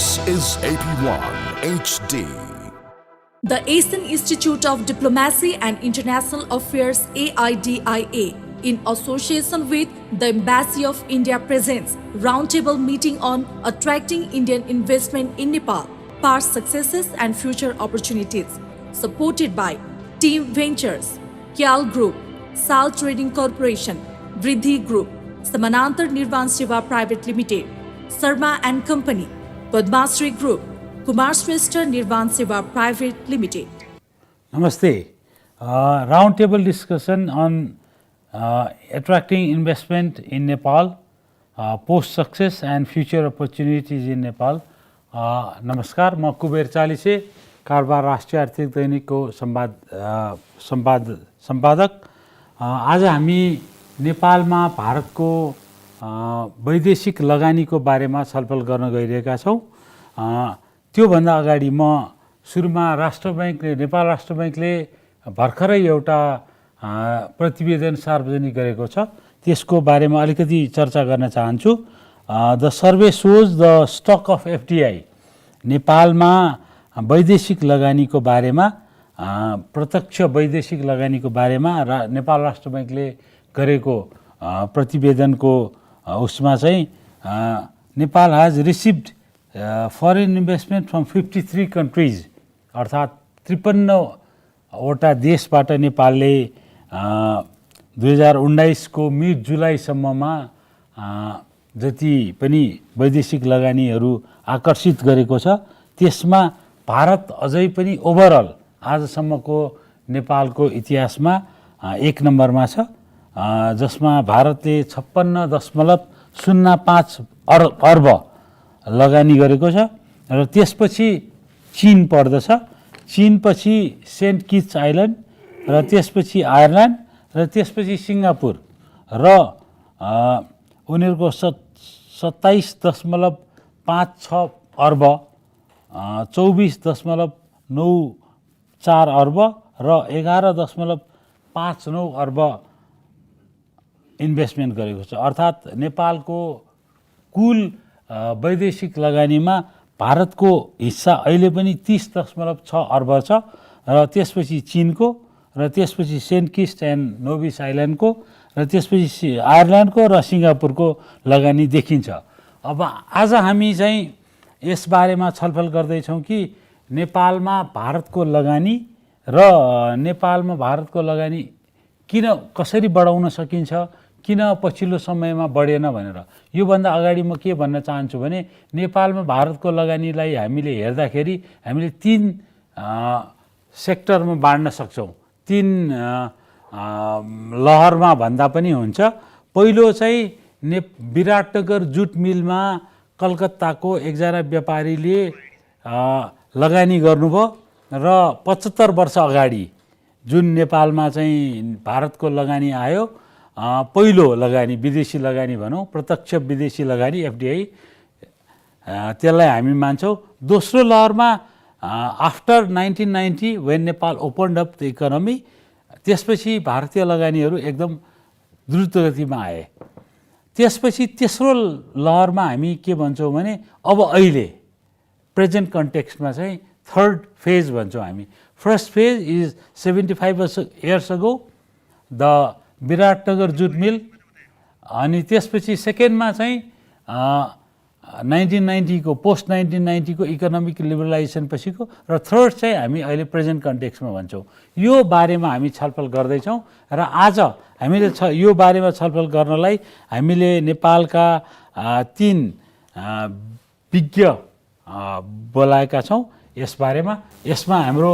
This is AP1 HD. The Asian Institute of Diplomacy and International Affairs AIDIA, in association with the Embassy of India, presents roundtable meeting on attracting Indian investment in Nepal, past successes and future opportunities, supported by Team Ventures, Kyal Group, Sal Trading Corporation, Vriddhi Group, Samanantar Nirvan Seva Private Limited, Sharma and Company, Padmasri Group, Kumar Shrestha Nirvan Seva Private Limited. Namaste. Roundtable discussion on attracting investment in Nepal, post success and future opportunities in Nepal. नमस्कार, म कुबेर चालिसे, कारोबार राष्ट्रिय आर्थिक दैनिकको सम्पादक। आज हामी नेपालमा भारतको वैदेशिक लगानीको बारेमा छलफल गर्न गइरहेका छौं। त्योभन्दा अगाडि म सुरुमा नेपाल राष्ट्र बैंकले भर्खरै एउटा प्रतिवेदन सार्वजनिक गरेको छ, त्यसको बारेमा अलिकति चर्चा गर्न चाहन्छु। The survey shows the stock of FDI, नेपालमा वैदेशिक लगानीको बारेमा, प्रत्यक्ष वैदेशिक लगानीको बारेमा नेपाल राष्ट्र बैंकले गरेको प्रतिवेदनको उसमा चाहिँ Nepal has received foreign investment from 53 countries, अर्थात् 53 वटा देशबाट नेपालले 2019 को मिड जुलाईसम्ममा जति पनि वैदेशिक लगानीहरू आकर्षित गरेको छ, त्यसमा भारत अझै पनि ओभरअल आजसम्मको नेपालको इतिहासमा एक नम्बरमा छ, जसमा भारतले 56.05 अर्ब लगानी गरेको छ। र त्यसपछि चीन पर्दछ, चीनपछि सेन्ट किट्स आइल्यान्ड, र त्यसपछि आयरल्यान्ड, र त्यसपछि सिङ्गापुर, र उनीहरूको 27.56 अर्ब, 24.94 अर्ब र 11.59 अर्ब इन्भेस्टमेन्ट गरेको छ। अर्थात् नेपालको कुल वैदेशिक लगानीमा भारतको हिस्सा अहिले पनि 30.6 अर्ब छ, र त्यसपछि चीनको, र त्यसपछि सेन्ट किट्स एन्ड नेभिस आइल्यान्डको, र त्यसपछि आयरल्यान्डको र सिङ्गापुरको लगानी देखिन्छ। अब आज हामी चाहिँ यसबारेमा छलफल गर्दैछौँ कि नेपालमा भारतको लगानी र नेपालमा भारतको लगानी कसरी बढाउन सकिन्छ, किन पछिल्लो समयमा बढेन भनेर। योभन्दा अगाडि म के भन्न चाहन्छु भने नेपालमा भारतको लगानीलाई हामीले हेर्दाखेरि हामीले 3 सेक्टरमा बाँड्न सक्छौँ, 3 लहरमा भन्दा पनि हुन्छ। पहिलो चाहिँ विराटनगर जुट मिलमा कलकत्ताको एकजना व्यापारीले लगानी गर्नुभयो, र 75 वर्ष अगाडि जुन नेपालमा चाहिँ भारतको लगानी आयो, पहिलो लगानी, विदेशी लगानी भनौँ, प्रत्यक्ष विदेशी लगानी एफडीआई, त्यसलाई हामी मान्छौँ। दोस्रो लहरमा after 1990 when Nepal opened up the economy, त्यसपछि भारतीय लगानीहरू एकदम द्रुत गतिमा आए। त्यसपछि तेस्रो लहरमा हामी के भन्छौँ भने अब अहिले प्रेजेन्ट कन्टेक्स्टमा चाहिँ थर्ड फेज भन्छौँ हामी। First phase is 75 years ago, the Viratnagar जुट मिल, अनि त्यसपछि सेकेन्डमा चाहिँ 1990 को, पोस्ट 1990 को इकोनोमिक लिबरलाइजेसन पछिको, र थर्ड चाहिँ हामी अहिले प्रेजेन्ट कन्टेक्स्टमा भन्छौँ। यो बारेमा हामी छलफल गर्दैछौँ, र आज हामीले यो बारेमा छलफल गर्नलाई हामीले नेपालका 3 विज्ञ बोलाएका छौँ यसबारेमा। यसमा हाम्रो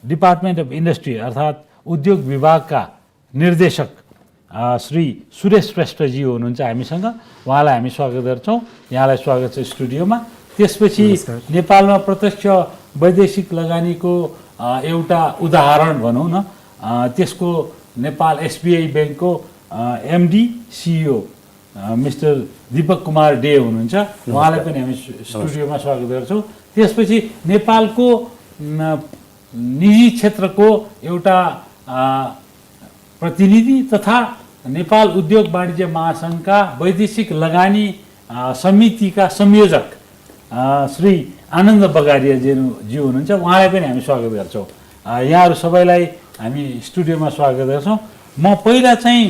डिपार्टमेन्ट अफ इन्डस्ट्री अर्थात् उद्योग विभागका निर्देशक श्री सुरेश श्रेष्ठजी हुनुहुन्छ हामीसँग, उहाँलाई हामी स्वागत गर्छौँ। यहाँलाई स्वागत छ स्टुडियोमा। त्यसपछि नेपालमा प्रत्यक्ष वैदेशिक लगानीको एउटा उदाहरण भनौँ न, त्यसको नेपाल एसबीआई ब्याङ्कको MD CEO mister Dipak Kumar Dey हुनुहुन्छ, उहाँलाई पनि हामी स्टुडियोमा स्वागत गर्छौँ। त्यसपछि नेपालको निजी क्षेत्रको एउटा प्रतिनिधि तथा नेपाल उद्योग वाणिज्य महासङ्घका वैदेशिक लगानी समितिका संयोजक श्री आनन्द बगारिया ज्यू हुनुहुन्छ, उहाँलाई पनि हामी स्वागत गर्छौँ। यहाँहरू सबैलाई हामी स्टुडियोमा स्वागत गर्छौँ। म पहिला चाहिँ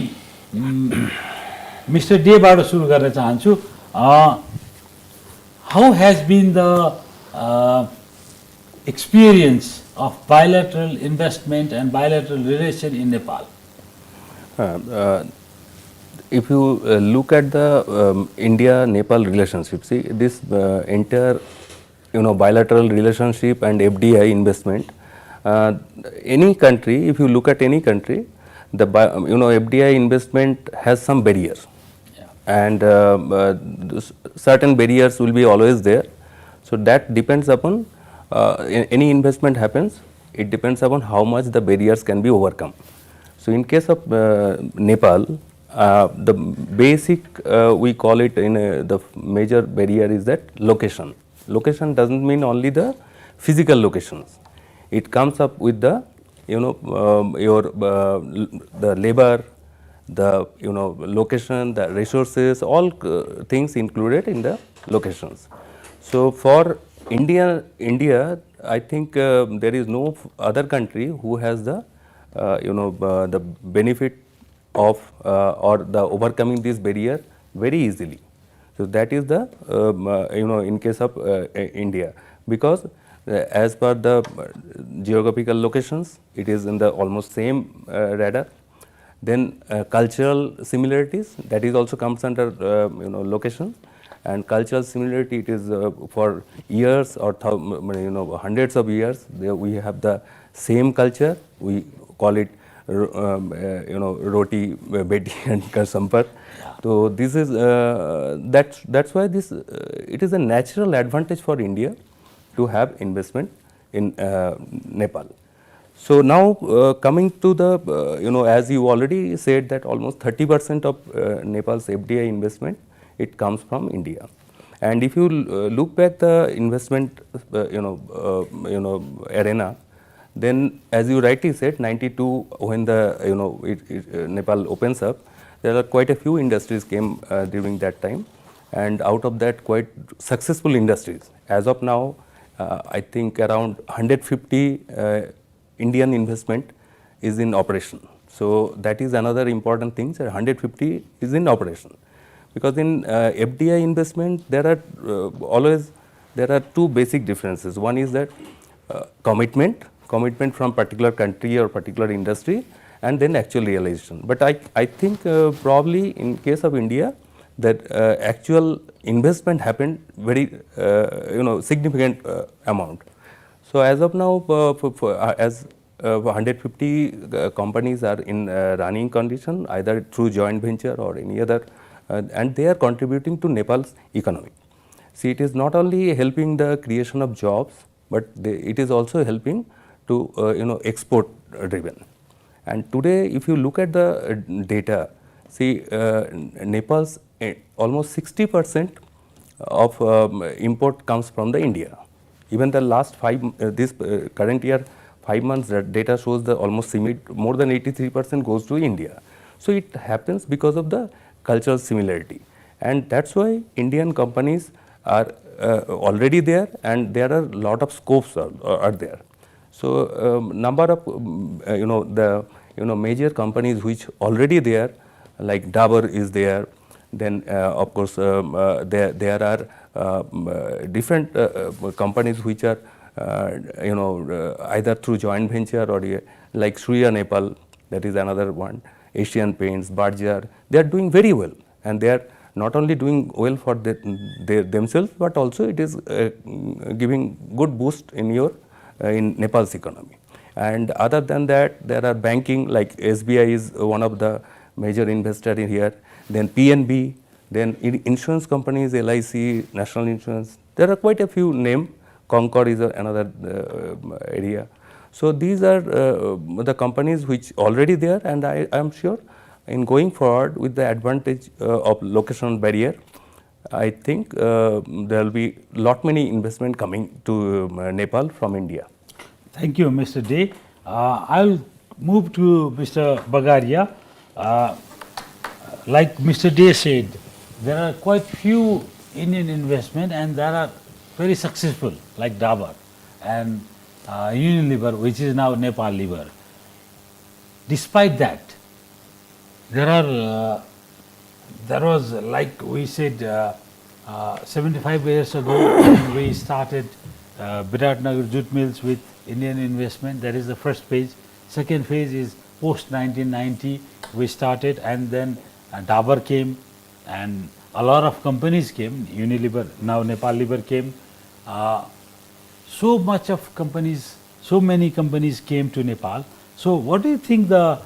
मिस्टर डेबाट सुरु गर्न चाहन्छु। How has been the experience of bilateral investment and bilateral relation in Nepal? If you look at the India-Nepal relationship, see this entire bilateral relationship and FDI investment. Any country, if you look at any country, the FDI investment has some barriers, and certain barriers will be always there. So that depends upon any investment happens. It depends upon how much the barriers can be overcome. So in case of Nepal, the basic we call it in the major barrier is that location. Location doesn't mean only the physical locations. It comes up with the the labor, the location, the resources, all things included in the locations. So for India, I think there is no other country who has the the benefit of or the overcoming this barrier very easily. So that is the in case of India, because as per the geographical locations, it is in the almost same radar. Then cultural similarities, that is also comes under location. And cultural similarity, it is for years or hundreds of years we have the same culture. We call it roti beti and kasampat. So this is that's why this it is a natural advantage for India to have investment in Nepal. So now coming to the as you already said that almost 30% of Nepal's FDI investment, it comes from India. And if you look back the investment arena, then as you rightly said, 92 when the Nepal opens up, there are quite a few industries came during that time, and out of that quite successful industries. As of now, I think around 150 Indian investment is in operation. So that is another important thing. 150 is in operation. Because in FDI investment, there are two basic differences. One is that commitment from particular country or particular industry, and then actual realization. But I think probably in case of India, that actual investment happened very significant amount. So as of now, as 150 companies are in running condition, either through joint venture or any other. And they are contributing to Nepal's economy. See, it is not only helping the creation of jobs, but it is also helping to export driven. And today, if you look at the data, see Nepal's almost 60% of import comes from the India. Even the last this current year 5 months data shows the almost more than 83% goes to India. So it happens because of the cultural similarity, and that's why Indian companies are already there, and there are a lot of scopes are there. So number of the major companies which already there, like Dabur is there. Then of course there are different companies which are either through joint venture or like Surya Nepal, that is another one. Asian Paints, Berger, they are doing very well, and they are not only doing well for themselves, but also it is giving good boost in in Nepal's economy. And other than that, there are banking, like SBI is one of the major investor in here. Then PNB, then insurance companies, LIC, National Insurance. There are quite a few names. Concord is another area. So these are the companies which already there, and I am sure in going forward with the advantage of location barrier, I think there will be lot many investment coming to Nepal from India. Thank you, Mr. Day. I will move to Mr. Bagaria. Like Mr. Day said, there are quite few Indian investment, and there are very successful, like Dabur and Unilever, which is now Nepal Liver. Despite that, there was, like we said, 75 years ago, when we started Biratnagar jute mills with Indian investment. That is the first phase. Second phase is post 1990 we started, and then Dabur came, and a lot of companies came. Unilever, now Nepal Liver came. So many companies came to Nepal. So what do you think the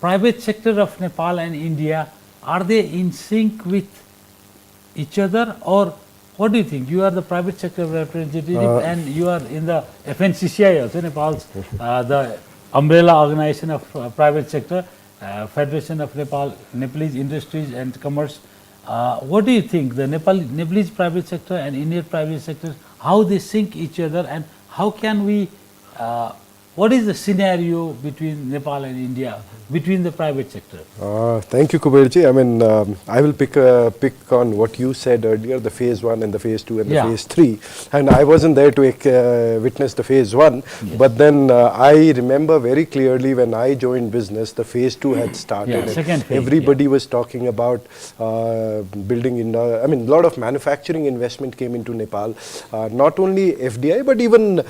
private sector of Nepal and India, are they in sync with each other, or what do you think? You are the private sector representative and you are in the FNCCI also, Nepal's the umbrella organization of private sector, Federation of Nepalese Industries and Commerce. What do you think, the Nepalese private sector and Indian private sector, how they sync each other, and how can we, what is the scenario between Nepal and India, between the private sector? Thank you, Kuberji. I mean, I will pick on what you said earlier, the phase 1 and the phase 2 and the phase 3. And I wasn't there to witness the phase 1. Yes. But then I remember very clearly when I joined business, the phase 2 had started. Second phase, everybody was talking about building in, I mean, a lot of manufacturing investment came into Nepal. Not only FDI, but even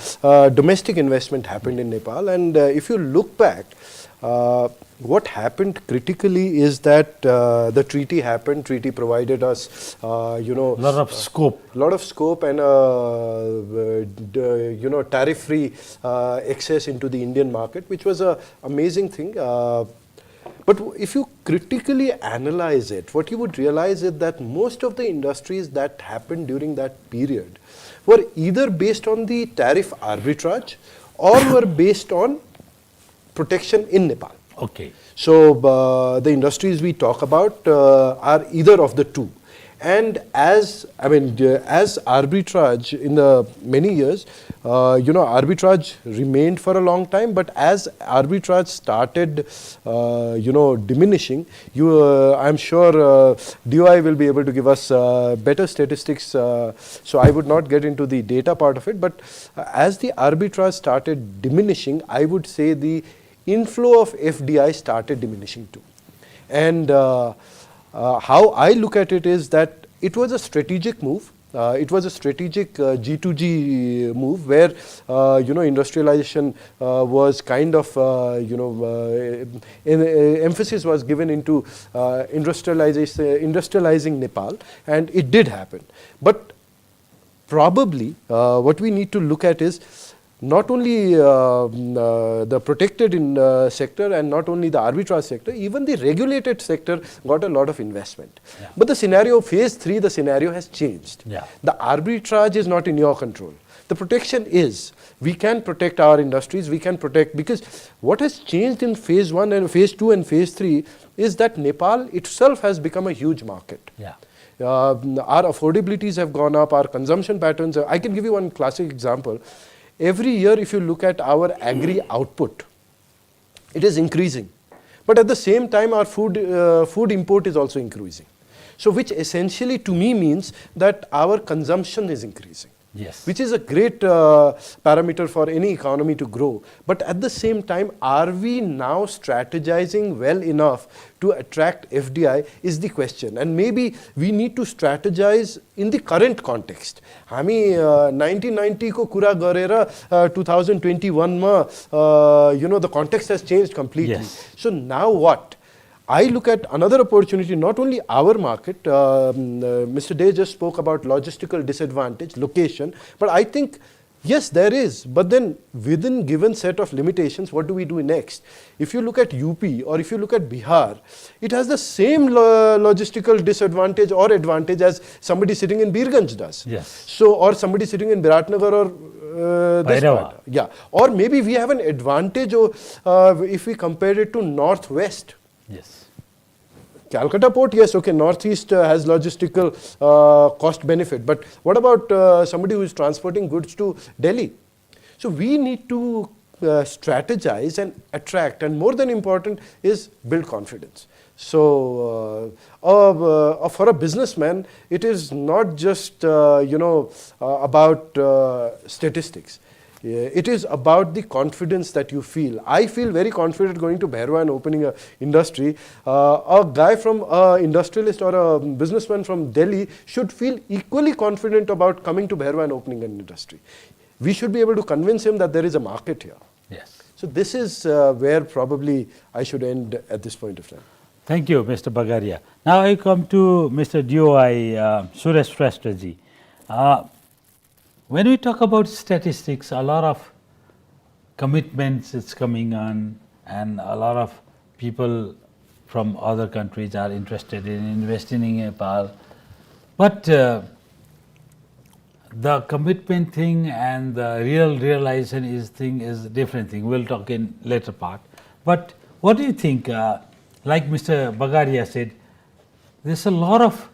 domestic investment happened in Nepal. And if you look back, what happened critically is that the treaty happened. Treaty provided us, you know, lot of scope and you know, tariff-free access into the Indian market, which was an amazing thing. But if you critically analyze it, what you would realize is that most of the industries that happened during that period were either based on the tariff arbitrage or were based on protection in Nepal. Okay. So the industries we talk about are either of the two. And as arbitrage in the many years, you know, arbitrage remained for a long time. But as arbitrage started, you know, diminishing, I'm sure DOI will be able to give us better statistics. So I would not get into the data part of it. But as the arbitrage started diminishing, I would say the inflow of FDI started diminishing too. And how I look at it is that it was a strategic move. It was a strategic G2G move where, you know, industrialization was kind of, you know, emphasis was given into industrializing Nepal, and it did happen. But probably what we need to look at is not only the protected sector and not only the arbitrage sector, even the regulated sector got a lot of investment. Yeah. But the scenario, phase 3, the scenario has changed. Yeah. The arbitrage is not in your control. The protection is. We can protect our industries, we can protect, because what has changed in phase 1 and phase 2 and phase 3 is that Nepal itself has become a huge market. Yeah. Our affordabilities have gone up, our consumption patterns. I can give you one classic example. Every year, if you look at our agri output, it is increasing. But at the same time, our food import is also increasing. So which essentially to me means that our consumption is increasing. Yes. Which is a great parameter for any economy to grow. But at the same time, are we now strategizing well enough to attract FDI is the question. And maybe we need to strategize in the current context. हामी 1990 को कुरा गरेर 2021 मा you know, the context has changed completely. Yes. So now what? I look at another opportunity, not only our market, Mr. Day just spoke about logistical disadvantage, location, but I think, yes, there is, but then within given set of limitations, what do we do next? If you look at UP or if you look at Bihar, it has the same logistical disadvantage or advantage as somebody sitting in Birganj does. Yes. So, or somebody sitting in Biratnagar or this part. Yeah. Or maybe we have an advantage if we compare it to Northwest. Yes. Calcutta port, yes, okay, Northeast has logistical cost benefit, but what about somebody who is transporting goods to Delhi? So we need to strategize and attract, and more than important is build confidence. So for a businessman, it is not just about statistics. It is about the confidence that you feel. I feel very confident going to Bhairwa and opening an industry. A guy from industrialist or a businessman from Delhi should feel equally confident about coming to Bhairwa and opening an industry. We should be able to convince him that there is a market here. Yes. So this is where probably I should end at this point of time. Thank you, Mr. Bagaria. Now I come to Mr. DOI, Suresh Shrestha ji. When we talk about statistics, a lot of commitments is coming on, and a lot of people from other countries are interested in investing in Nepal. But the commitment thing and the realization is different thing. We'll talk in later part. But what do you think? Like Mr. Bagaria said, there's a lot of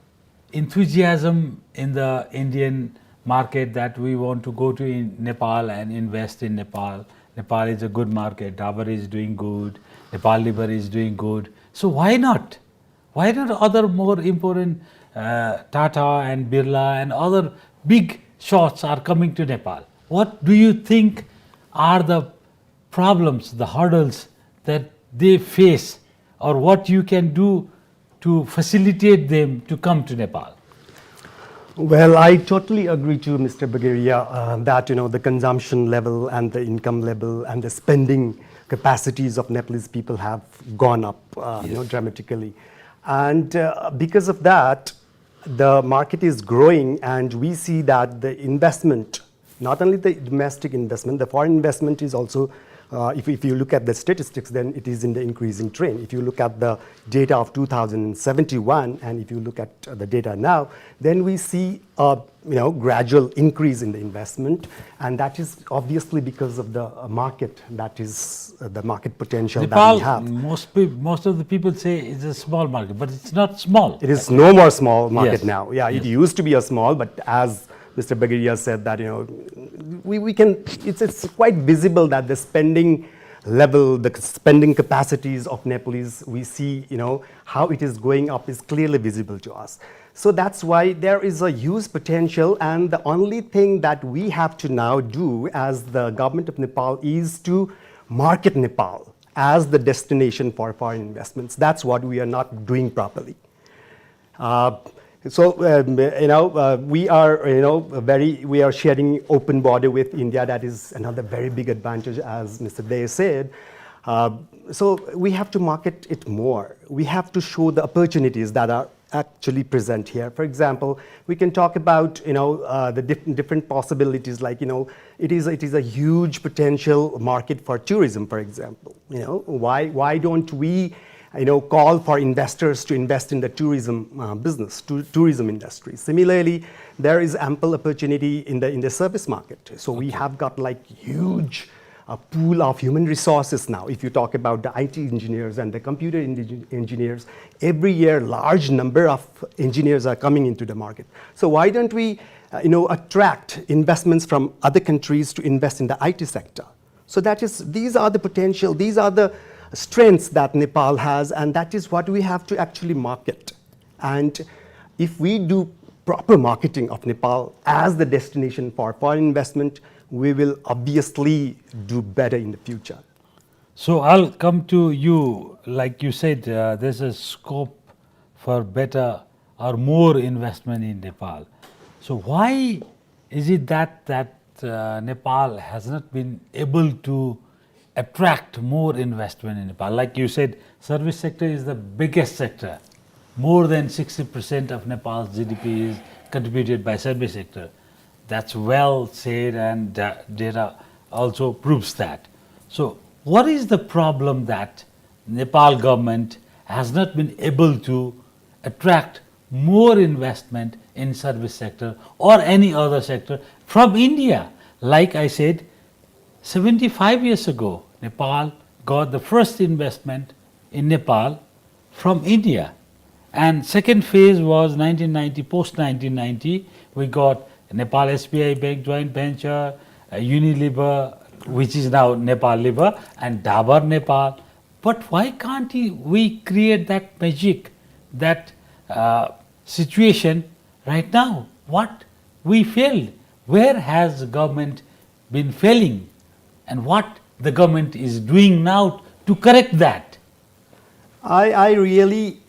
enthusiasm in the Indian market that we want to go to Nepal and invest in Nepal. Nepal is a good market. Dabur is doing good. Nepal Liver is doing good. So why not? Why not other more important Tata and Birla and other big shots are coming to Nepal? What do you think are the problems, the hurdles that they face, or what you can do to facilitate them to come to Nepal? Well, I totally agree to Mr. Bagaria that the consumption level and the income level and the spending capacities of Nepalese people have gone up dramatically, and because of that, the market is growing, and we see that the investment, not only the domestic investment, the foreign investment is also. If you look at the statistics, then it is in the increasing trend. If you look at the data of 2071 and if you look at the data now, then we see a gradual increase in the investment, and that is obviously because of the market, that is the market potential Nepal, that we have. Most of the people say it's a small market, but it's not small. It is no more small market Yes. now. Yeah, Yes. it used to be a small, but as Mr. Bagaria said that we can. It's quite visible that the spending level, the spending capacities of Nepalese, we see how it is going up is clearly visible to us. So that's why there is a huge potential, and the only thing that we have to now do as the government of Nepal is to market Nepal as the destination for foreign investments. That's what we are not doing properly. So we are sharing open border with India. That is another very big advantage, as Mr. Dey said. So we have to market it more. We have to show the opportunities that are actually present here. For example, we can talk about the different possibilities. Like it is a huge potential market for tourism. For example, why don't we call for investors to invest in the tourism business, tourism industry. Similarly, there is ample opportunity in the service market. So we have got like huge pool of human resources now. If you talk about the IT engineers and the computer engineers, every year large number of engineers are coming into the market. So why don't we attract investments from other countries to invest in the IT sector? So these are the potential, these are the strengths that Nepal has, and that is what we have to actually market. And if we do proper marketing of Nepal as the destination for foreign investment, we will obviously do better in the future. So I'll come to you. Like you said, there's a scope for better or more investment in Nepal. So why is it that Nepal has not been able to attract more investment in Nepal? Like you said, service sector is the biggest sector. More than 60% of Nepal's GDP is contributed by service sector. That's well said, and data also proves that. So what is the problem that Nepal government has not been able to attract more investment in service sector or any other sector from India? Like I said, 75 years ago, Nepal got the first investment in Nepal from India. And second phase was 1990, post-1990, we got Nepal SBI Bank joint venture, Unilever which is now Nepal Liver and Dabar Nepal. But why can't we create that magic, that situation right now? What we failed? Where has the government been failing? And what the government is doing now to correct that? I really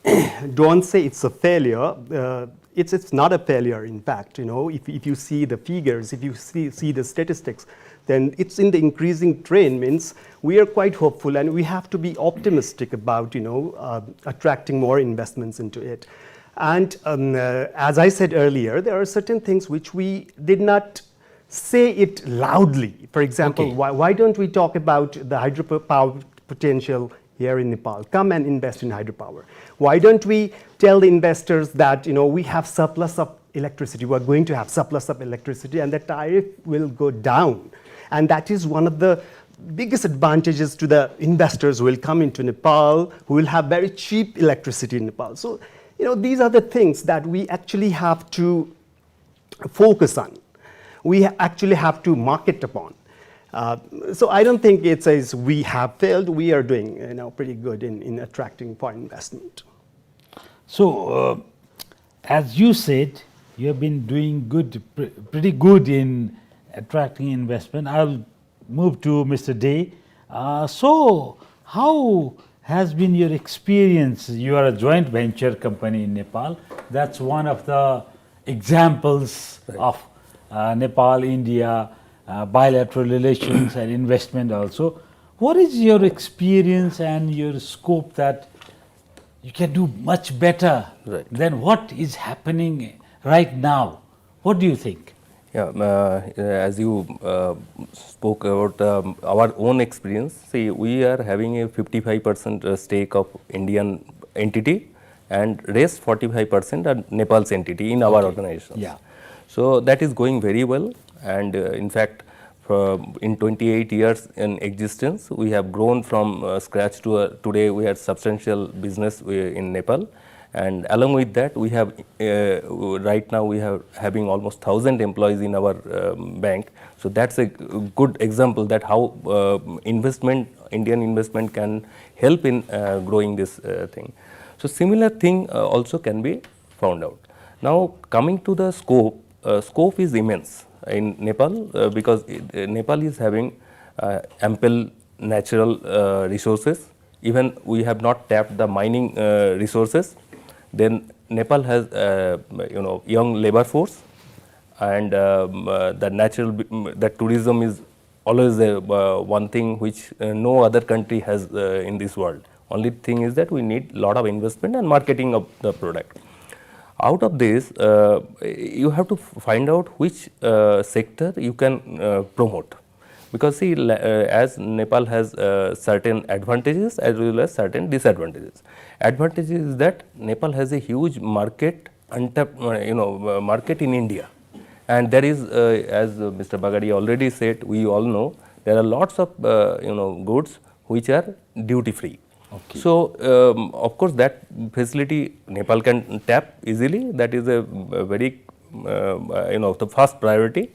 don't say it's a failure. It's not a failure, in fact. You know, if you see the figures, if you see the statistics, then it's in the increasing trend. Means we are quite hopeful, and we have to be optimistic about, you know, attracting more investments into it. And as I said earlier, there are certain things which we did not say it loudly. For example, Okay. why don't we talk about the hydropower potential here in Nepal? Come and invest in hydropower. Why don't we tell the investors that, you know, we have surplus of electricity, we're going to have surplus of electricity, and the tariff will go down. And that is one of the biggest advantages to the investors who will come into Nepal, who will have very cheap electricity in Nepal. So, you know, these are the things that we actually have to focus on. We actually have to market upon. So I don't think it says we have failed. We are doing, you know, pretty good in attracting foreign investment. So, as you said, you have been doing good, pretty good in attracting investment. I'll move to Mr. Day. So, how has been your experience? You are a joint venture company in Nepal. That's one of the examples of Nepal, India, bilateral relations and investment also. What is your experience and your scope that you can do much better than what is happening right now? What do you think? Yeah, as you spoke about our own experience, see, we are having a 55% stake of Indian entity and rest 45% are Nepal's entity in our organization. Yeah. So that is going very well, and in fact, in 28 years in existence, we have grown from scratch to today we have substantial business in Nepal. And along with that, we have right now we have having almost 1,000 employees in our bank. So that's a good example that how Indian investment can help in growing this thing. So similar thing also can be found out. Now coming to the scope, scope is immense in Nepal because Nepal is having ample natural resources. Even we have not tapped the mining resources. Then Nepal has young labor force, and the tourism is always one thing which no other country has in this world. Only thing is that we need lot of investment and marketing of the product. Out of this, you have to find out which sector you can promote, because see, as Nepal has certain advantages as well as certain disadvantages. Advantage is that Nepal has a huge market, market in India, and there is, as Mr. Bagaria already said, we all know there are lots of goods which are duty free. Okay. So of course that facility Nepal can tap easily. That is a very the first priority.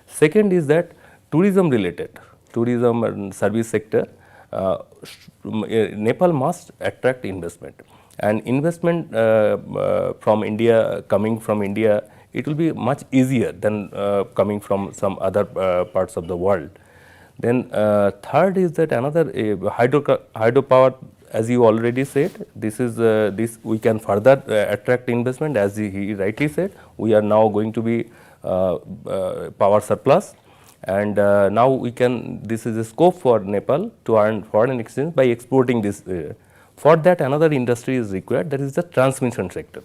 Second is that tourism related, tourism and service sector, Nepal must attract investment, and investment from India, coming from India, it will be much easier than coming from some other parts of the world. Then third is that another hydropower, as you already said, this is this we can further attract investment. As he rightly said, we are now going to be power surplus. And now we can, this is a scope for Nepal to earn foreign exchange by exporting this. For that another industry is required, that is the transmission sector.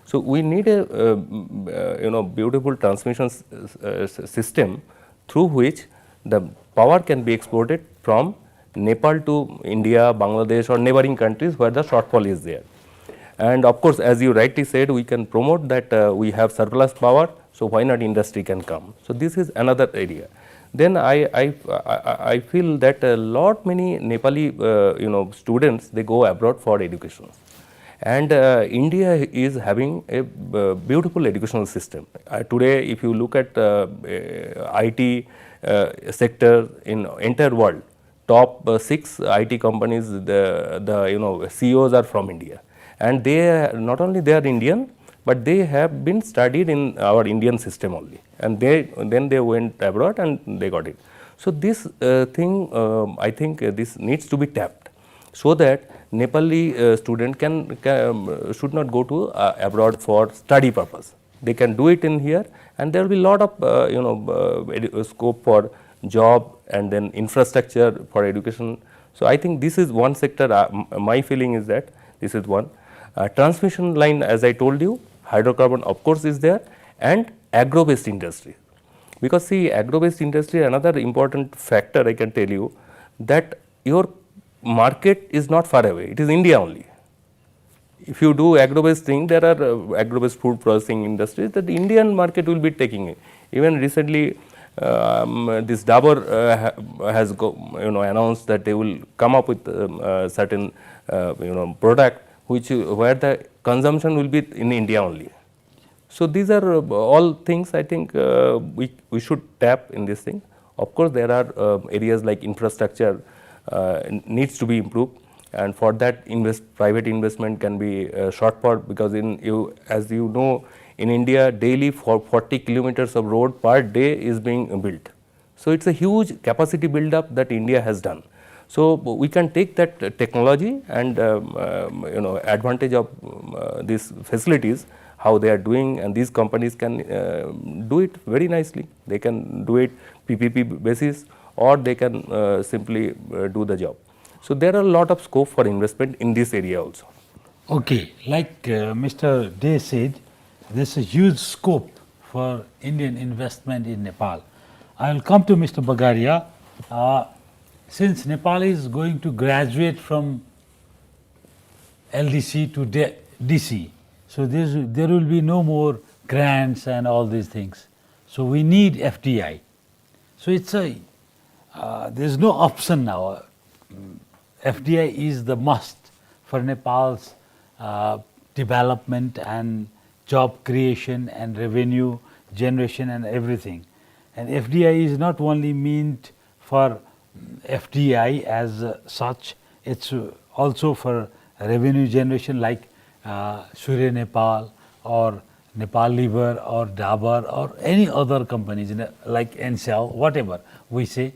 So we need a beautiful transmission system through which the power can be exported from Nepal to India, Bangladesh or neighboring countries where the shortfall is there. And of course, as you rightly said, we can promote that we have surplus power, so why not industry can come. So this is another area. Then I feel that a lot many Nepali students, they go abroad for education, and India is having a beautiful educational system. Today if you look at IT sector in entire world. Top 6 IT companies, the CEOs are from India, and they not only they are Indian, but they have been studied in our Indian system only, and then they went abroad and they got it. So this thing, I think this needs to be tapped, so that Nepali student should not go to abroad for study purpose. They can do it in here, and there will be lot of scope for job and then infrastructure for education. So I think this is one sector. My feeling is that this is one. Transmission line, as I told you, hydrocarbon of course is there, and agro-based industry. Because see, agro-based industry, another important factor I can tell you, that your market is not far away, it is India only. If you do agro-based thing, there are agro-based food processing industries that the Indian market will be taking it. Even recently, this Dabur has announced that they will come up with certain product where the consumption will be in India only. So these are all things I think we should tap in this thing. Of course, there are areas like infrastructure needs to be improved, and for that private investment can be sought for, because as you know, in India daily 40 kilometers of road per day is being built. So it's a huge capacity build up that India has done. So we can take that technology and advantage of these facilities, how they are doing, and these companies can do it very nicely. They can do it PPP basis, or they can simply do the job. So there are a lot of scope for investment in this area also. Okay, like Mr. Day said, there's a huge scope for Indian investment in Nepal. I will come to Mr. Bagaria. Since Nepal is going to graduate from LDC to DC, so there will be no more grants and all these things. So we need FDI. So it's there's no option now. FDI is the must for Nepal's development and job creation and revenue generation and everything. And FDI is not only meant for FDI as such, it's also for revenue generation like Surya Nepal or Nepal Liver or Dabur or any other companies like Encel, whatever we say.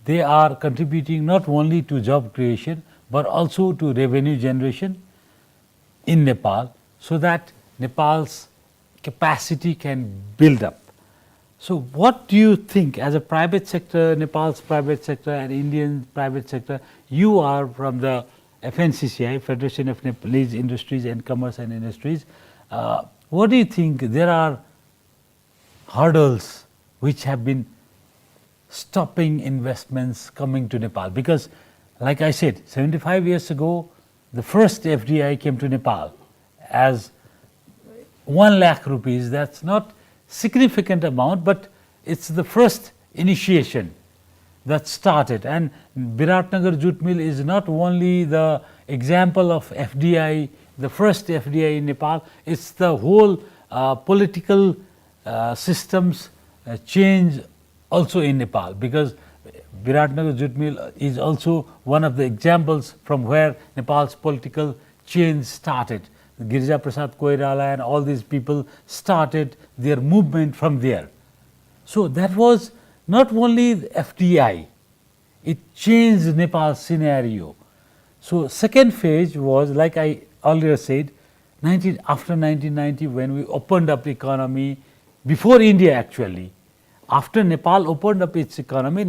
They are contributing not only to job creation but also to revenue generation in Nepal, so that Nepal's capacity can build up. So what do you think as a private sector, Nepal's private sector and Indian private sector? You are from the FNCCI, Federation of Nepalese Industries and Commerce and Industries. What do you think there are hurdles which have been stopping investments coming to Nepal? Because like I said, 75 years ago, the first FDI came to Nepal as 1 lakh rupees. That's not significant amount, but it's the first initiation that started. And Biratnagar Jute Mill is not only the example of FDI, the first FDI in Nepal, it's the whole political systems change also in Nepal, because Biratnagar Jute Mill is also one of the examples from where Nepal's political change started. Girija Prasad Koirala and all these people started their movement from there. So that was not only the FDI, it changed Nepal's scenario. So second phase was, like I earlier said, after 1990, when we opened up the economy, before India actually, after Nepal opened up its economy,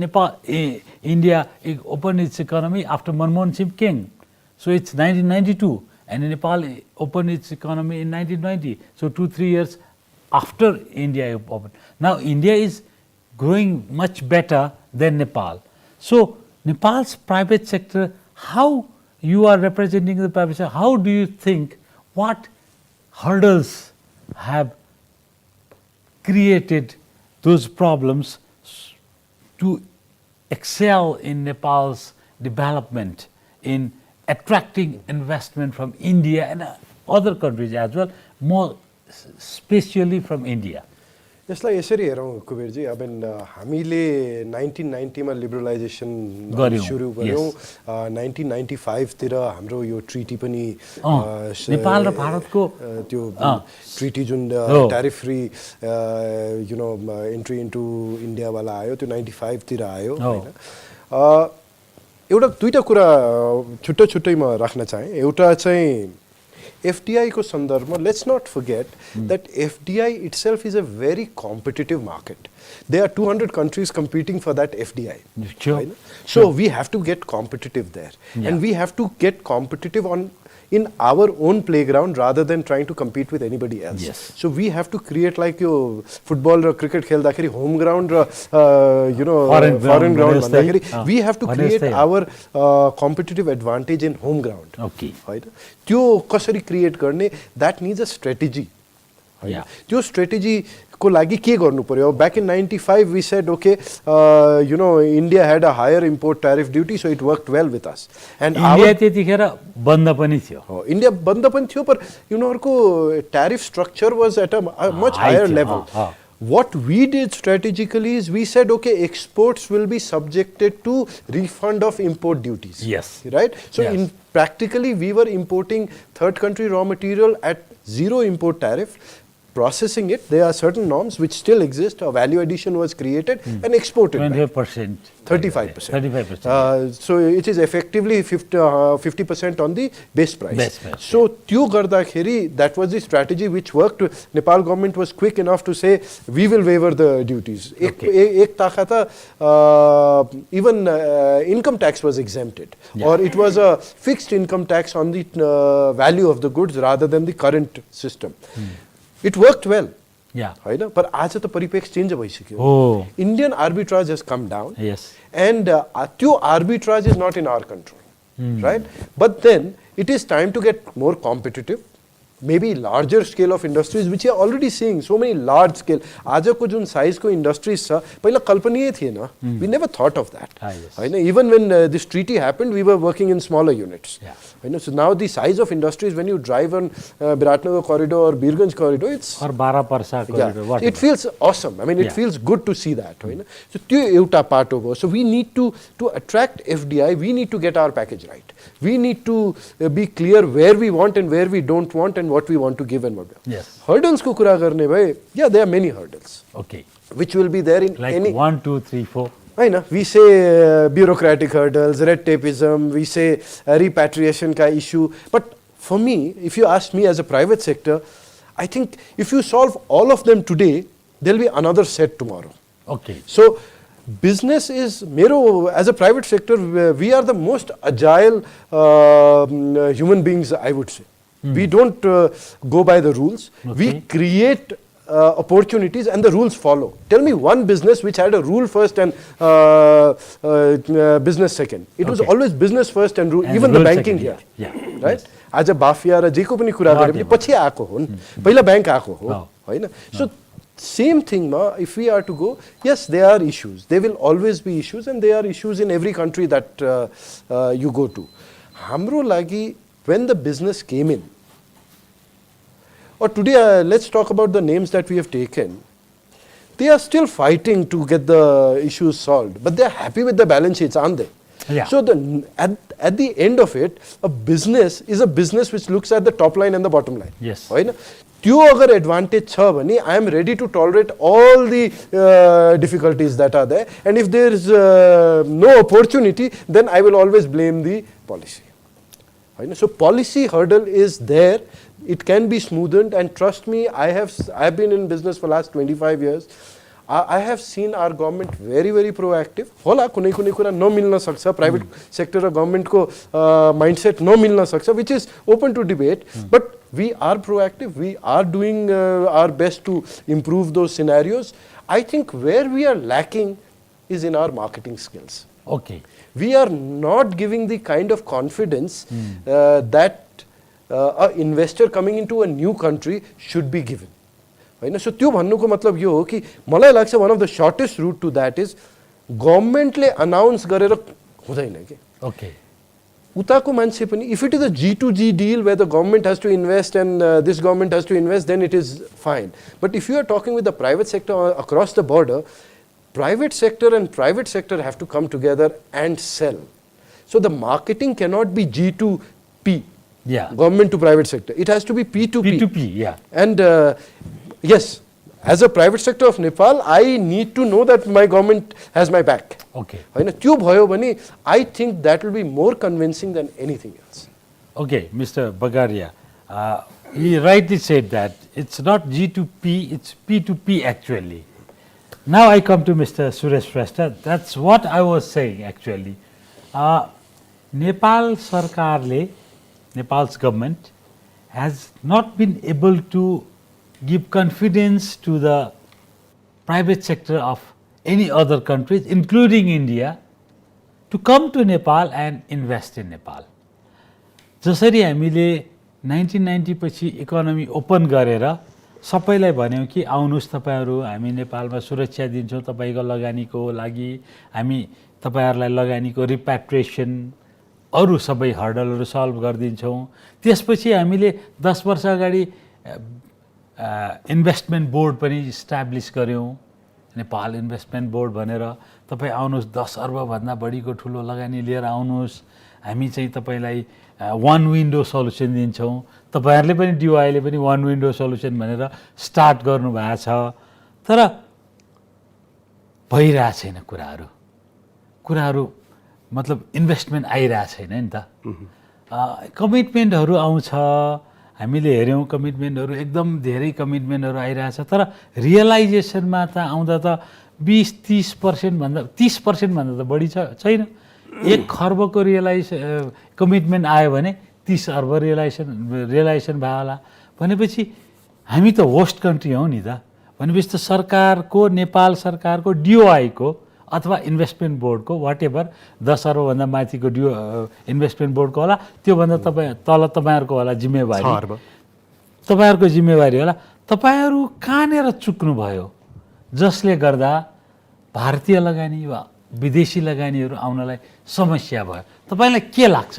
India opened its economy after Manmohan Singh came. So it's 1992. And Nepal opened its economy in 1990. So 2-3 years after India opened. Now India is growing much better than Nepal. So Nepal's private sector, how you are representing the private sector, how do you think, what hurdles have created those problems to excel in Nepal's development, in attracting investment from India and other countries as well, more especially from India? यसलाई यसरी हेरौँ कुबेरजी, अब हामीले 1990 मा liberalisation सुरु गर्यौँ, 1995 तिर हाम्रो यो ट्रिटी पनि नेपाल र भारतको त्यो treaty Jun tariff free you know entry into India वाला आयो त्यो 95 तिर आयो हैन। एउटा दुईटा कुरा छुट्टै छुट्टै म राख्न चाहे। एउटा चाहिँ FDI को सन्दर्भमा let's not forget that FDI itself is a very competitive market. There are 200 countries competing for that FDI. Sure. Right? So we have to get competitive there, and we have to get competitive in our own playground rather than trying to compete with anybody else. Yes. So we have to create like your football or cricket खेल्दाखेरि home ground raw you know foreign ground भन्दाखेरि we have to create our competitive advantage in home ground. Okay. हैन त्यो कसरी create गर्ने, that needs a strategy. Yeah. त्यो strategy को लागि के गर्नु पर्यो? Back in 95 we said okay you know India had a higher import tariff duty, so it worked well with us. And India त्यतिखेर बन्द पनि थियो। India बन्द पनि थियो, पर उनीहरुको tariff structure was at a much higher level. What we did strategically is we said okay, exports will be subjected to refund of import duties. Yes. Right? So in practically we were importing third country raw material at zero import tariff, processing it. There are certain norms which still exist. A value addition was created and exported. 25%. 35%. 35%. So it is effectively 50% on the base price. So त्यो गर्दाखेरि that was the strategy which worked. Nepal government was quick enough to say we will waiver the duties. एक ताखा त even income tax was exempted, or it was a fixed income tax on the value of the goods rather than the current system. It worked well. Yeah. हैन, पर आज त परिप्रेक्ष्य change भइसक्यो। Indian arbitrage has come down. Yes. And त्यो arbitrage is not in our control. Right? But then it is time to get more competitive. Maybe larger scale of industries which are already seeing so many large scale. आजको जुन size को industries छ पहिला कल्पनीय थिएन. We never thought of that. Hahn, even when this treaty happened we were working in smaller units. Hahn, so now the size of industries when you drive on Biratnagar corridor or Birganj corridor, it's or 12 Parsa corridor. It feels awesome. I mean it feels good to see that. Hahn, so त्यो एउटा part हो. So we need to attract FDI, we need to get our package right. We need to be clear where we want and where we don't want and what we want to give and what. Yes. Hurdles को कुरा गर्ने भए, there are many hurdles. Okay. Which will be there in like any 1, 2, 3, 4. Hahn, we say bureaucratic hurdles, red tapeism, we say repatriation का issue. But for me, if you ask me as a private sector, I think if you solve all of them today, there will be another set tomorrow. Okay. So business is as a private sector, we are the most agile human beings, I would say. We don't go by the rules. We create opportunities and the rules follow. Tell me one business which had a rule first and business second. It was always business first and rule, even the banking here. Right? As a Bafia र जेको पनि कुरा गरे पनि पछि आएको हुन्, पहिला bank आएको हो, हैन? So same thing ma, if we are to go, yes, there are issues. There will always be issues, and there are issues in every country that you go to. Hamro lagi, when the business came in, or today let's talk about the names that we have taken. They are still fighting to get the issues solved, but they are happy with the balance sheets, aren't they? Yeah. So at the end of it, a business is a business which looks at the top line and the bottom line. Yes. होइन? त्यो अगर advantage छ भने, I am ready to tolerate all the difficulties that are there, and if there is no opportunity, then I will always blame the policy. होइन? So policy hurdle is there. It can be smoothened, and trust me, I have been in business for last 25 years. I have seen our government very, very proactive. होला कुनै कुरा नमिल्न सक्छ, private sector र government को mindset नमिल्न सक्छ, which is open to debate. But we are proactive. We are doing our best to improve those scenarios. I think where we are lacking is in our marketing skills. Okay. We are not giving the kind of confidence that an investor coming into a new country should be given. होइन? सो त्यो भन्नुको मतलब यो हो कि मलाई लाग्छ one of the shortest route to that is government ले announce गरेर हुँदैन के. Okay. utako manche pani, if it is a G2G deal where the government has to invest and this government has to invest, then it is fine. But if you are talking with the private sector across the border, private sector and private sector have to come together and sell. So the marketing cannot be G2P, government to private sector. It has to be P2P. P2P, yeah. And yes, as a private sector of Nepal, I need to know that my government has my back. Okay. I think that will be more convincing than anything else. Okay, Mr. Bagaria, he rightly said that it's not G2P, it's P2P actually. Now I come to Mr. Suresh Shrestha. That's what I was saying actually. Nepal Sarkarle, Nepal's government, has not been able to give confidence to the private sector of any other countries, including India, to come to Nepal and invest in Nepal. जसरी हामीले 1990 पछि economy open गरेर सबैलाई भन्यौं कि आउनुस् तपाईहरु हामी नेपालमा सुरक्षा दिन्छौं तपाईको लगानीको लागि हामी तपाईहरुलाई लगानीको रिप्याट्रिएसन अरु सबै हर्डलहरु सल्भ गर्दिन्छौं त्यसपछि हामीले 10 वर्ष अगाडि इन्भेस्टमेन्ट बोर्ड पनि इस्टाब्लिश गर्यौं नेपाल इन्भेस्टमेन्ट बोर्ड भनेर तपाई आउनुस् 10 अर्ब भन्दा बढीको ठूलो लगानी लिएर आउनुस् हामी चाहिँ तपाईलाई वन विन्डो सल्युसन दिन्छौं तपाईहरुले पनि डिओआईले पनि वन विन्डो सल्युसन भनेर स्टार्ट गर्नु भएको छ तर भइरा छैन कुराहरु मतलब इन्भेस्टमेन्ट आइरा छैन नि त कमिटमेन्टहरु आउँछ हामीले हेर्यौं कमिटमेन्टहरु एकदम धेरै कमिटमेन्टहरु आइराछ तर रियलाइजेसनमा त आउँदा त 20-30% भन्दा 30% भन्दा त बढी छैन 1 खर्बको कमिटमेन्ट आयो भने 30 अर्ब रियलाइजेसन भयो होला भनेपछि हामी त होस्ट कन्ट्री हौ नि त भनेपछि त सरकारको नेपाल सरकारको डिओआई को अथवा इन्भेस्टमेन्ट बोर्डको व्हाटएभर 10 अर्ब भन्दा माथिको इन्भेस्टमेन्ट बोर्डको होला त्यो भन्दा तपाई तल तपाईहरुको होला जिम्मेवारी तपाईहरुको जिम्मेवारी होला तपाईहरु कानेर चुक्नु भयो जसले गर्दा भारतीय लगानी वा विदेशी लगानीहरु आउनलाई समस्या भयो तपाईलाई के लाग्छ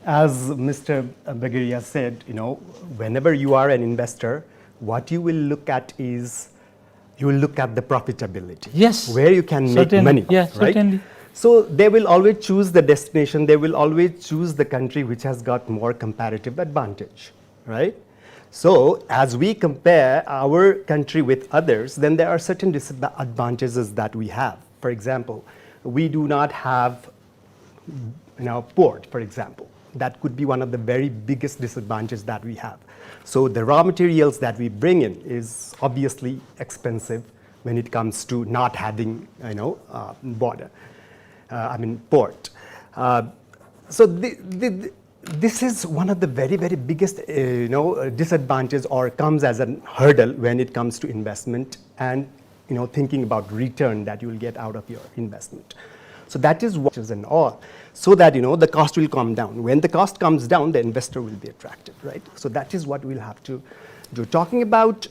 as Mr. Bagaria said, whenever you are an investor, what you will look at is you will look at the profitability. Yes. Where you can certainly. make money. Yes, right? certainly. So they will always choose the destination, they will always choose the country which has got more comparative advantage, right? So as we compare our country with others, then there are certain disadvantages that we have. For example, we do not have port, for example. That could be one of the very biggest disadvantages that we have. So the raw materials that we bring in is obviously expensive when it comes to not having, border. Port. So this is one of the very, very biggest, disadvantages or comes as a hurdle when it comes to investment and, thinking about return that you will get out of your investment. So that is what is and all, so that the cost will come down. When the cost comes down, the investor will be attracted, right? So that is what we'll have to do. Talking about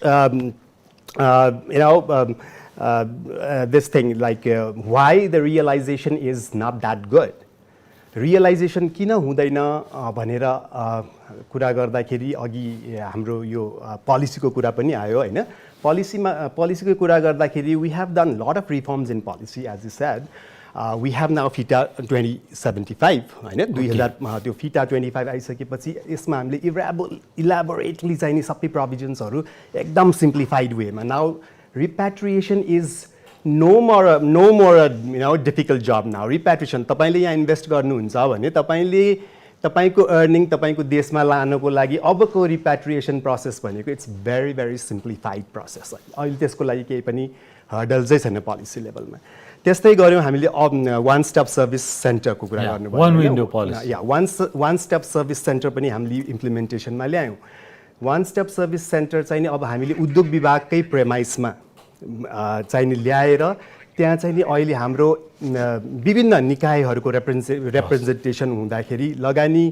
this thing like why the realization is not that good. Realization किन हुँदैन भनेर कुरा गर्दाखेरि अघि हाम्रो यो पोलिसीको कुरा पनि आयो हैन पोलिसीको कुरा गर्दाखेरि we have done lot of reforms in policy as you said. We have now FITA 2075 हैन 2000 त्यो FITA 25 आइसकेपछि यसमा हामीले elaborately चाहिँ नि सबै प्रोभिजन्सहरु एकदम सिम्प्लिफाइड वेमा now repatriation is no more difficult job now. Repatriation तपाईले यहाँ इन्भेस्ट गर्नुहुन्छ भने तपाईको अर्निङ तपाईको देशमा लानको लागि अबको रिप्याट्रिएसन प्रोसेस भनेको it's very very simplified process अहिले त्यसको लागि केही पनि हर्डल्सै छैन पोलिसी लेभलमा त्यस्तै गर्यौं हामीले वन स्टप सर्भिस सेन्टरको कुरा गर्नुभयो वन विन्डो पोलिसी वन स्टप सर्भिस सेन्टर पनि हामीले इम्प्लिमेन्टेसनमा ल्यायौं वन स्टप सर्भिस सेन्टर चाहिँ अब हामीले उद्योग विभागकै प्रेमाइसमा चाहिँ नि ल्याएर त्यहाँ चाहिँ नि अहिले हाम्रो विभिन्न निकायहरूको रिप्रेजेन्टेसन हुँदाखेरि लगानी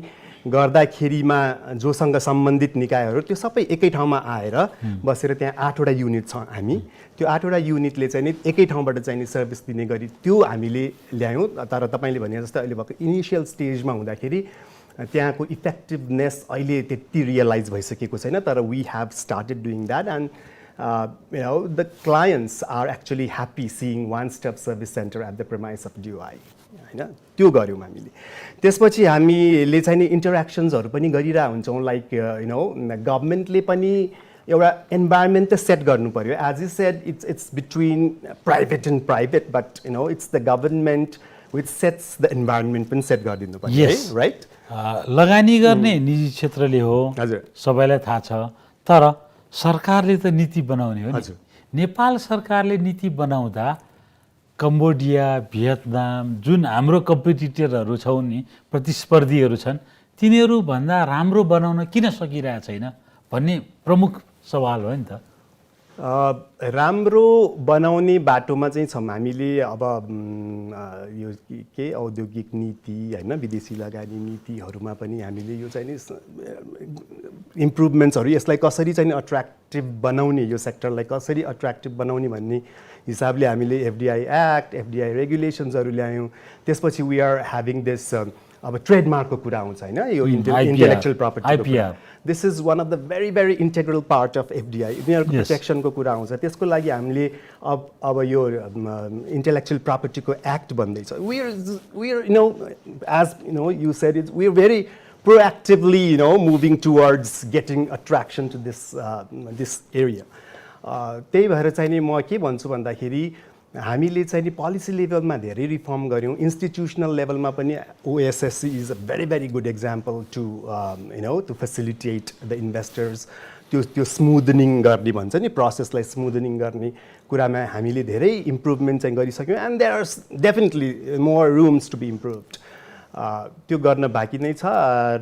गर्दाखेरिमा जोसँग सम्बन्धित निकायहरू त्यो सबै एकै ठाउँमा आएर बसेर त्यहाँ 8वटा युनिट छ हामी त्यो 8वटा युनिटले चाहिँ नि एकै ठाउँबाट चाहिँ नि सर्भिस दिने गरी त्यो हामीले ल्यायौँ तर तपाईँले भने जस्तो अहिले भएको इनिसियल स्टेजमा हुँदाखेरि त्यहाँको इफेक्टिभनेस अहिले त्यति रियलाइज भइसकेको छैन तर we have started doing that and the clients are actually happy seeing one step service centre at the premise of DOI होइन त्यो गऱ्यौँ हामीले त्यसपछि हामीले चाहिँ नि इन्टरेक्सन्सहरू पनि गरिरहेको हुन्छौँ लाइक गभर्मेन्टले पनि एउटा इन्भाइरोमेन्ट त सेट गर्नु पर्यो as you said it's between private and private but it's the government which sets the environment पनि सेट गरिदिनु पर्यो है राइट लगानी गर्ने निजी क्षेत्रले हो हजुर सबैलाई थाहा छ तर सरकारले त नीति बनाउने हो नि नेपाल सरकारले नीति बनाउँदा कम्बोडिया भियतनाम जुन हाम्रो कम्पिटिटरहरू छौँ नि प्रतिस्पर्धीहरू छन् तिनीहरूभन्दा राम्रो बनाउन किन सकिरहेको छैन भन्ने प्रमुख सवाल हो नि त राम्रो बनाउने बाटोमा चाहिँ छौँ हामीले अब यो के औद्योगिक नीति होइन विदेशी लगानी नीतिहरूमा पनि हामीले यो चाहिँ नि इम्प्रुभमेन्ट्सहरू यसलाई कसरी चाहिँ अट्र्याक्टिभ बनाउने यो सेक्टरलाई कसरी अट्र्याक्टिभ बनाउने भन्ने हिसाबले हामीले एफडिआई एक्ट एफडिआई रेगुलेसन्सहरू ल्यायौँ त्यसपछि वी आर ह्याभिङ दिस अब ट्रेडमार्कको कुरा आउँछ होइन यो intellectual property this is one of the very very integral part of FDI यिनीहरूको प्रोटेक्सनको कुरा आउँछ त्यसको लागि हामीले अब यो इन्टेलेक्चुअल प्रपर्टीको एक्ट बन्दैछ we are as you said is we are very proactively moving towards getting attraction to this area त्यही भएर चाहिँ नि म के भन्छु भन्दाखेरि हामीले चाहिँ नि पोलिसी लेभलमा धेरै रिफर्म गऱ्यौँ इन्स्टिट्युसनल लेभलमा पनि OSSC is a very very good example to to facilitate the investors त्यो स्मुदनिङ गर्ने भन्छ नि प्रोसेसलाई स्मुदनिङ गर्ने कुरामा हामीले धेरै इम्प्रुभमेन्ट चाहिँ गरिसक्यौँ and there are definitely more rooms to be improved त्यो गर्न बाँकी नै छ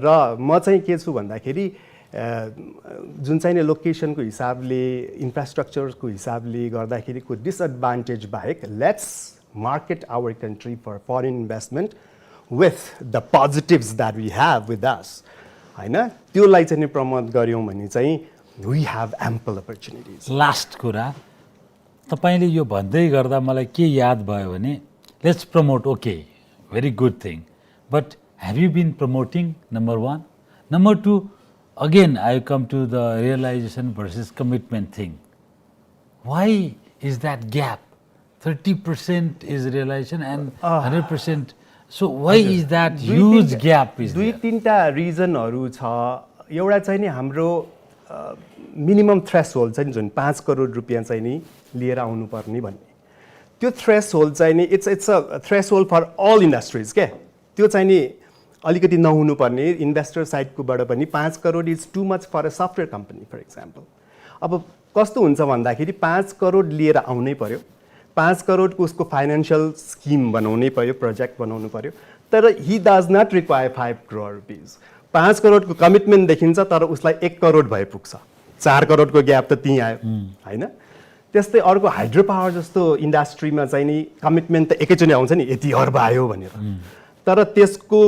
र म चाहिँ के छु भन्दाखेरि जुन चाहिँ नि लोकेसनको हिसाबले इन्फ्रास्ट्रक्चरको हिसाबले गर्दाखेरिको डिसएडभान्टेज बाहेक let's market our country for foreign investment with the positives that we have with us होइन त्योलाई चाहिँ नि प्रमोट गऱ्यौँ भने चाहिँ we have ample opportunities last कुरा तपाईँले यो भन्दै गर्दा मलाई के याद भयो भने let's promote okay very good thing but have you been promoting number 1 number 2 again I come to the realization versus commitment thing why is that gap 30% is realization and 100% so why is that huge gap is दुई तीनटा रिजनहरु छ एउटा चाहिँ नि हाम्रो minimum threshold चाहिँ जुन 5 करोड रुपैयाँ चाहिँ नि लिएर आउनु पर्ने भन्ने त्यो थ्रेशोल्ड चाहिँ नि it's a threshold for all industries के त्यो चाहिँ नि अलिकति नहुनुपर्ने इन्भेस्टर साइडकोबाट पनि 5 crore is too much for a software company for example अब कस्तो हुन्छ भन्दाखेरि 5 करोड लिएर आउनै पर्यो 5 करोडको उसको फाइनेन्सियल स्किम बनाउनै पर्यो प्रोजेक्ट बनाउनु पर्यो तर he does not require 5 crore rupees 5 करोडको कमिटमेन्ट देखिन्छ तर उसलाई 1 करोड भए पुग्छ 4 करोडको ग्याप त त्यहीँ आयो होइन त्यस्तै अर्को हाइड्रो पावर जस्तो इन्डस्ट्रीमा चाहिँ नि कमिटमेन्ट त एकैचोटि आउँछ नि यति अर्ब आयो भनेर तर त्यसको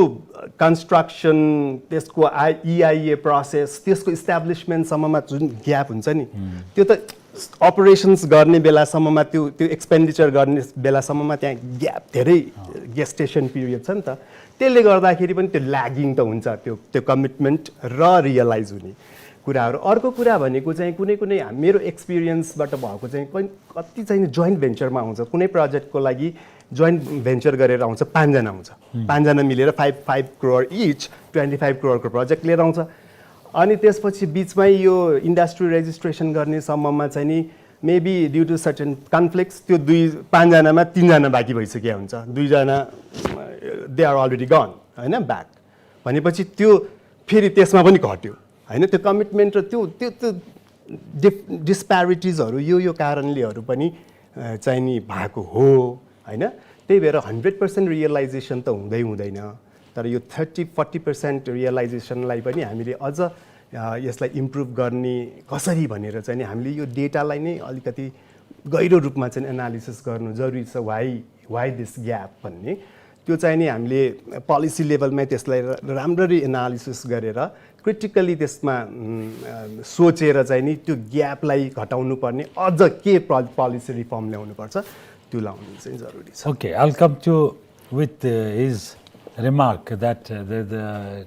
कन्स्ट्रक्सन त्यसको इआइए प्रोसेस त्यसको इस्टाब्लिसमेन्टसम्ममा जुन ग्याप हुन्छ नि त्यो त अपरेसन्स गर्ने बेलासम्ममा त्यो एक्सपेन्डिचर गर्ने बेलासम्ममा त्यहाँ ग्याप धेरै गेस्टेसन पिरियड छ नि त त्यसले गर्दाखेरि पनि त्यो ल्यागिङ त हुन्छ त्यो कमिटमेन्ट र रियलाइज हुने कुराहरू अर्को कुरा भनेको चाहिँ कुनै कुनै मेरो एक्सपिरियन्सबाट भएको चाहिँ कति चाहिँ जोइन्ट भेन्चरमा आउँछ कुनै प्रोजेक्टको लागि जोइन्ट भेन्चर गरेर आउँछ 5 जना आउँछ 5 जना मिलेर 5 करोड इच 25 करोडको प्रोजेक्ट लिएर आउँछ अनि त्यसपछि बिचमै यो इन्डस्ट्री रेजिस्ट्रेसन गर्ने सम्ममा चाहिँ नि maybe due to certain conflicts त्यो 5 जनामा 3 जना बाँकी भइसकेको हुन्छ 2 जना दे आर अलरेडी गन हैन ब्याक भनेपछि त्यो फेरि त्यसमा पनि घट्यो हैन त्यो कमिटमेन्ट र त्यो डिस्प्यारिटिजहरू यो कारणलेहरू पनि चाहिँ नि भएको हो हैन त्यही भएर 100% रियलाइजेसन त हुँदैन तर यो 30-40% रियलाइजेसनलाई पनि हामीले अझ यसलाई इम्प्रुभ गर्ने कसरी भनेर चाहिँ नि हामीले यो डेटालाई नै अलिकति गहिरो रूपमा चाहिँ एनालिसिस गर्नु जरुरी छ वाइ दिस ग्याप भन्ने त्यो चाहिँ नि हामीले पोलिसी लेभलमै त्यसलाई राम्ररी एनालिसिस गरेर क्रिटिकली त्यसमा सोचेर चाहिँ नि त्यो ग्यापलाई घटाउनु पर्ने अझ के पोलिसी रिफर्म ल्याउनुपर्छ त्यो लाउनु चाहिँ जरुरी छ. Okay, I'll come to with his remark that the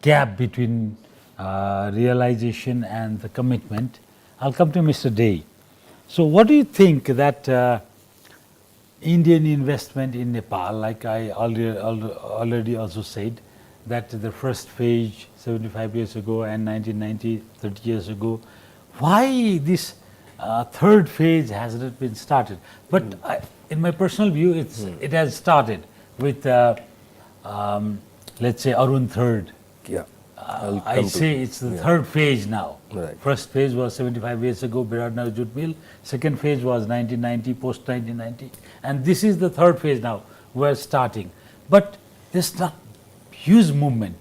gap between realization and the commitment. I'll come to Mr. Dey. So what do you think that Indian investment in Nepal, like I already also said, that the first phase 75 years ago and 1990, 30 years ago, why this third phase has not been started? But in my personal view, it has started with, let's say, Arun third. Yeah. I say it's the third phase now. Right. First phase was 75 years ago, Biratnagar Jute Mill. Second phase was 1990, post 1990. And this is the third phase now. We're starting. But there's not huge movement.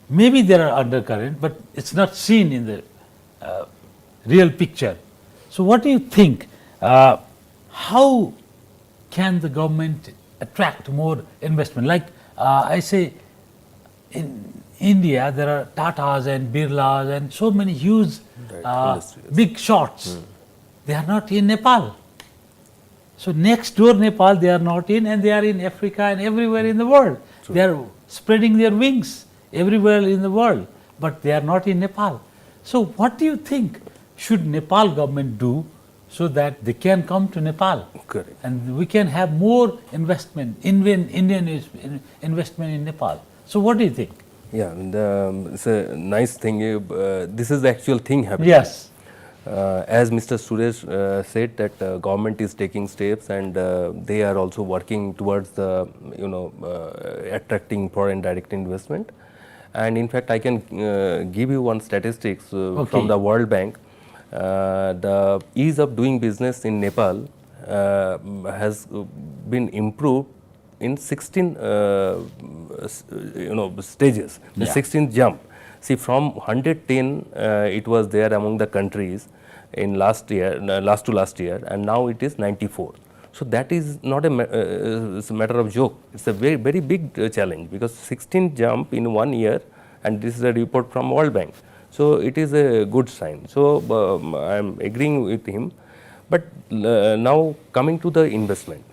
Maybe there are undercurrent, but it's not seen in the real picture. So what do you think? How can the government attract more investment? Like I say, in India, there are Tatas and Birlas and so many huge big shots. They are not in Nepal. So next door Nepal, they are not in, and they are in Africa and everywhere in the world. They are spreading their wings everywhere in the world, but they are not in Nepal. So what do you think should Nepal government do so that they can come to Nepal? Correct. And we can have more investment, Indian investment in Nepal. So what do you think? Yeah, it's a nice thing. This is the actual thing happening. Yes. As Mr. Suresh said, that government is taking steps, and they are also working towards the attracting foreign direct investment. And in fact, I can give you one statistics from the World Bank. The ease of doing business in Nepal has been improved in 16 stages, the 16th jump. See, from 110 it was there among the countries in last to last year, and now it is 94. So that is not a matter of joke. It's a very, very big challenge, because 16 jump in 1 year, and this is a report from World Bank. So it is a good sign. So I am agreeing with him. But now coming to the investment.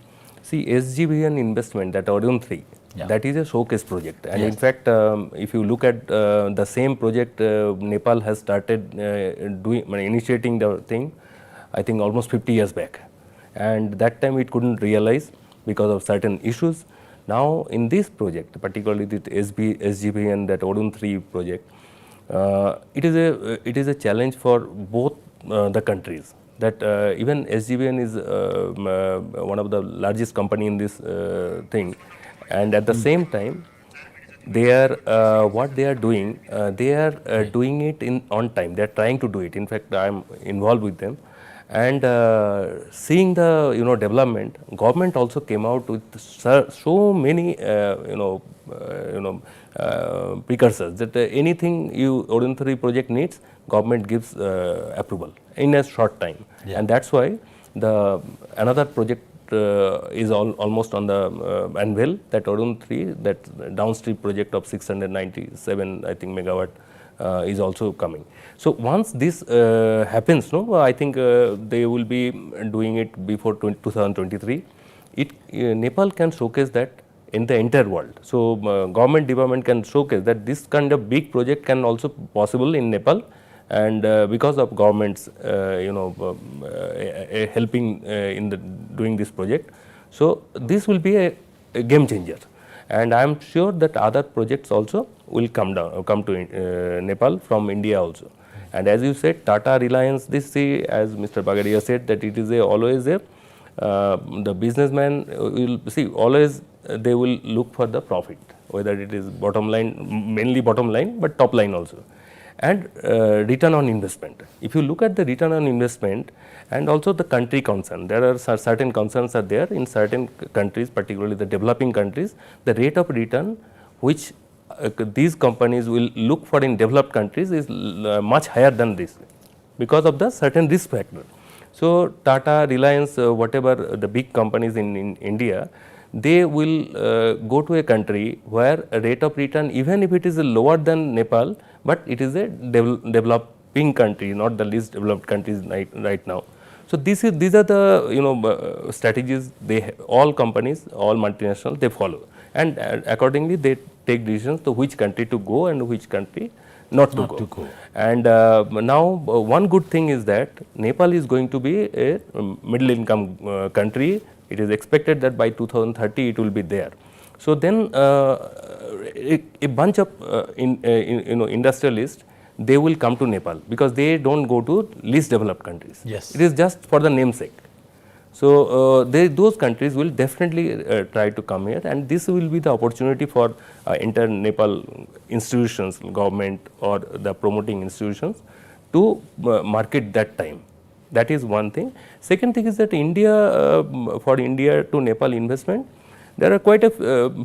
See, SGVN investment, that Arun 3, that is a showcase project. And in fact, if you look at the same project, Nepal has started initiating the thing, I think almost 50 years back. And that time it couldn't realize because of certain issues. Now in this project, particularly the SGVN, that Arun 3 project, it is a challenge for both the countries. That even SGVN is one of the largest company in this thing, and at the same time, they are what they are doing. They are doing it on time. They are trying to do it. In fact, I am involved with them, and seeing the development. Government also came out with so many precursors that anything Arun 3 project needs, government gives approval in a short time. And that's why another project is almost on the anvil, that Arun 3, that downstream project of 697 I think megawatt is also coming. So once this happens, I think they will be doing it before 2023. Nepal can showcase that in the entire world. So government department can showcase that this kind of big project can also possible in Nepal, and because of government's helping in doing this project. So this will be a game changer, and I am sure that other projects also will come to Nepal from India also. And as you said, Tata, Reliance, this as Mr. Bagaria said, that it is always the businessman will see always they will look for the profit, whether it is bottom line, mainly bottom line, but top line also. And return on investment. If you look at the return on investment and also the country concern, there are certain concerns are there in certain countries, particularly the developing countries. The rate of return which these companies will look for in developed countries is much higher than this, because of the certain risk factor. So Tata, Reliance, whatever the big companies in India, they will go to a country where a rate of return, even if it is lower than Nepal, but it is a developing country, not the least developed countries right now. So these are the strategies all companies, all multinationals, they follow, and accordingly they take decisions to which country to go and which country not to go. And now one good thing is that Nepal is going to be a middle income country. It is expected that by 2030 it will be there. So then a bunch of industrialists, they will come to Nepal because they don't go to least developed countries. Yes. It is just for the namesake. So those countries will definitely try to come here, and this will be the opportunity for inter-Nepal institutions, government or the promoting institutions to market that time. That is one thing. Second thing is that for India to Nepal investment, there are quite a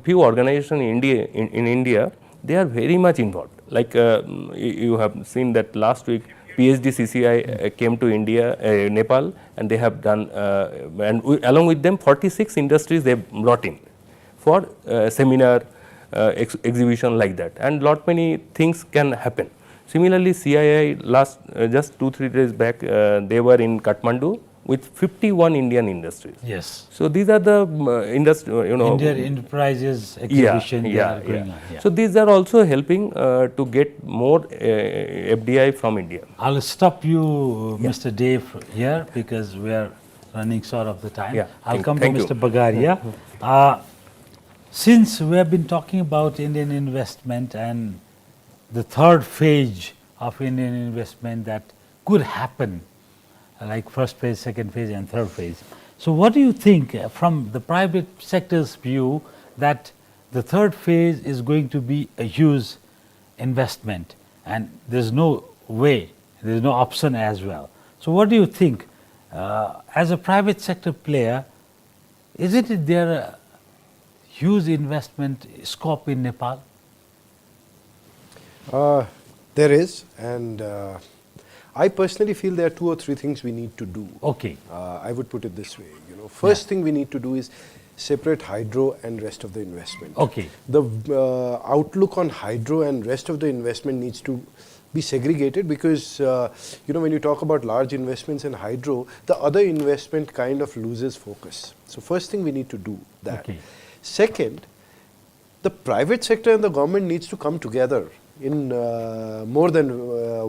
few organizations in India. They are very much involved. Like you have seen that last week, PhD-CCI came to India, Nepal, and they have done, and along with them 46 industries they have brought in for seminar, exhibition like that, and lot many things can happen. Similarly, CII just 2-3 days back, they were in Kathmandu with 51 Indian industries. Yes. So these are the Indian enterprises exhibition. So these are also helping to get more FDI from India. I'll stop you, Mr. Dave, here because we are running short of the time. I'll come to Mr. Bagaria. Since we have been talking about Indian investment and the third phase of Indian investment that could happen, like first phase, second phase and third phase. So what do you think from the private sector's view that the third phase is going to be a huge investment and there's no way, there's no option as well. So what do you think as a private sector player, isn't it there a huge investment scope in Nepal? There is, and I personally feel there are 2 or 3 things we need to do. Okay. I would put it this way. First thing we need to do is separate hydro and rest of the investment. Okay. The outlook on hydro and rest of the investment needs to be segregated because when you talk about large investments in hydro, the other investment kind of loses focus. So first thing we need to do that. Okay. Second, the private sector and the government needs to come together in more than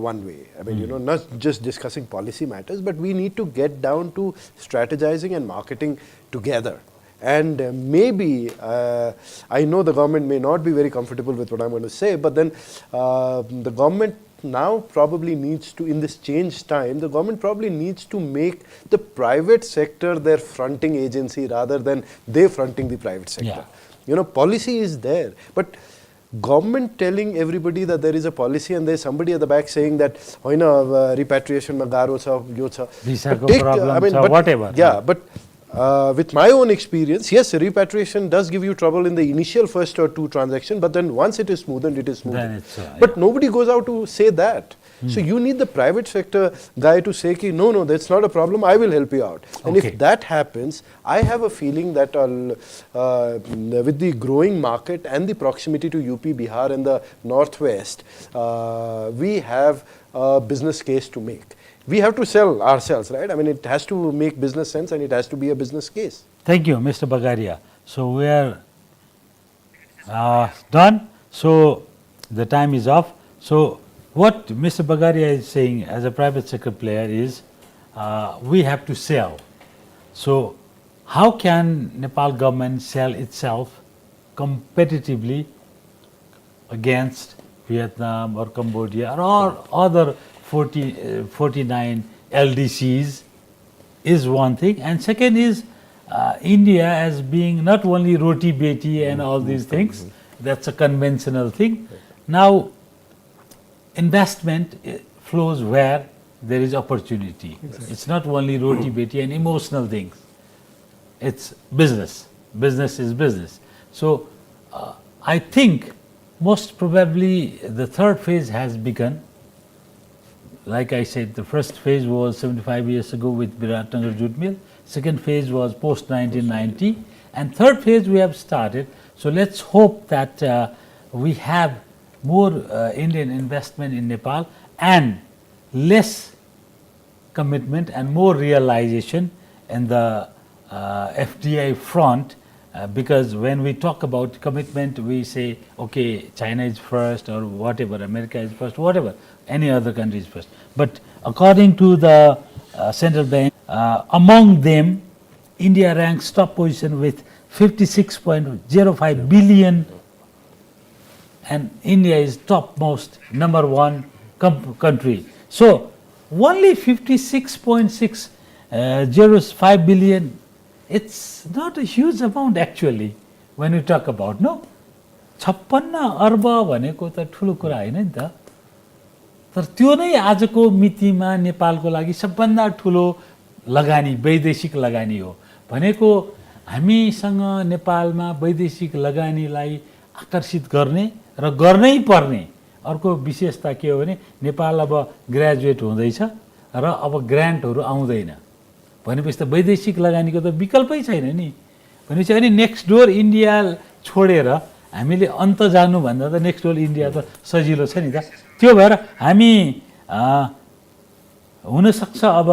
one way. I mean, not just discussing policy matters, but we need to get down to strategizing and marketing together. And maybe, I know the government may not be very comfortable with what I'm going to say, but then the government now probably needs to, in this changed time, the government probably needs to make the private sector their fronting agency rather than they fronting the private sector. Policy is there, but government telling everybody that there is a policy and there is somebody at the back saying that repatriation ma garo cha, yo cha. Visa ko problem cha, whatever. Yeah, but with my own experience, yes, repatriation does give you trouble in the initial first or 2 transactions, but then once it is smoothened, it is smoothened. But nobody goes out to say that. So you need the private sector guy to say, ki, no, that's not a problem, I will help you out. And if that happens, I have a feeling that with the growing market and the proximity to UP, Bihar and the Northwest, we have a business case to make. We have to sell ourselves, right? I mean, it has to make business sense and it has to be a business case. Thank you, Mr. Bagaria. So we are done. So the time is off. So what Mr. Bagaria is saying as a private sector player is we have to sell. So how can Nepal government sell itself competitively against Vietnam or Cambodia or other 49 LDCs is one thing, and second is India as being not only roti beti and all these things, that's a conventional thing. Now investment flows where there is opportunity. It's not only roti beti and emotional things, it's business. Business is business. So I think most probably the third phase has begun. Like I said, the first phase was 75 years ago with Viratnagar Jute Mill. Second phase was post 1990, And third phase we have started. So let's hope that we have more Indian investment in Nepal and less commitment and more realization in the FDI front, because when we talk about commitment, we say, okay, China is first or whatever, America is first, whatever, any other country is first. But according to the central bank, among them, India ranks top position with 56.05 billion, and India is topmost number one country. So only 56.605 billion, it's not a huge amount actually when we talk about, no? 56 अर्ब भनेको त ठुलो कुरा हैन नि त, तर त्यो नै आजको मितिमा नेपालको लागि सबभन्दा ठुलो लगानी, वैदेशिक लगानी हो भनेको। हामीसँग नेपालमा वैदेशिक लगानीलाई आकर्षित गर्ने र गर्नै पर्ने अर्को विशेषता के हो भने नेपाल अब ग्रेजुएट हुँदैछ र अब ग्रान्टहरू आउँदैन भनेपछि त वैदेशिक लगानीको त विकल्पै छैन नि। भनेपछि अनि नेक्स्ट डोर इन्डिया छोडेर हामीले अन्त जानुभन्दा त नेक्स्ट डोर इन्डिया त सजिलो छ नि त। त्यो भएर हामी हुनसक्छ अब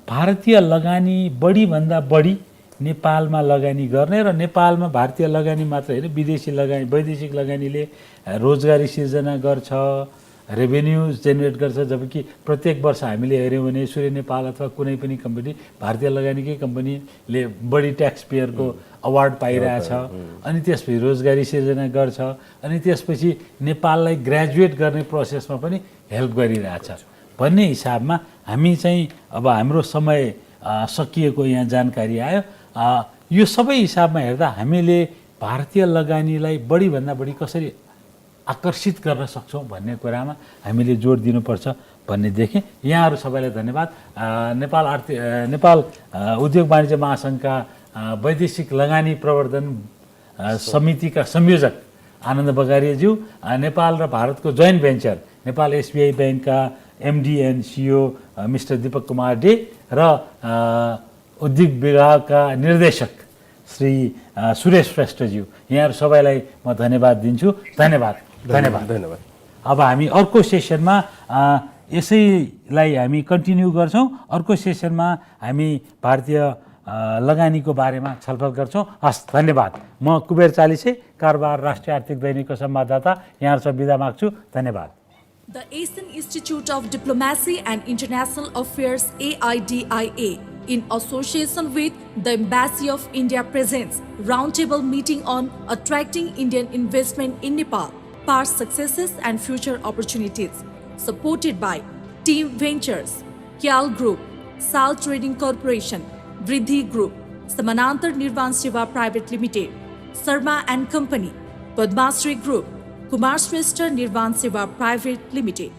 भारतीय लगानी बढीभन्दा बढी नेपालमा लगानी गर्ने र नेपालमा भारतीय लगानी मात्र होइन विदेशी लगानी, वैदेशिक लगानीले रोजगारी सिर्जना गर्छ, रेभेन्यू जेनेरेट गर्छ। जबकि प्रत्येक वर्ष हामीले हेऱ्यौँ भने सूर्य नेपाल अथवा कुनै पनि कम्पनी, भारतीय लगानीकै कम्पनीले बढी ट्याक्स पेयरको अवार्ड पाइरहेछ, अनि त्यसपछि रोजगारी सिर्जना गर्छ, अनि त्यसपछि नेपाललाई ग्रेजुएट गर्ने प्रोसेसमा पनि हेल्प गरिरहेछ भन्ने हिसाबमा हामी चाहिँ अब हाम्रो समय सकिएको यहाँ जानकारी आयो। यो सबै हिसाबमा हेर्दा हामीले भारतीय लगानीलाई बढीभन्दा बढी कसरी आकर्षित गर्न सक्छौँ भन्ने कुरामा हामीले जोड दिनुपर्छ भन्ने देखेँ। यहाँहरू सबैलाई धन्यवाद। नेपाल उद्योग वाणिज्य महासङ्घका वैदेशिक लगानी प्रवर्धन समितिका संयोजक आनन्द बगारियाज्यू, नेपाल र भारतको जोइन्ट भेन्चर नेपाल एसबिआई ब्याङ्कका MD end CEO mister Deepak Kumar day र उद्योग विभागका निर्देशक श्री सुरेश श्रेष्ठज्यू, यहाँहरू सबैलाई म धन्यवाद दिन्छु। धन्यवाद धन्यवाद धन्यवाद। अब हामी अर्को सेसनमा यसैलाई हामी कन्टिन्यू गर्छौँ। अर्को सेसनमा हामी भारतीय लगानीको बारेमा छलफल गर्छौँ। हस्, धन्यवाद। म कुबेर चालिसे, कारोबार राष्ट्रिय आर्थिक दैनिकको संवाददाता, यहाँहरू सब बिदा माग्छु। धन्यवाद। The Asian Institute of Diplomacy and International Affairs AIDIA, in association with the Embassy of India, presents roundtable meeting on attracting Indian investment in Nepal, past successes and future opportunities, supported by Team Ventures, Kyal Group, Sal Trading Corporation, Vriddhi Group, Samanantar Nirvan Seva Private Limited, Sarma and Company, Padmasri Group, Kumar Shrestha Nirvan Seva Private Limited.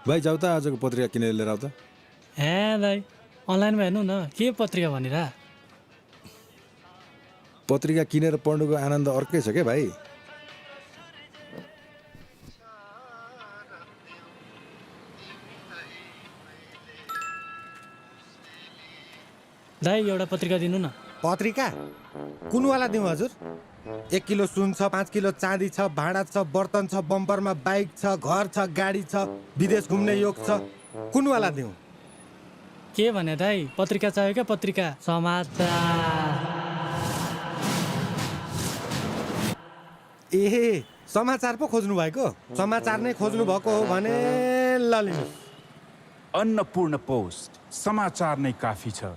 भाइ जाऊ त आजको पत्रिका किनेर लिएर आऊ त। हे दाइ अनलाइनमा हेर्नु न के पत्रिका भनेर। पत्रिका किनेर पढ्नुको आनन्द अर्कै छ क्या भाइ। दाइ एउटा पत्रिका दिनु न। पत्रिका कुनवाला दिउँ हजुर? 1 किलो सुन छ, 5 किलो चाँदी छ, भाँडा छ, बर्तन छ, बम्परमा बाइक छ, घर छ, गाडी छ, विदेश घुम्ने योग छ, कुनवाला दिउँ? के भने दाइ पत्रिका चाहियो क्या पत्रिका? समाचार। ए समाचार पो खोज्नु भएको? समाचार नै खोज्नु भएको हो भने ल लिनु। अन्नपूर्ण पोस्ट समाचार नै काफी छ।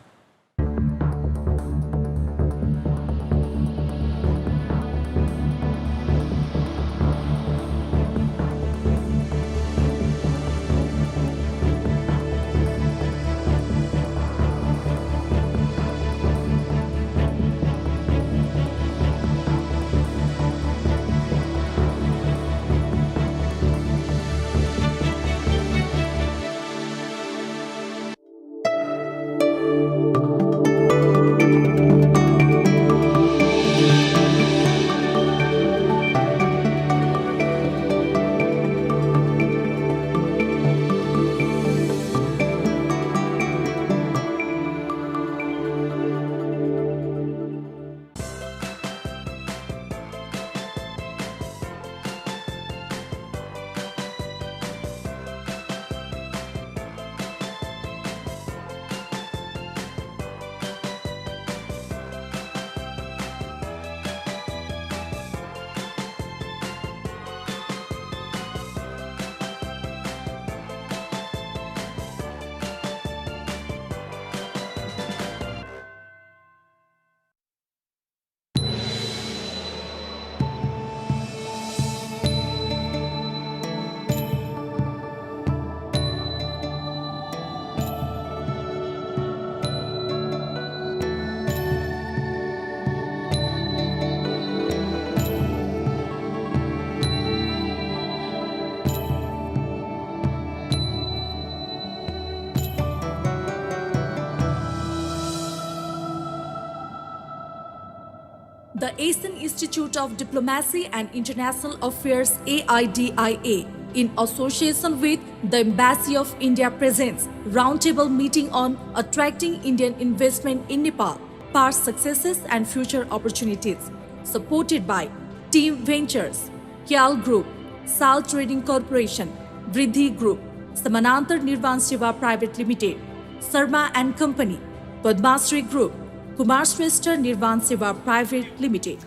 The Asian Institute of Diplomacy and International Affairs AIDIA, in association with the Embassy of India, presents roundtable meeting on attracting Indian investment in Nepal, past successes and future opportunities, supported by Team Ventures, Kyal Group, Sal Trading Corporation, Vriddhi Group, Samanantar Nirvan Seva Private Limited, Sarma and Company, Padmasri Group, Kumar Shrestha Nirvan Seva Private Limited.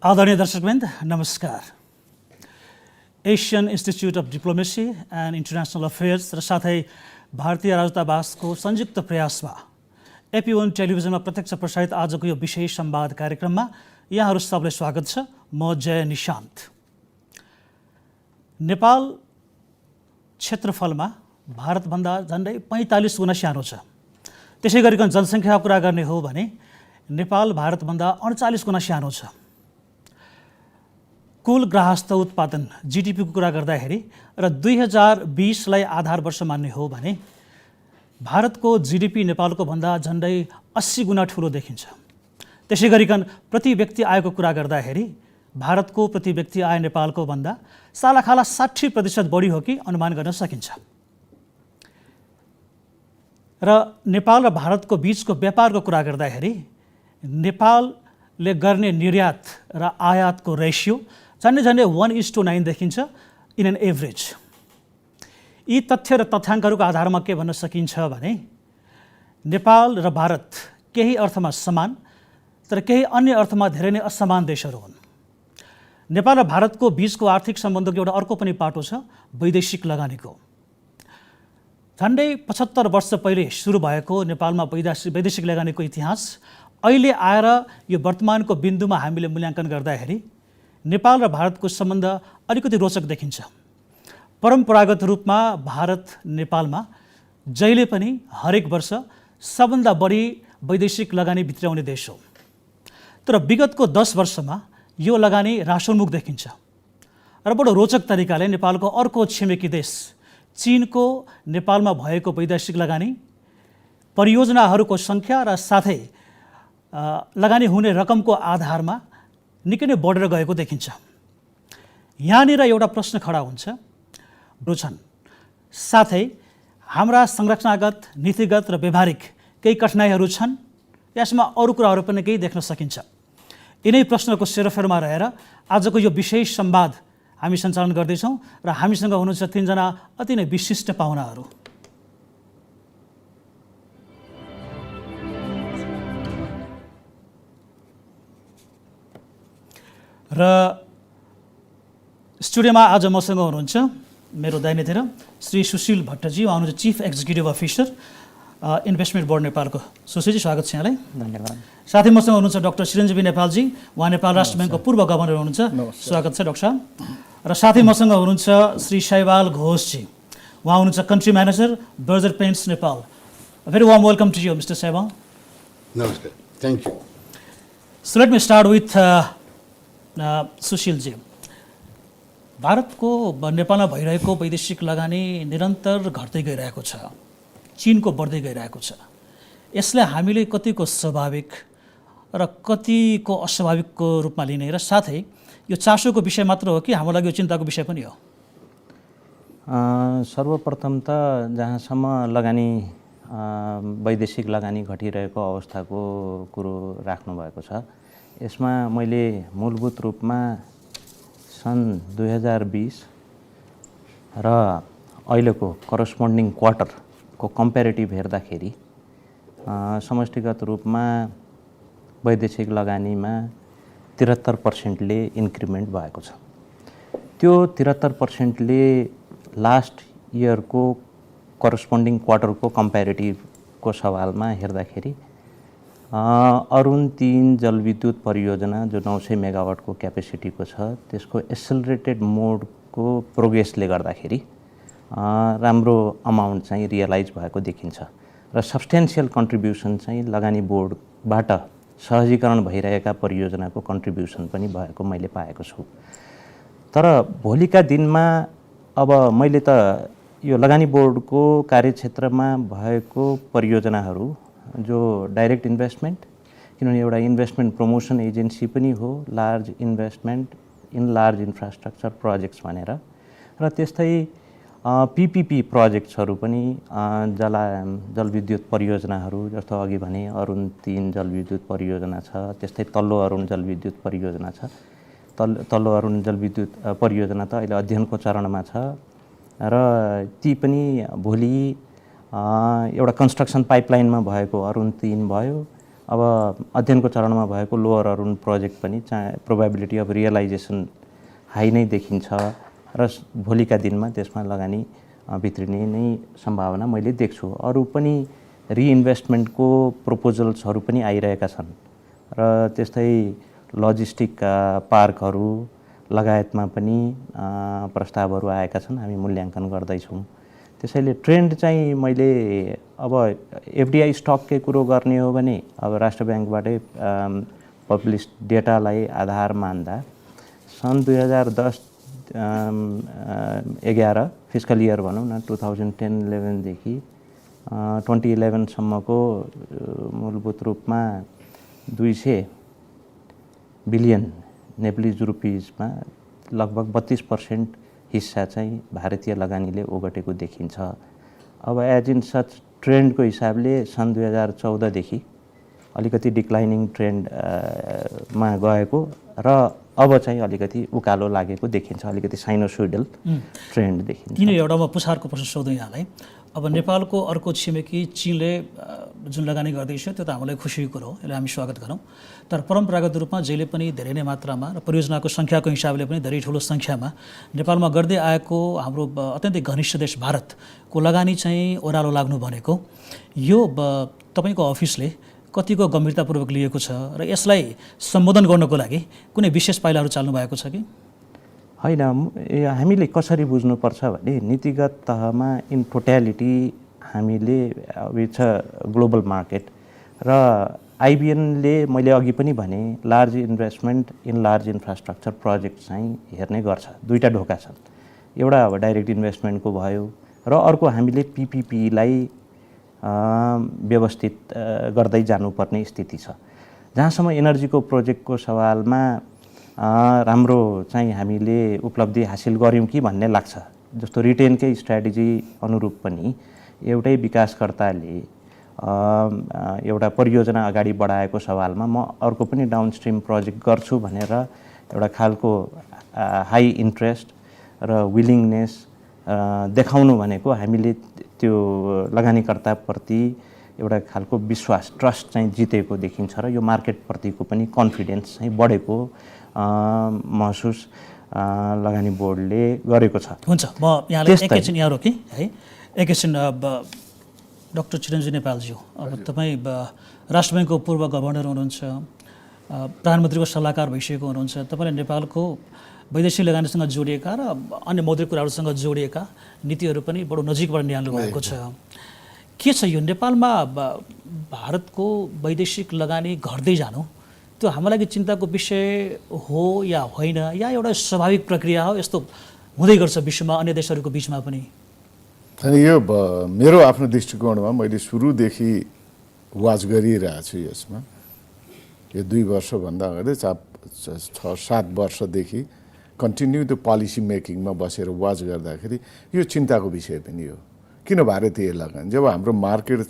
आदरणीय दर्शकवृन्द नमस्कार। Asian Institute of Diplomacy and International Affairs र साथै भारतीय राजदूतावासको संयुक्त प्रयासमा AP1 टेलिभिजनमा प्रत्यक्ष प्रसारित आजको यो विशेष संवाद कार्यक्रममा यहाँहरू सबैलाई स्वागत छ। म जय निशान्त। नेपाल क्षेत्रफलमा भारतभन्दा झन्डै 45 गुणा सानो छ। त्यसै गरिकन जनसङ्ख्याको कुरा गर्ने हो भने नेपाल भारतभन्दा 38 गुणा सानो छ। कुल ग्राहस्थ उत्पादन GDP को कुरा गर्दाखेरि र 2020लाई आधार वर्ष मान्ने हो भने भारतको GDP नेपालको भन्दा झन्डै 80 गुणा ठुलो देखिन्छ। त्यसै गरिकन प्रति व्यक्ति आयको कुरा गर्दाखेरि भारतको प्रति व्यक्ति आय नेपालको भन्दा सालाखाला 60% बढी हो कि अनुमान गर्न सकिन्छ। र नेपाल र भारतको बीचको व्यापारको कुरा गर्दाखेरि नेपालले गर्ने निर्यात र आयातको रेसियो झन्डै 1:9 देखिन्छ इन एन एभरेज। यी तथ्य र तथ्याङ्कहरूको आधारमा के भन्न सकिन्छ भने नेपाल र भारत केही अर्थमा समान तर केही अन्य अर्थमा धेरै नै असमान देशहरू हुन्। नेपाल र भारतको बीचको आर्थिक सम्बन्धको एउटा अर्को पनि पाटो छ वैदेशिक लगानीको। झन्डै 75 वर्ष पहिले सुरु भएको नेपालमा वैदेशिक लगानीको इतिहास अहिले आएर यो वर्तमानको बिन्दुमा हामीले मूल्याङ्कन गर्दाखेरि नेपाल र भारतको सम्बन्ध अलिकति रोचक देखिन्छ। परम्परागत रूपमा भारत नेपालमा जहिले पनि हरेक वर्ष सबभन्दा बढी वैदेशिक लगानी भित्राउने देश हो। तर विगतको 10 वर्षमा यो लगानी ह्रासोन्मुख देखिन्छ र बडो रोचक तरिकाले नेपालको अर्को छिमेकी देश चीनको नेपालमा भएको वैदेशिक लगानी परियोजनाहरूको सङ्ख्या र साथै लगानी हुने रकमको आधारमा निकै नै बढेर गएको देखिन्छ। यहाँनिर एउटा प्रश्न खडा हुन्छ छन् साथै हाम्रा संरचनागत नीतिगत र व्यवहारिक केही कठिनाइहरू छन्, यसमा अरू कुराहरू पनि केही देख्न सकिन्छ। यिनै प्रश्नको सेरोफेरोमा रहेर आजको यो विशेष संवाद हामी सञ्चालन गर्दैछौँ र हामीसँग हुनुहुन्छ 3 जना अति नै विशिष्ट पाहुनाहरू। र स्टुडियोमा आज मसँग हुनुहुन्छ मेरो दाहिनेतिर श्री सुशील भट्टजी, उहाँ हुनुहुन्छ chief executive officer investment board नेपालको। सुशीलजी स्वागत छ यहाँलाई। धन्यवाद। साथै मसँग हुनुहुन्छ डाक्टर चिरञ्जीवी नेपालजी, उहाँ नेपाल राष्ट्र ब्याङ्कको पूर्व गभर्नर हुनुहुन्छ। स्वागत छ डाक्टर साहब। र साथै मसँग हुनुहुन्छ श्री साइबाल घोषजी, उहाँ हुनुहुन्छ country manager Berger Paints Nepal. Very warm welcome to you mister Saibal. नमस्कार, thank you. So let me start with सुशीलजी। भारतको नेपालमा भइरहेको वैदेशिक लगानी निरन्तर घट्दै गइरहेको छ, चीनको बढ्दै गइरहेको छ। यसलाई हामीले कतिको स्वाभाविक र कतिको अस्वाभाविकको रूपमा लिने र साथै यो चासोको विषय मात्र हो कि हाम्रो लागि यो चिन्ताको विषय पनि हो? सर्वप्रथम त जहाँसम्म लगानी वैदेशिक लगानी घटिरहेको अवस्थाको कुरो राख्नुभएको छ, यसमा मैले मूलभूत रूपमा सन् 2020 र अहिलेको करस्पोन्डिङ क्वार्टरको कम्पेरिटिभ हेर्दाखेरि समष्टिगत रूपमा वैदेशिक लगानीमा 73%ले इन्क्रिमेन्ट भएको छ। त्यो 73%ले लास्ट इयरको करस्पोन्डिङ क्वार्टरको कम्पेरिटिभको सवालमा हेर्दाखेरि अरुण 3 जलविद्युत परियोजना जो 900 मेगावाटको क्यापेसिटीको छ त्यसको एसेलरेटेड मोडको प्रोग्रेसले गर्दाखेरि राम्रो अमाउन्ट चाहिँ रियलाइज भएको देखिन्छ र सब्सटेन्सियल कन्ट्रिब्युसन चाहिँ लगानी बोर्डबाट सहजीकरण भइरहेका परियोजनाको कन्ट्रिब्युसन पनि भएको मैले पाएको छु। तर भोलिका दिनमा अब मैले त यो लगानी बोर्डको कार्यक्षेत्रमा भएको परियोजनाहरू जो डाइरेक्ट इन्भेस्टमेन्ट, किनभने एउटा इन्भेस्टमेन्ट प्रमोसन एजेन्सी पनि हो, large investment in large infrastructure projects भनेर, र त्यस्तै पिपिपी प्रोजेक्ट्सहरू पनि जलविद्युत परियोजनाहरू जस्तो अघि भने अरुण 3 जलविद्युत परियोजना छ, त्यस्तै तल्लो अरुण जलविद्युत परियोजना छ। तल्लो अरुण जलविद्युत परियोजना त अहिले अध्ययनको चरणमा छ र ती पनि भोलि एउटा कन्स्ट्रक्सन पाइपलाइनमा भएको अरुण 3 भयो, अब अध्ययनको चरणमा भएको लोअर अरुण प्रोजेक्ट पनि प्रोबेबिलिटी अफ रियलाइजेसन हाई नै देखिन्छ र भोलिका दिनमा त्यसमा लगानी भित्रिने नै सम्भावना मैले देख्छु। अरू पनि रिइन्भेस्टमेन्टको प्रपोजल्सहरू पनि आइरहेका छन् र त्यस्तै लजिस्टिक पार्कहरू लगायतमा पनि प्रस्तावहरू आएका छन्, हामी मूल्याङ्कन गर्दैछौँ। त्यसैले ट्रेन्ड चाहिँ मैले अब एफडिआई स्टककै कुरो गर्ने हो भने अब राष्ट्र ब्याङ्कबाटै पब्लिस्ड डेटालाई आधार मान्दा सन् 2010-11 फिस्कल इयर भनौँ न 2010-11 देखि 2011 सम्मको मूलभूत रूपमा 200 बिलियन नेपालीज रुपिजमा लगभग 32% हिस्सा चाहिँ भारतीय लगानीले ओगटेको देखिन्छ। अब एज इन सच ट्रेन्डको हिसाबले सन् 2014 देखि अलिकति डिक्लाइनिङ ट्रेन्डमा गएको र अब चाहिँ अलिकति उकालो लागेको देखिन्छ, अलिकति साइनोसोइडल ट्रेन्ड देखिन्छ। किन एउटा म पुछारको प्रश्न सोधौँ यहाँलाई। अब नेपालको अर्को छिमेकी चीनले जुन लगानी गर्दैछ त्यो त हामीलाई खुसीको कुरो हो, यसलाई हामी स्वागत गरौँ। तर परम्परागत रूपमा जहिले पनि धेरै नै मात्रामा र परियोजनाको सङ्ख्याको हिसाबले पनि धेरै ठुलो सङ्ख्यामा नेपालमा गर्दै आएको हाम्रो अत्यन्तै घनिष्ठ देश भारतको लगानी चाहिँ ओह्रालो लाग्नु भनेको यो तपाईँको अफिसले कतिको गम्भीरतापूर्वक लिएको छ र यसलाई सम्बोधन गर्नको लागि कुनै विशेष पाइलाहरू चाल्नु भएको छ कि? होइन, हामीले कसरी बुझ्नुपर्छ भने नीतिगत तहमा इन टोट्यालिटी हामीले इट्स अ ग्लोबल मार्केट र आइबिएनले मैले अघि पनि भने large investment in large infrastructure project चाहिँ हेर्ने गर्छ। दुईवटा ढोका छन्, एउटा अब डाइरेक्ट इन्भेस्टमेन्टको भयो र अर्को हामीले पिपिपीलाई व्यवस्थित गर्दै जानुपर्ने स्थिति छ। जहाँसम्म एनर्जीको प्रोजेक्टको सवालमा राम्रो चाहिँ हामीले उपलब्धि हासिल गऱ्यौँ कि भन्ने लाग्छ। जस्तो रिटेनकै स्ट्राटेजी अनुरूप पनि एउटै विकासकर्ताले एउटा परियोजना अगाडि बढाएको सवालमा म अर्को पनि डाउनस्ट्रिम प्रोजेक्ट गर्छु भनेर एउटा खालको हाई इन्ट्रेस्ट र विलिङनेस देखाउनु भनेको हामीले त्यो लगानीकर्ताप्रति एउटा खालको विश्वास, ट्रस्ट चाहिँ जितेको देखिन्छ र यो मार्केटप्रतिको पनि कन्फिडेन्स चाहिँ बढेको महसुस लगानी बोर्डले गरेको छ। हुन्छ, म यहाँलाई एकैछिन यहाँ रोकेँ है, एकैछिन। डाक्टर चिरञ्जीवी नेपालज्यू, अब तपाईँ राष्ट्र ब्याङ्कको पूर्व गभर्नर हुनुहुन्छ, प्रधानमन्त्रीको सल्लाहकार भइसकेको हुनुहुन्छ, तपाईँले नेपालको वैदेशिक लगानीसँग जोडिएका र अन्य मौद्रिक कुराहरूसँग जोडिएका नीतिहरू पनि बडो नजिकबाट निहाल्नु भएको छ। के छ यो नेपालमा भारतको वैदेशिक लगानी घट्दै जानु, त्यो हाम्रो लागि चिन्ताको विषय हो या होइन, या एउटा स्वाभाविक प्रक्रिया हो, यस्तो हुँदै गर्छ विश्वमा अन्य देशहरूको बिचमा पनि? यो मेरो आफ्नो दृष्टिकोणमा मैले सुरुदेखि वाच गरिरहेको छु यसमा। यो 2 वर्षभन्दा अगाडि 6-7 वर्षदेखि कन्टिन्यू त्यो पोलिसी मेकिङमा बसेर वाच गर्दाखेरि यो चिन्ताको विषय पनि हो। किन भारतीय लगानी, जब हाम्रो मार्केट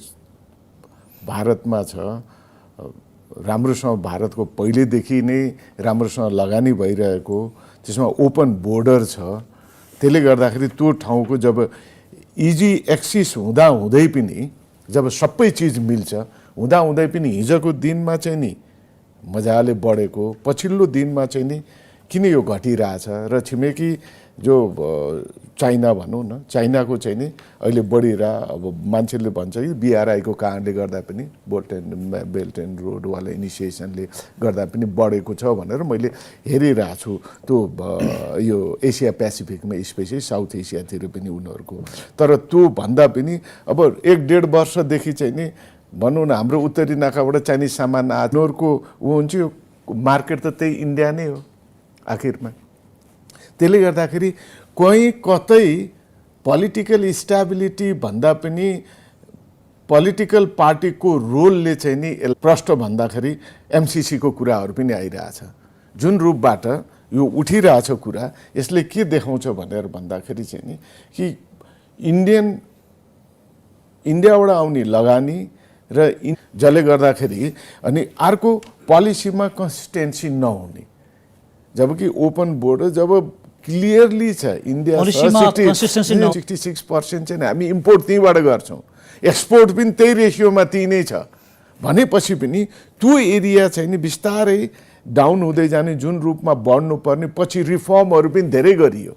भारतमा छ, राम्रोसँग भारतको पहिलेदेखि नै राम्रोसँग लगानी भइरहेको, त्यसमा ओपन बोर्डर छ, त्यसले गर्दाखेरि त्यो ठाउँको जब इजी एक्सिस हुँदै पनि जब सबै चिज मिल्छ हुँदै पनि हिजोको दिनमा चाहिँ नि मजाले बढेको, पछिल्लो दिनमा चाहिँ नि किन यो घटिरहेछ र छिमेकी जो चाइना भनौँ न, चाइनाको चाहिँ नि अहिले बढिरह, अब मान्छेले भन्छ कि बिआरआईको कारणले गर्दा पनि बेल्ट एन्ड रोडवाला इनिसिएसनले गर्दा पनि बढेको छ भनेर मैले हेरिरहेको छु। त्यो यो एसिया पेसिफिकमा स्पेसली साउथ एसियातिर पनि उनीहरूको, तर त्यो भन्दा पनि अब 1-1.5 वर्षदेखि चाहिँ नि भनौँ न हाम्रो उत्तरी नाकाबाट चाइनिज सामान उनीहरूको हुन्छ, मार्केट त त्यही इन्डिया नै हो आखिरमा। त्यसले गर्दाखेरि कहीँ कतै पोलिटिकल स्टेबिलिटी भन्दा पनि पोलिटिकल पार्टीको रोलले चाहिँ नि प्रश्न भन्दाखेरि एमसिसीको कुराहरू पनि आइरहेछ। जुन रूपबाट यो उठिरहेछ कुरा, यसले के देखाउँछ भनेर भन्दाखेरि चाहिँ नि कि इन्डियाबाट आउने लगानी र जसले गर्दाखेरि अनि अर्को पोलिसीमा कन्सिस्टेन्सी नहुने, जबकि ओपन बोर्डर जब क्लियरली छ इन्डिया 66% चाहिँ हामी इम्पोर्ट त्यहीँबाट गर्छौँ, एक्सपोर्ट पनि त्यही रेसियोमा त्यही नै छ भनेपछि पनि त्यो एरिया चाहिँ नि बिस्तारै डाउन हुँदै जाने, जुन रूपमा बढ्नुपर्ने, पछि रिफर्महरू पनि धेरै गरियो।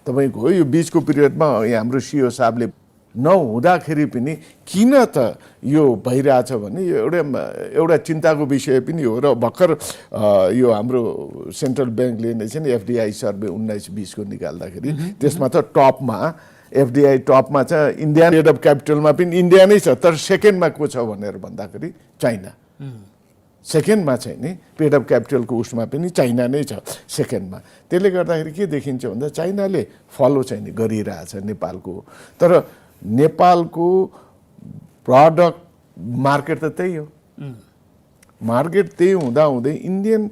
तपाईँको यो बिचको पिरियडमा हाम्रो सिओ साहबले नहुँदाखेरि पनि किन त यो भइरहेछ भने यो एउटा चिन्ताको विषय पनि हो। र भर्खर यो हाम्रो सेन्ट्रल ब्याङ्कले नै चाहिँ एफडिआई सर्वे 19-20 को निकाल्दाखेरि त्यसमा त टपमा एफडिआई टपमा छ, इन्डिया रेट अफ क्यापिटलमा पनि इन्डिया नै छ, तर सेकेन्डमा को छ भनेर भन्दाखेरि चाइना। सेकेन्डमा चाहिँ नि पेड अफ क्यापिटलको उसमा पनि चाइना नै छ सेकेन्डमा। त्यसले गर्दाखेरि के देखिन्छ भन्दा चाइनाले फलो चाहिँ नि गरिरहेछ नेपालको, तर नेपालको प्रडक्ट मार्केट त त्यही हो। मार्केट त्यही हुँदै इन्डियन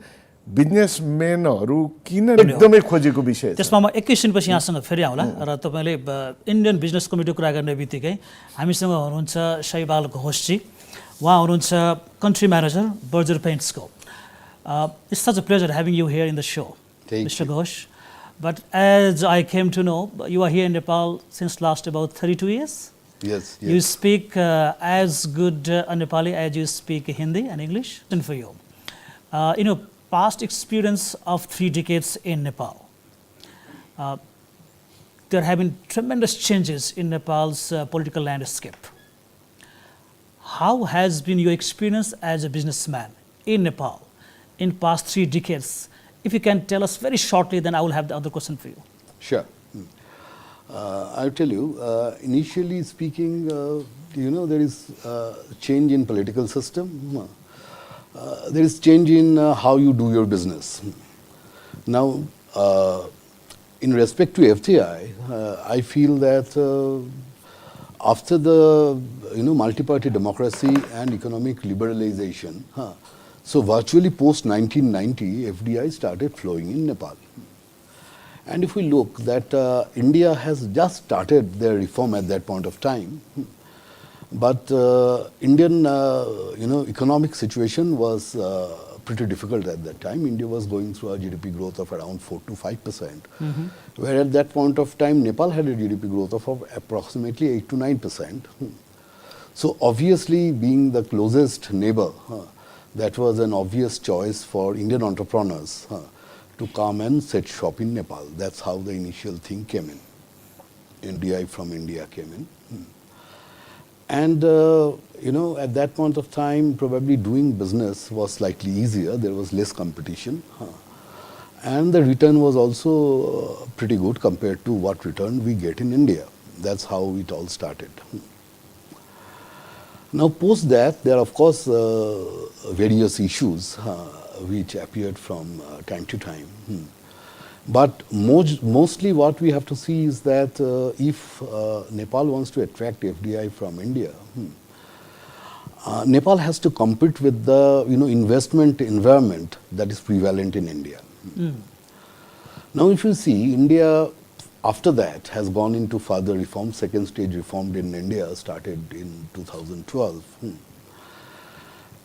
बिजनेसम्यानहरू किन एकदमै खोजेको विषय। त्यसमा म एकैछिनपछि यहाँसँग फेरि आउँला र तपाईँले इन्डियन बिजनेस कमिटीको कुरा गर्ने बित्तिकै हामीसँग हुनुहुन्छ सैबाल घोषजी। उहाँ हुनुहुन्छ country manager, Berger Paintsco. It's such a pleasure having you here in the show, Mr. Ghosh. But as I came to know, you are here in Nepal since last about 32 years. Yes. You speak as good Nepali as you speak Hindi and English. And for you, past experience of 3 decades in Nepal, there have been tremendous changes in Nepal's political landscape. How has been your experience as a businessman in Nepal in past 3 decades? If you can tell us very shortly, then I will have the other question for you. Sure. I'll tell you, initially speaking, there is change in political system. There is change in how you do your business. Now, in respect to FCI, I feel that after the multi-party democracy and economic liberalization, so virtually post 1990, FDI started flowing in Nepal. And if we look that India has just started their reform at that point of time, but Indian economic situation was pretty difficult at that time. India was going through a GDP growth of around 4 to 5%, where at that point of time Nepal had a GDP growth of approximately 8 to 9%. So obviously, being the closest neighbor, that was an obvious choice for Indian entrepreneurs to come and set shop in Nepal. That's how the initial thing came in. NDI from India came in. And at that point of time, probably doing business was slightly easier. There was less competition. And the return was also pretty good compared to what return we get in India. That's how it all started. Now, post that, there are of course various issues which appeared from time to time. But mostly what we have to see is that if Nepal wants to attract FDI from India, Nepal has to compete with the investment environment that is prevalent in India. Now, if you see, India after that has gone into further reform. Second stage reform in India started in 2012.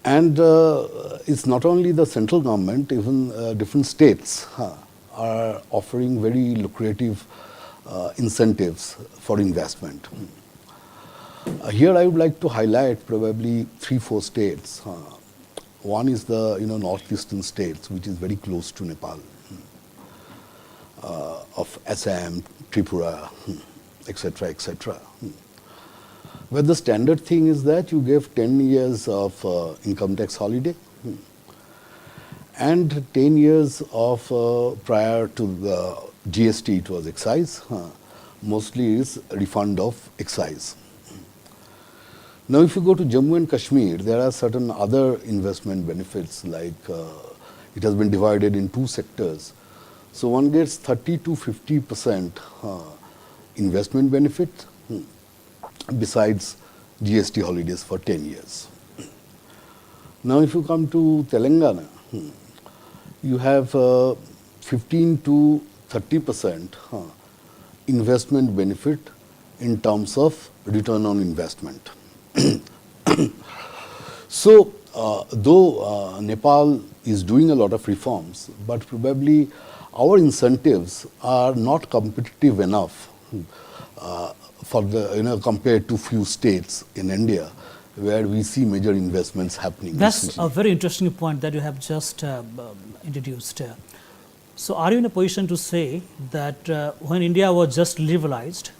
And it's not only the central government, even different states are offering very lucrative incentives for investment. Here I would like to highlight probably 3-4 states. One is the northeastern states, which is very close to Nepal, of Assam, Tripura, etc., etc. Where the standard thing is that you give 10 years of income tax holiday and 10 years of prior to the GST, it was excise, mostly is refund of excise. Now, if you go to Jammu and Kashmir, there are certain other investment benefits, like it has been divided in 2 sectors. So one gets 30 to 50% investment benefit besides GST holidays for 10 years. Now, if you come to Telangana, you have 15 to 30% investment benefit in terms of return on investment. So, though Nepal is doing a lot of reforms, but probably our incentives are not competitive enough for the compared to few states in India where we see major investments happening. That's a very interesting point that you have just introduced. So are you in a position to say that when India was just liberalized,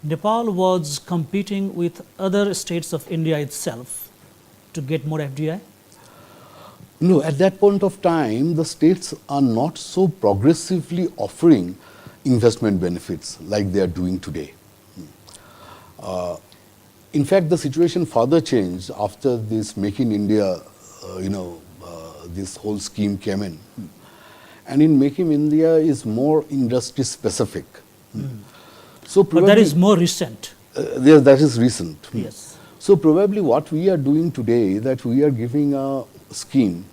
Nepal was competing with other states of India itself to get more FDI? No, at that point of time, the states are not so progressively offering investment benefits like they are doing today. In fact, the situation further changed after this Make in India, this whole scheme came in. And in Make in India is more industry specific. So but that is more recent. That is recent. Yes. So probably what we are doing today, that we are giving a scheme,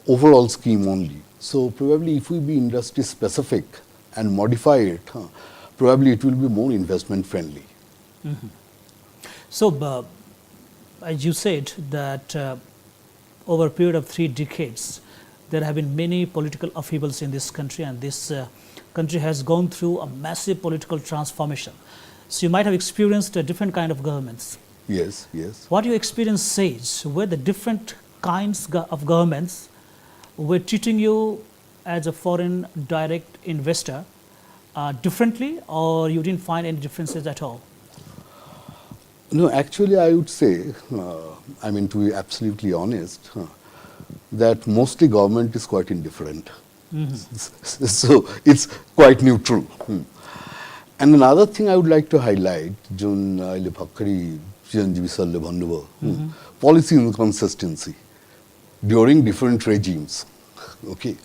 overall scheme only. So probably if we be industry specific and modify it, probably it will be more investment friendly. So as you said, that over a period of 3 decades, there have been many political upheavals in this country, and this country has gone through a massive political transformation. So you might have experienced a different kind of governments. Yes, yes. What your experience says, were the different kinds of governments were treating you as a foreign direct investor differently, or you didn't find any differences at all? No, actually I would say, I mean, to be absolutely honest, that mostly government is quite indifferent. So it's quite neutral. And another thing I would like to highlight, Jun Bhakkari Chiranjibi sarle bhannubayo, policy inconsistency during different regimes. Okay,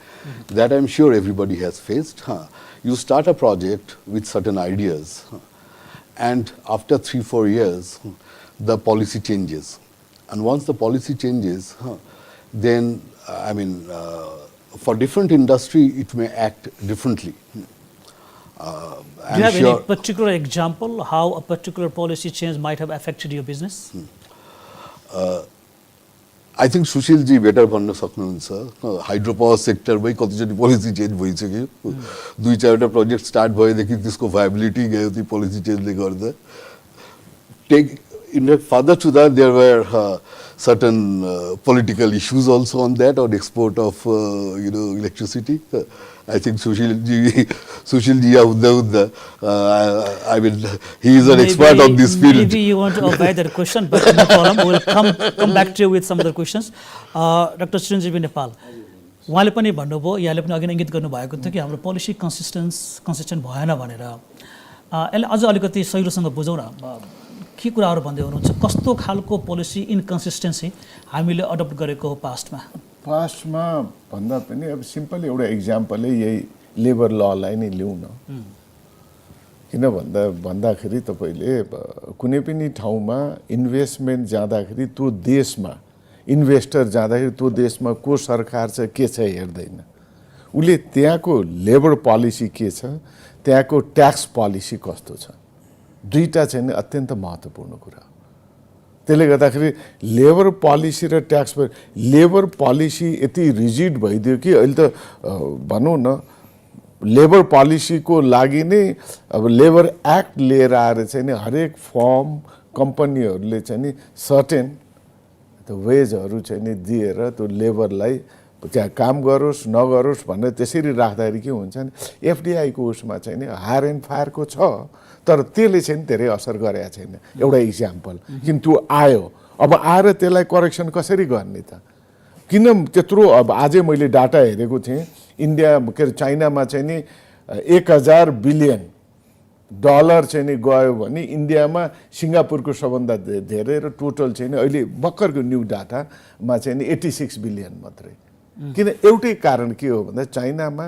that I'm sure everybody has faced. You start a project with certain ideas, and after 3-4 years, the policy changes. And once the policy changes, then I mean, for different industry, it may act differently. Do you have any particular example how a particular policy change might have affected your business? I think Sushil ji better भन्नु सक्नुहुन्छ. Hydropower sector मै कतिचोटि policy change भइसक्यो. 2-4 project start भएदेखि त्यसको viability गयो त्यो policy change ले गर्दा. Further to that, there were certain political issues also on that, on export of electricity. I think Sushil ji, I mean, he is an expert on this field. Maybe you want to avoid that question, but no problem. We will come back to you with some other questions. Dr. Chiranjibi Nepal, उहाँले पनि भन्नुभयो, यहाँले पनि अघि इङ्गित गर्नुभएको थियो कि हाम्रो पोलिसी कन्सिस्टेन्ट भएन भनेर. यसले अझ अलिकति सहिलोसँग बुझौँ न. के कुराहरू भन्दै हुनुहुन्छ, कस्तो खालको पोलिसी इन्कन्सिस्टेन्सी हामीले अडप्ट गरेको हो पास्टमा? पास्टमा भन्दा पनि अब सिम्पल एउटा इक्जाम्पलै यही लेबर ललाई नै लिउँ न. किन भन्दाखेरि तपाईँले कुनै पनि ठाउँमा इन्भेस्टमेन्ट जाँदाखेरि त्यो देशमा इन्भेस्टर जाँदाखेरि त्यो देशमा को सरकार छ के छ हेर्दैन. उसले त्यहाँको लेबर पोलिसी के छ, त्यहाँको ट्याक्स पोलिसी कस्तो छ, दुईटा चाहिँ अत्यन्त महत्त्वपूर्ण कुरा. त्यसले गर्दाखेरि लेबर पोलिसी र ट्याक्स लेबर पोलिसी यति रिजिड भइदियो कि अहिले त भनौँ न लेबर पोलिसीको लागि नै अब लेबर एक्ट लिएर आएर चाहिँ नि हरेक फर्म कम्पनीहरूले चाहिँ नि सर्टेन त्यो वेजहरू चाहिँ नि दिएर त्यो लेबरलाई त्यहाँ काम गरोस् नगरोस् भनेर त्यसरी राख्दाखेरि के हुन्छ नि एफडिआईको उसमा चाहिँ नि हायर एन्ड फायरको छ, तर त्यसले चाहिँ धेरै असर गरेको छैन. एउटा इक्जाम्पल, किन त्यो आयो, अब आएर त्यसलाई करेक्सन कसरी गर्ने त? किन त्यत्रो अब आजै मैले डाटा हेरेको थिएँ, इन्डिया के अरे चाइनामा चाहिँ नि 1000 बिलियन डलर चाहिँ नि गयो भने इन्डियामा सिङ्गापुरको सबभन्दा धेरै र टोटल चाहिँ नि अहिले भर्खरको न्यू डाटामा चाहिँ नि 86 बिलियन मात्रै. किन एउटै कारण के हो भन्दा चाइनामा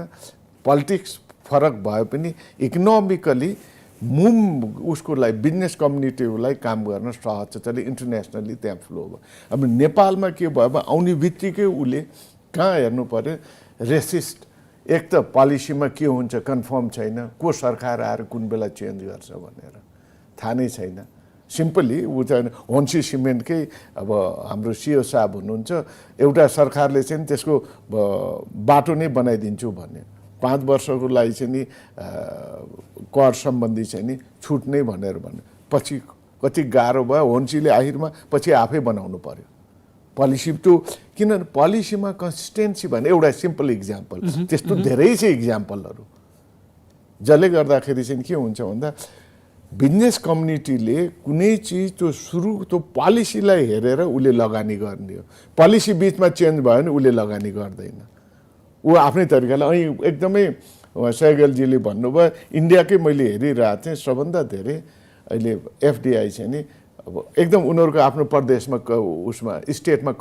पोलिटिक्स फरक भए पनि इकोनोमिकली उसको लागि बिजनेस कम्युनिटीलाई काम गर्न सहज छ, त्यसले इन्टरनेसनली त्यहाँ फ्लो भयो. अब नेपालमा के भयो आउने बित्तिकै उसले कहाँ हेर्नु पर्यो, रेसिस्ट एक त पोलिसीमा के हुन्छ कन्फर्म छैन, को सरकार आएर कुन बेला चेन्ज गर्छ भनेर थाहा नै छैन. सिम्पली ऊ चाहिँ होन्सी सिमेन्टकै अब हाम्रो सिओ साहब हुनुहुन्छ, एउटा सरकारले चाहिँ त्यसको बाटो नै बनाइदिन्छु भन्ने 5 वर्षको लागि चाहिँ नि कर सम्बन्धी चाहिँ नि छुट नै भनेर भन्ने पछि कति गाह्रो भयो. होन्सीले आखिरमा पछि आफै बनाउनु पर्यो पोलिसी. त्यो किनभने पोलिसीमा कन्सिस्टेन्सी भन्ने एउटा सिम्पल इक्जाम्पल, त्यस्तो धेरै छ इक्जाम्पलहरू जसले गर्दाखेरि चाहिँ के हुन्छ भन्दा बिजनेस कम्युनिटीले कुनै चिज त्यो सुरु त्यो पोलिसीलाई हेरेर उसले लगानी गर्ने हो. पोलिसी बिचमा चेन्ज भयो भने उसले लगानी गर्दैन, ऊ आफ्नै तरिकाले. अनि एकदमै सैगलजीले भन्नुभयो, इन्डियाकै मैले हेरिरहेको थिएँ सबभन्दा धेरै अहिले एफडिआई चाहिँ नि अब एकदम उनीहरूको आफ्नो प्रदेशमा उसमा स्टेटमा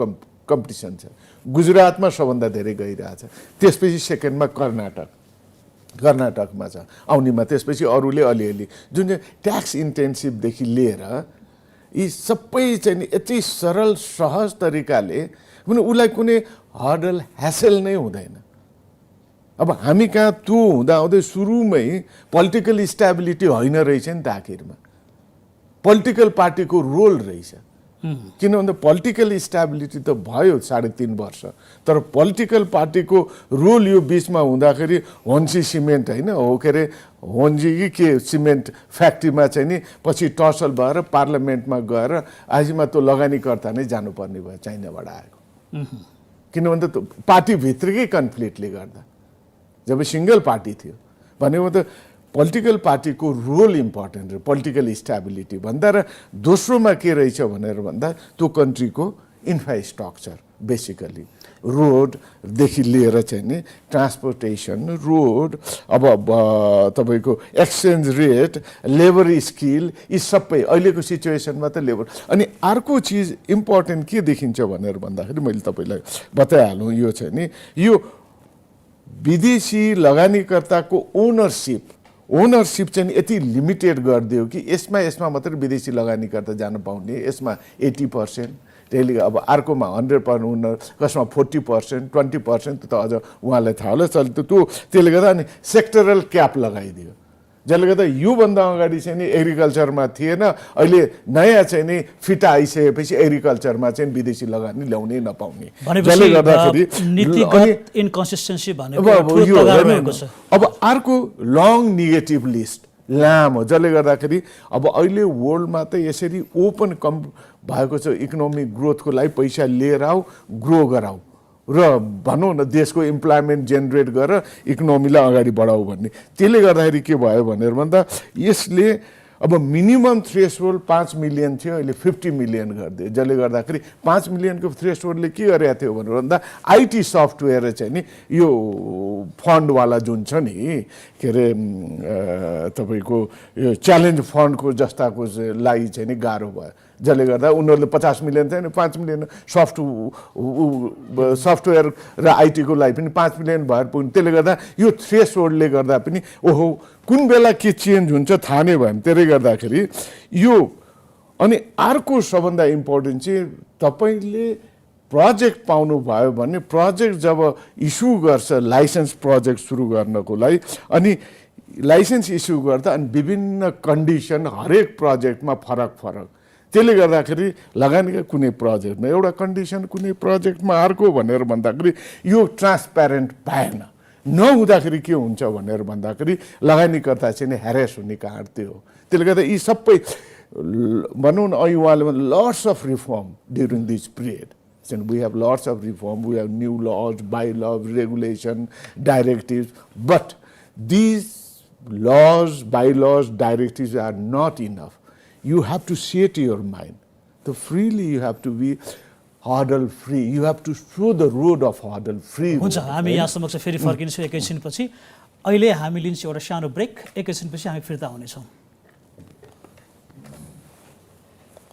कम्पिटिसन छ. गुजरातमा सबभन्दा धेरै गइरहेछ, त्यसपछि सेकेन्डमा कर्नाटकमा छ आउनेमा, त्यसपछि अरूले अलिअलि. जुन चाहिँ ट्याक्स इन्टेन्सिभदेखि लिएर यी सबै चाहिँ नि यति सरल सहज तरिकाले उसलाई कुनै हर्डल ह्यासल नै हुँदैन. अब हामी कहाँ त्यो हुँदाहुँदै सुरुमै पोलिटिकल स्टेबिलिटी होइन रहेछ नि त, आखिरमा पोलिटिकल पार्टीको रोल रहेछ. किन भन्दा पोलिटिकल स्टेबिलिटी त भयो 3.5 वर्ष, तर पोलिटिकल पार्टीको रोल यो बिचमा हुँदाखेरि होन्सी सिमेन्ट होइन हो के अरे होन्जी कि के सिमेन्ट फ्याक्ट्रीमा चाहिँ नि पछि टसल भएर पार्लियामेन्टमा गएर आजमा त्यो लगानीकर्ता नै जानुपर्ने भयो चाइनाबाट आएको। किन भन्दा पार्टीभित्रकै कन्फ्लिक्टले गर्दा जब सिङ्गल पार्टी थियो भनेको त पोलिटिकल पार्टीको रोल इम्पोर्टेन्ट हो पोलिटिकल स्टेबिलिटी भन्दा, र दोस्रोमा के रहेछ भनेर भन्दा त्यो कन्ट्रीको इन्फ्रास्ट्रक्चर बेसिकली रोडदेखि लिएर चाहिँ नि ट्रान्सपोर्टेसन रोड, अब तपाईँको एक्सचेन्ज रेट, लेबर स्किल, यी सबै अहिलेको सिचुएसनमा त लेबर। अनि अर्को चिज इम्पोर्टेन्ट के देखिन्छ भनेर भन्दाखेरि मैले तपाईँलाई बताइहालौँ, यो चाहिँ नि यो विदेशी लगानीकर्ताको ओनरसिप चाहिँ यति लिमिटेड गरिदियो कि यसमा मात्रै विदेशी लगानीकर्ता जान पाउने, यसमा 80%, त्यसले अब अर्कोमा 100%, कसमा 40%, 20% त अझ उहाँलाई थाहा होला। त्यसले गर्दा अनि सेक्टरल क्याप लगाइदियो, जसले गर्दा योभन्दा अगाडि चाहिँ नि एग्रिकल्चरमा थिएन, अहिले नयाँ चाहिँ नि फिटा आइसकेपछि एग्रिकल्चरमा चाहिँ विदेशी लगानी ल्याउनै नपाउने, जसले गर्दाखेरि अब अर्को लङ नेगेटिभ लिस्ट लामो, जसले गर्दाखेरि अब अहिले वर्ल्डमा त यसरी ओपन भएको छ इकोनोमिक ग्रोथको लागि पैसा लिएर आऊ ग्रो गराऊ र भनौँ न देशको इम्प्लोइमेन्ट जेनेरेट गरेर इकोनोमीलाई अगाडि बढाऊ भन्ने। त्यसले गर्दाखेरि के भयो भनेर भन्दा यसले अब मिनिमम थ्रेसहोल्ड 5 मिलियन थियो, अहिले 50 मिलियन गरिदियो, जसले गर्दाखेरि 5 मिलियनको थ्रेसहोल्डले के गरेको थियो भनेर भन्दा आइटी सफ्टवेयर चाहिँ नि यो फन्डवाला जुन छ नि के अरे तपाईँको यो च्यालेन्ज फन्डको जस्ताको लागि चाहिँ नि गाह्रो भयो, जसले गर्दा उनीहरूले 50 मिलियन चाहिँ 5 मिलियन सफ्टवेयर र आइटीको लागि पनि 5 मिलियन भएर पुग्ने। त्यसले गर्दा यो थ्रेसहोल्डले गर्दा पनि ओहो कुन बेला के चेन्ज हुन्छ थाहा नै भयो। त्यसले गर्दाखेरि यो अनि अर्को सबभन्दा इम्पोर्टेन्ट चाहिँ तपाईँले प्रोजेक्ट पाउनु भयो भने प्रोजेक्ट जब इस्यु गर्छ लाइसेन्स प्रोजेक्ट सुरु गर्नको लागि, अनि लाइसेन्स इस्यु गर्दा अनि विभिन्न कन्डिसन हरेक प्रोजेक्टमा फरक, त्यसले गर्दाखेरि लगानीका कुनै प्रोजेक्टमा एउटा कन्डिसन कुनै प्रोजेक्टमा अर्को भनेर भन्दाखेरि यो ट्रान्सप्यारेन्ट भएन। नहुँदाखेरि के हुन्छ भनेर भन्दाखेरि लगानीकर्ता चाहिँ नि ह्यारेस हुने कारण त्यो हो। त्यसले गर्दा यी सबै भनौँ न अहिले उहाँले lots of reform during this period, we have lots of reform, we have new laws, bylaws, regulation, directives, but these laws, bylaws, directives are not enough. You have to set your mind. So freely you have to be hurdle free. You have to show the road of hurdle free. हुन्छ हामी यहाँ समक्ष फेरि फर्किन्छौँ एकैछिनपछि। अहिले हामी लिन्छौँ एउटा सानो ब्रेक, एकैछिनपछि हामी फिर्ता हुनेछौँ।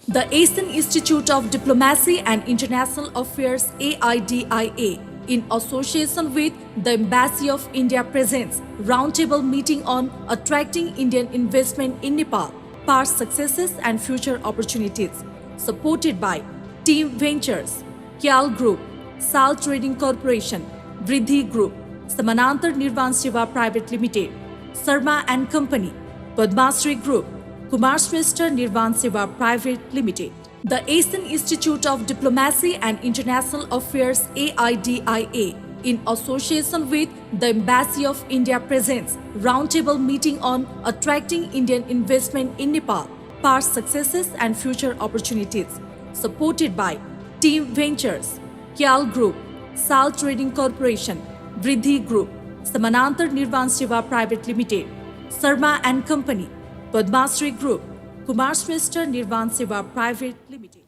The Asian Institute of Diplomacy and International Affairs AIDIA, in association with the Embassy of India, presents roundtable meeting on attracting Indian investment in Nepal, past successes and future opportunities, supported by Team Ventures, Kyal Group, Sal Trading Corporation, Vriddhi Group, Samanantar Nirvan Seva Private Limited, Sarma and Company, Padmasri Group, Kumar Shrestha Nirvan Seva Private Limited. The Asian Institute of Diplomacy and International Affairs AIDIA, in association with the Embassy of India, presents roundtable meeting on attracting Indian investment in Nepal, past successes and future opportunities, supported by Team Ventures, Kyal Group, Sal Trading Corporation, Vriddhi Group, Samanantar Nirvan Seva Private Limited, Sarma and Company, Padmasri Group, Kumar Shrestha Nirvan Seva Private Limited.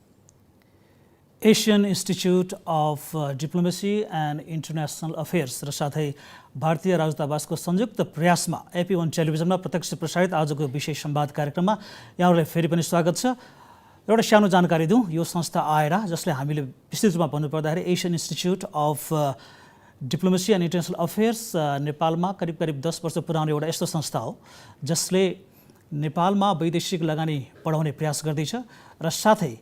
Asian Institute of Diplomacy and International Affairs र साथै भारतीय राजदूतावासको संयुक्त प्रयासमा AP1 टेलिभिजनमा प्रत्यक्ष प्रसारित आजको विशेष संवाद कार्यक्रममा यहाँहरूलाई फेरि पनि स्वागत छ। एउटा सानो जानकारी दिउँ, यो संस्था आएर जसले हामीले विस्तृत रूपमा भन्नुपर्दाखेरि Asian Institute of Diplomacy and International affairs नेपालमा करिब 10 वर्ष पुरानो एउटा यस्तो संस्था हो जसले नेपालमा वैदेशिक लगानी बढाउने प्रयास गर्दैछ र साथै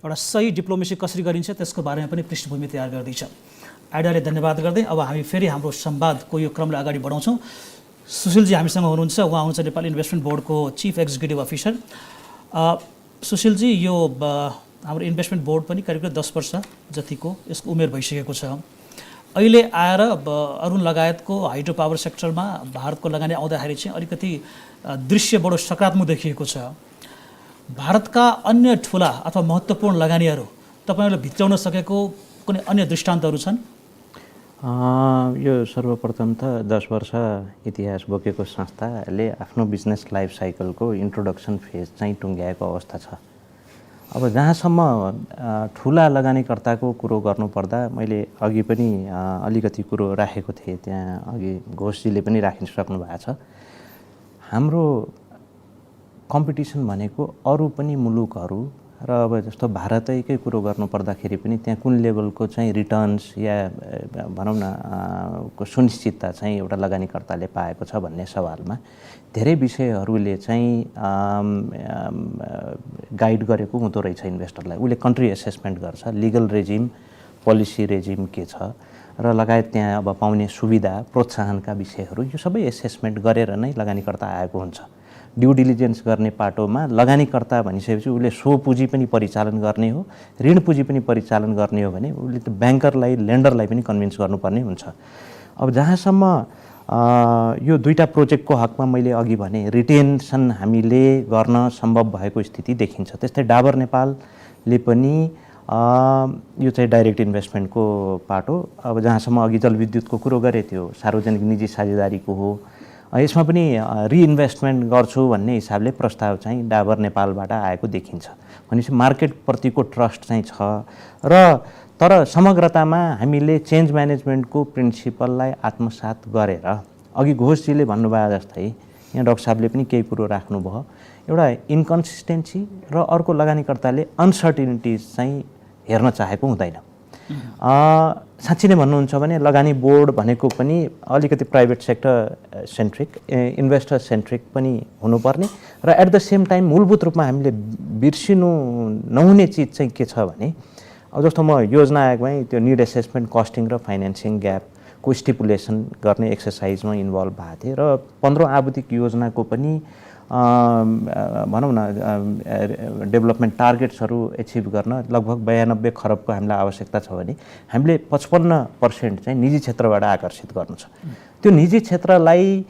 एउटा सही डिप्लोमेसी कसरी गरिन्छ त्यसको बारेमा पनि पृष्ठभूमि तयार गर्दैछ। आइडाले धन्यवाद गर्दै अब हामी फेरि हाम्रो संवादको यो क्रमलाई अगाडि बढाउँछौँ। सुशीलजी हामीसँग हुनुहुन्छ, उहाँ हुनुहुन्छ नेपाल इन्भेस्टमेन्ट बोर्डको चिफ एक्जिक्युटिभ अफिसर। सुशीलजी, यो हाम्रो इन्भेस्टमेन्ट बोर्ड पनि करिब 10 वर्ष जतिको यसको उमेर भइसकेको छ। अहिले आएर अरुण लगायतको हाइड्रो पावर सेक्टरमा भारतको लगानी आउँदाखेरि चाहिँ अलिकति दृश्य बडो सकारात्मक देखिएको छ। भारतका अन्य ठुला अथवा महत्त्वपूर्ण लगानीहरू तपाईहरूले भित्राउन सकेको कुनै अन्य दृष्टान्तहरू छन्? यो सर्वप्रथम त 10 वर्ष इतिहास बोकेको संस्थाले आफ्नो बिजनेस लाइफ साइकलको इन्ट्रोडक्सन फेज चाहिँ टुङ्ग्याएको अवस्था छ। अब जहाँसम्म ठुला लगानीकर्ताको कुरो गर्नुपर्दा मैले अघि पनि अलिकति कुरो राखेको थिएँ, त्यहाँ अघि घोषजीले पनि राखिसक्नु भएको छ। हाम्रो कम्पिटिसन भनेको अरू पनि मुलुकहरू र अब जस्तो भारतैकै कुरो गर्नुपर्दाखेरि पनि त्यहाँ कुन लेभलको चाहिँ रिटर्न्स या भनौँ न सुनिश्चितता चाहिँ एउटा लगानीकर्ताले पाएको छ भन्ने सवालमा धेरै विषयहरूले चाहिँ गाइड गरेको हुँदो रहेछ इन्भेस्टरलाई। उसले कन्ट्री एसेसमेन्ट गर्छ, लिगल रेजिम, पोलिसी रेजिम के छ र लगायत त्यहाँ अब पाउने सुविधा, प्रोत्साहनका विषयहरू यो सबै एसेसमेन्ट गरेर नै लगानीकर्ता आएको हुन्छ। ड्यु डिलिजेन्स गर्ने पाटोमा लगानीकर्ता भनिसकेपछि उसले सो पुँजी पनि परिचालन गर्ने हो, ऋण पुँजी पनि परिचालन गर्ने हो भने उसले त ब्याङ्करलाई, लेन्डरलाई पनि कन्भिन्स गर्नुपर्ने हुन्छ। अब जहाँसम्म यो दुईटा प्रोजेक्टको हकमा मैले अघि भने रिटेन्सन हामीले गर्न सम्भव भएको स्थिति देखिन्छ। त्यस्तै डाबर नेपालले पनि यो चाहिँ डाइरेक्ट इन्भेस्टमेन्टको पाटो, अब जहाँसम्म अघि जलविद्युतको कुरो गरे त्यो सार्वजनिक निजी साझेदारीको हो, यसमा पनि रिइन्भेस्टमेन्ट गर्छु भन्ने हिसाबले प्रस्ताव चाहिँ डाबर नेपालबाट आएको देखिन्छ। भनेपछि मार्केटप्रतिको ट्रस्ट चाहिँ छ र तर समग्रतामा हामीले चेन्ज म्यानेजमेन्टको प्रिन्सिपललाई आत्मसात गरेर अघि घोषजीले भन्नुभयो जस्तै यहाँ डाक्टर साहबले पनि केही कुरो राख्नुभयो, एउटा इन्कन्सिस्टेन्सी र अर्को लगानीकर्ताले अनसर्टिनिटिज चाहिँ हेर्न चाहेको हुँदैन। साँच्चै नै भन्नुहुन्छ भने लगानी बोर्ड भनेको पनि अलिकति private sector centric, investor centric पनि हुनुपर्ने र एट द सेम टाइम मूलभूत रूपमा हामीले बिर्सिनु नहुने चिज चाहिँ के छ भने अब जस्तो म योजना आयोगमै त्यो निड एसेसमेन्ट, कस्टिङ र फाइनेन्सिङ ग्यापको स्टिपुलेसन गर्ने एक्सर्साइजमा इन्भल्भ भएको थिएँ र 15 आवधिक योजनाको पनि भनौँ न डेभलपमेन्ट टार्गेट्सहरू एचिभ गर्न लगभग 92 खरबको हामीलाई आवश्यकता छ भने हामीले 55% चाहिँ निजी क्षेत्रबाट आकर्षित गर्नु छ। त्यो निजी क्षेत्रलाई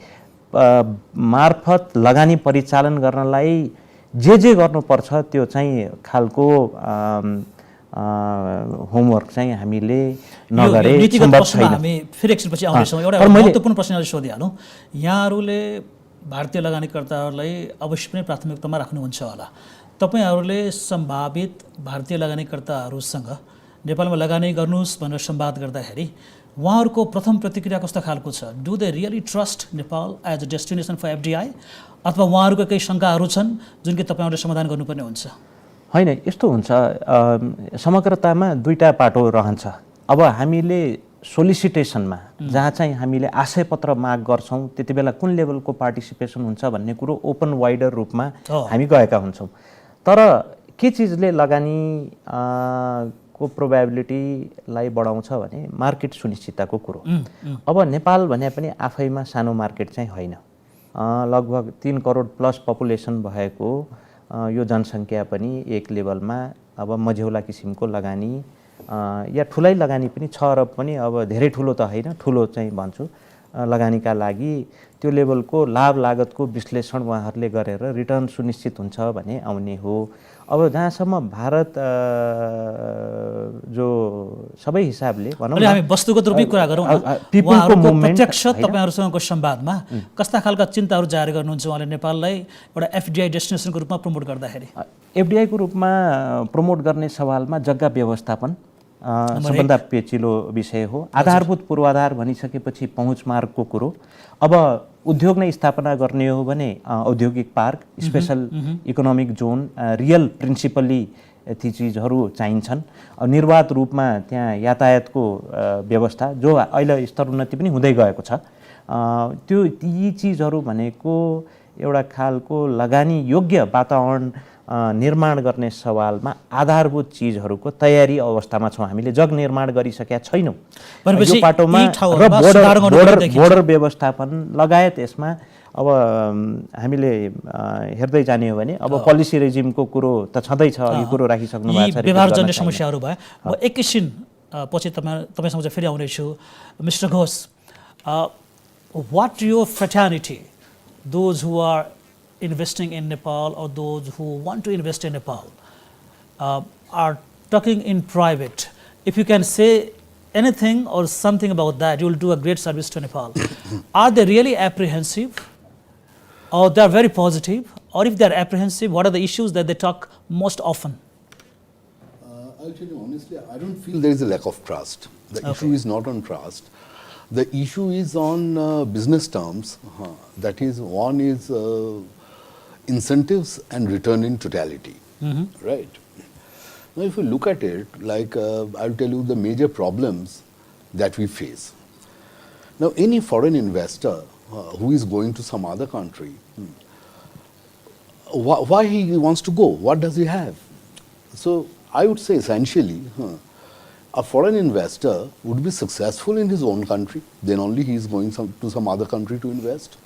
मार्फत लगानी परिचालन गर्नलाई जे गर्नुपर्छ त्यो चाहिँ खालको होमवर्क चाहिँ हामीले नगरे सम्भव छैन। हामी फेरि एकछिनपछि आउँदैछौँ। एउटा महत्त्वपूर्ण प्रश्न सोधिहालौँ। यहाँहरूले भारतीय लगानीकर्ताहरूलाई अवश्य पनि प्राथमिकतामा राख्नुहुन्छ होला। तपाईहरूले सम्भावित भारतीय लगानीकर्ताहरूसँग नेपालमा लगानी गर्नुहोस् भनेर संवाद गर्दाखेरि उहाँहरूको प्रथम प्रतिक्रिया कस्तो खालको छ? Do they really trust Nepal as a destination for FDI अथवा उहाँहरूको केही शङ्काहरू छन् जुन कि तपाईँहरूले समाधान गर्नुपर्ने हुन्छ? होइन, यस्तो हुन्छ, समग्रतामा दुईटा पाटो रहन्छ। अब हामीले सोलिसिटेसनमा जहाँ चाहिँ हामीले आशयपत्र माग गर्छौँ त्यति बेला कुन लेभलको पार्टिसिपेसन हुन्छ भन्ने कुरो ओपन वाइडर रूपमा हामी गएका हुन्छौँ। तर के चिजले लगानी को प्रोबेबिलिटीलाई बढाउँछ भने मार्केट सुनिश्चितताको कुरो। अब नेपाल भने पनि आफैमा सानो मार्केट चाहिँ होइन, लगभग 3 करोड प्लस पपुलेसन भएको यो जनसङ्ख्या पनि एक लेभलमा अब मझौला किसिमको लगानी या ठुलै लगानी पनि 6 अरब पनि अब धेरै ठुलो त होइन, ठुलो चाहिँ भन्छु लगानीका लागि त्यो लेभलको लाभ लागतको विश्लेषण उहाँहरूले गरेर रिटर्न सुनिश्चित हुन्छ भने आउने हो। अब जहाँसम्म भारत जो सबै हिसाबले भनौँ हामी वस्तुगत रूपमै कुरा गरौँ, उहाँहरूको प्रत्यक्ष तपाईँहरूसँगको संवादमा कस्ता खालका चिन्ताहरू जाहेर गर्नुहुन्छ उहाँले नेपाललाई एउटा एफडिआई डेस्टिनेसनको रूपमा प्रमोट गर्दाखेरि? एफडिआईको रूपमा प्रमोट गर्ने सवालमा जग्गा व्यवस्थापन सबभन्दा पेचिलो विषय हो। आधारभूत पूर्वाधार भनिसकेपछि पहुँच मार्गको कुरो। अब उद्योग नै स्थापना गर्ने हो भने औद्योगिक park, special economic zone, real principally ती चिजहरू चाहिन्छन्। निर्वाध रूपमा त्यहाँ यातायातको व्यवस्था जो अहिले स्तरोन्नति पनि हुँदै गएको छ, त्यो यी चिजहरू भनेको एउटा खालको लगानी योग्य वातावरण निर्माण गर्ने सवालमा आधारभूत चिजहरूको तयारी अवस्थामा छौँ। हामीले जग निर्माण गरिसकेका छैनौँ यो पाटोमा र बोर्डर व्यवस्थापन लगायत यसमा अब हामीले हेर्दै जाने हो भने अब पोलिसी रेजिमको कुरो त छँदैछ, यो कुरो राखिसक्नु भएको छ। व्यवहारजन्य समस्याहरू भए म एकैछिन पछि तपाईँसँग चाहिँ फेरि आउनेछु। Mister Ghosh, what your fraternity, those who are investing in Nepal or those who want to invest in Nepal are talking in private, if you can say anything or something about that, you will do a great service to Nepal. Are they really apprehensive, or they are very positive, or if they are apprehensive, what are the issues that they talk most often? I'll tell you honestly, I don't feel there is a lack of trust. The issue is not on trust. The issue is on business terms. That is, one is incentives and return in totality. Right? Now, if you look at it, like I'll tell you the major problems that we face. Now, any foreign investor who is going to some other country, why he wants to go? What does he have? So, I would say essentially, a foreign investor would be successful in his own country, then only he is going to some other country to invest.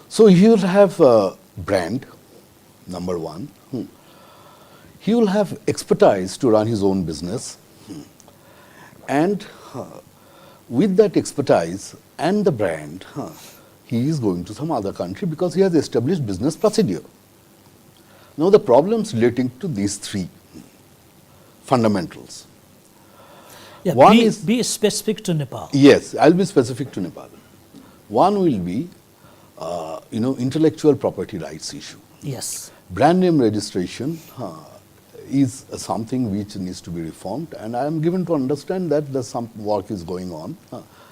So, he will have a brand, number one. He will have expertise to run his own business, and with that expertise and the brand, he is going to some other country because he has established business procedure. Now, the problems relating to these three fundamentals. Yeah, one be specific to Nepal. Yes, I'll be specific to Nepal. One will be, intellectual property rights issue. Yes. Brand name registration is something which needs to be reformed, and I am given to understand that some work is going on,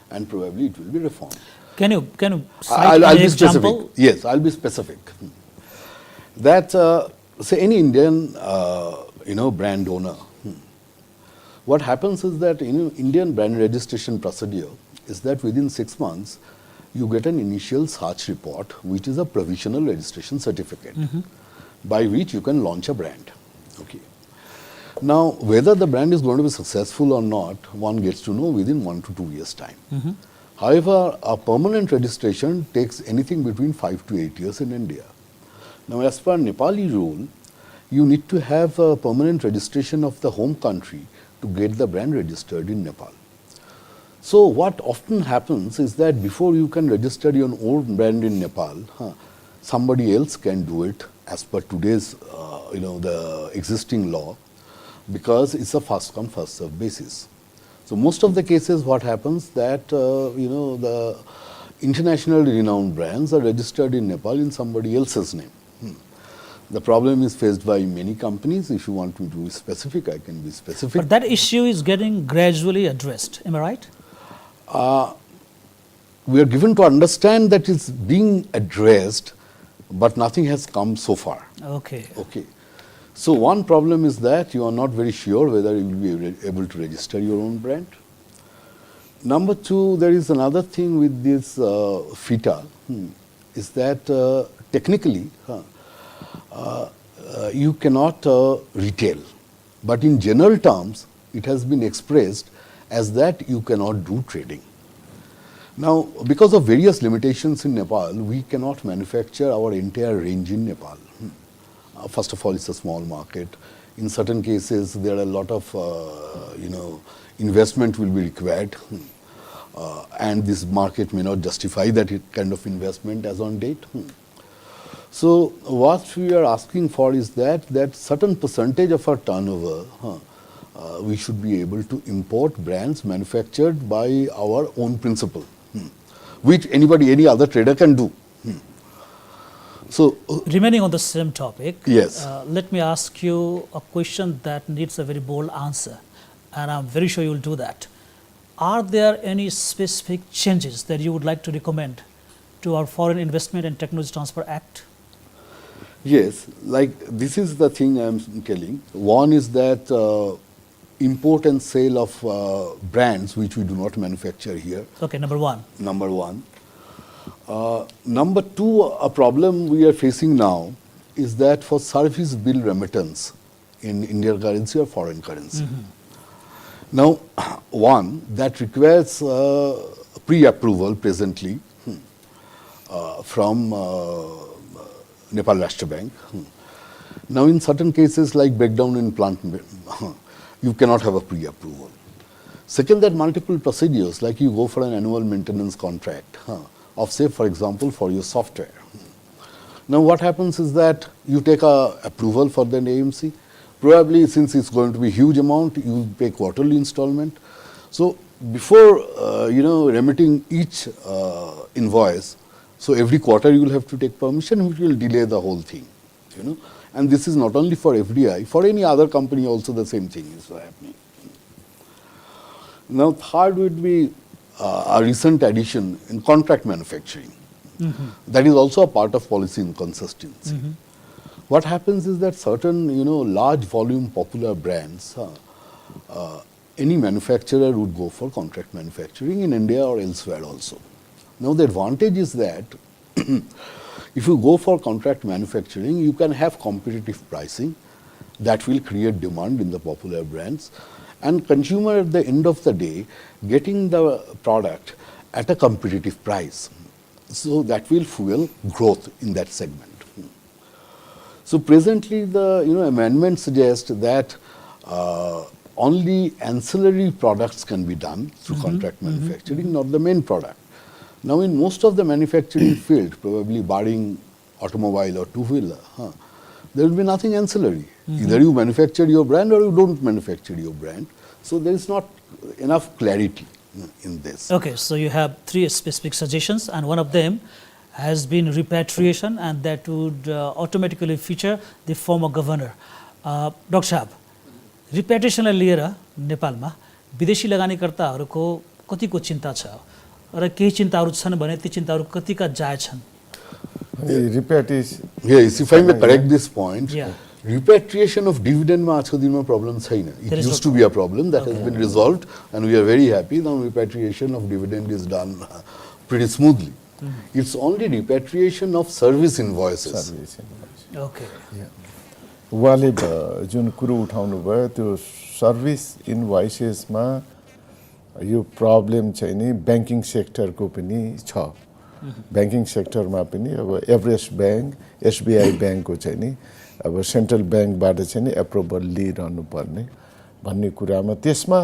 and probably it will be reformed. Can you cite I'll an be example? specific. Yes, I'll be specific. That say any Indian brand owner, what happens is that Indian brand registration procedure is that within 6 months you get an initial search report, which is a provisional registration certificate, by which you can launch a brand. Okay. Now, whether the brand is going to be successful or not, one gets to know within 1 to 2 years' time. However, a permanent registration takes anything between 5 to 8 years in India. Now, as per Nepali rule, you need to have a permanent registration of the home country to get the brand registered in Nepal. So, what often happens is that before you can register your own brand in Nepal, somebody else can do it as per today's, the existing law, because it's a first come first served basis. So, most of the cases what happens that, the international renowned brands are registered in Nepal in somebody else's name. The problem is faced by many companies. If you want me to be specific, I can be specific. But that issue is getting gradually addressed, am I right? We are given to understand that it's being addressed, but nothing has come so far. Okay. Okay. So, one problem is that you are not very sure whether you will be able to register your own brand. Number two, there is another thing with this FITA, is that technically you cannot retail, but in general terms it has been expressed as that you cannot do trading. Now, because of various limitations in Nepal, we cannot manufacture our entire range in Nepal. First of all, it's a small market. In certain cases, there are a lot of, investment will be required, and this market may not justify that kind of investment as on date. So, what we are asking for is that certain percentage of our turnover, we should be able to import brands manufactured by our own principle, which any other trader can do. So, remaining on the same topic, yes. Let me ask you a question that needs a very bold answer, and I'm very sure you will do that. Are there any specific changes that you would like to recommend to our Foreign Investment and Technology Transfer Act? Yes, like this is the thing I'm telling. One is that import and sale of brands which we do not manufacture here. Okay, number one. Number one. Number two, a problem we are facing now is that for service bill remittance in Indian currency or foreign currency. Now, one that requires pre-approval presently. from Nepal Rastra Bank. Now, in certain cases like breakdown in plant, you cannot have a pre-approval. Second, that multiple procedures, like you go for an annual maintenance contract of, say, for example, for your software. Now, what happens is that you take a approval for the AMC. Probably, since it's going to be huge amount, you pay quarterly installment. So, before remitting each invoice, so every quarter you will have to take permission, which will delay the whole thing. And this is not only for FDI, for any other company also the same thing is happening. Now, third would be a recent addition in contract manufacturing. That is also a part of policy inconsistency. What happens is that certain, large volume popular brands, any manufacturer would go for contract manufacturing in India or elsewhere also. Now, the advantage is that if you go for contract manufacturing, you can have competitive pricing that will create demand in the popular brands, and consumer at the end of the day getting the product at a competitive price. So, that will fuel growth in that segment. So, presently the amendment suggests that only ancillary products can be done through contract manufacturing, not the main product. Now, in most of the manufacturing field, probably barring automobile or two-wheeler, there will be nothing ancillary. Either you manufacture your brand or you don't manufacture your brand. So, there is not enough clarity in this. Okay, so you have 3 specific suggestions, and one of them has been repatriation, and that would automatically feature the former governor. Dr. Shahab, repatriation लिएर नेपालमा विदेशी लगानीकर्ताहरूको कतिको चिन्ता छ र केही चिन्ताहरू छन् भने ती चिन्ताहरू कतिका जायज छन्? Repatriation. Yes, if I may correct this point, repatriation of dividend ma आजको दिनमा problem छैन. It used to be a problem that has been resolved, and we are very happy now repatriation of dividend is done pretty smoothly. It's only repatriation of service invoices. Okay. उहाँले जुन कुरो उठाउनु भयो त्यो service इन्भोइसेसमा यो problem चाहिँ नि banking सेक्टरको पनि छ। Banking सेक्टरमा पनि अब एभरेस्ट ब्याङ्क, एसबिआई ब्याङ्कको चाहिँ नि अब सेन्ट्रल ब्याङ्कबाट चाहिँ नि एप्रुभल लिइरहनु पर्ने भन्ने कुरामा त्यसमा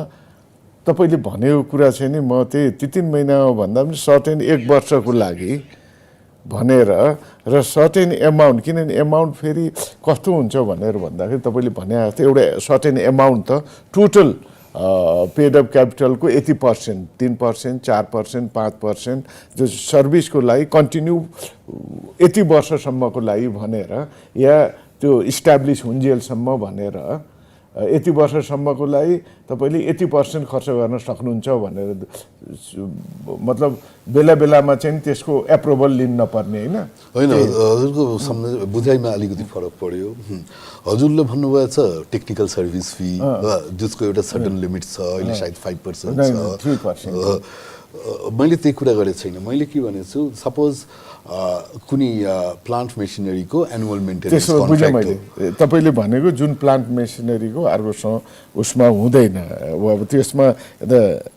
तपाईले भनेको कुरा चाहिँ नि म त्यही 2-3 महिना भन्दा पनि सर्टेन 1 वर्षको लागि भनेर र सर्टेन एमाउन्ट, किनभने एमाउन्ट फेरि कस्तो हुन्छ भनेर भन्दाखेरि तपाईले भने जस्तै एउटा सर्टेन एमाउन्ट त टोटल पेड अप क्यापिटलको 80%, 3%, 4%, 5% जो सर्भिसको लागि कन्टिन्यू 80 वर्षसम्मको लागि भनेर या त्यो इस्टाब्लिस हुन्जेलसम्म भनेर 80 वर्षसम्मको लागि तपाईले 80% खर्च गर्न सक्नुहुन्छ भनेर मतलब बेला बेलामा चाहिँ त्यसको एप्रुभल लिन नपर्ने हैन? हैन, हजुरको बुझाइमा अलिकति फरक पर्यो। हजुरले भन्नुभएको छ टेक्निकल सर्भिस फी जसको एउटा सर्टेन लिमिट छ, अहिले सायद 5% छ। 3%। मैले त्यही कुरा गरेको छैन। मैले के भनेको छु, सपोज कुनै प्लान्ट मेसिनरीको एनुअल मेन्टेनेन्स कन्ट्र्याक्ट हो। तपाईले भनेको जुन प्लान्ट मेसिनरीको अर्कोसँग उसमा हुँदैन, अब त्यसमा द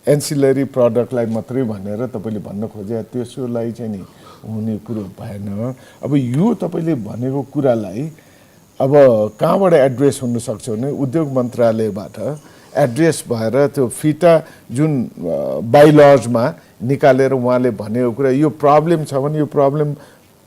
एन्सिलरी प्रडक्टलाई मात्रै भनेर तपाईले भन्न खोजे त्यसलाई चाहिँ नि हुने कुरो भएन। अब यो तपाईले भनेको कुरालाई अब कहाँबाट एड्रेस हुन सक्छ भने उद्योग मन्त्रालयबाट एड्रेस भएर त्यो फिटा जुन बाइलजमा निकालेर उहाँले भनेको कुरा यो प्रब्लम छ भने यो प्रब्लम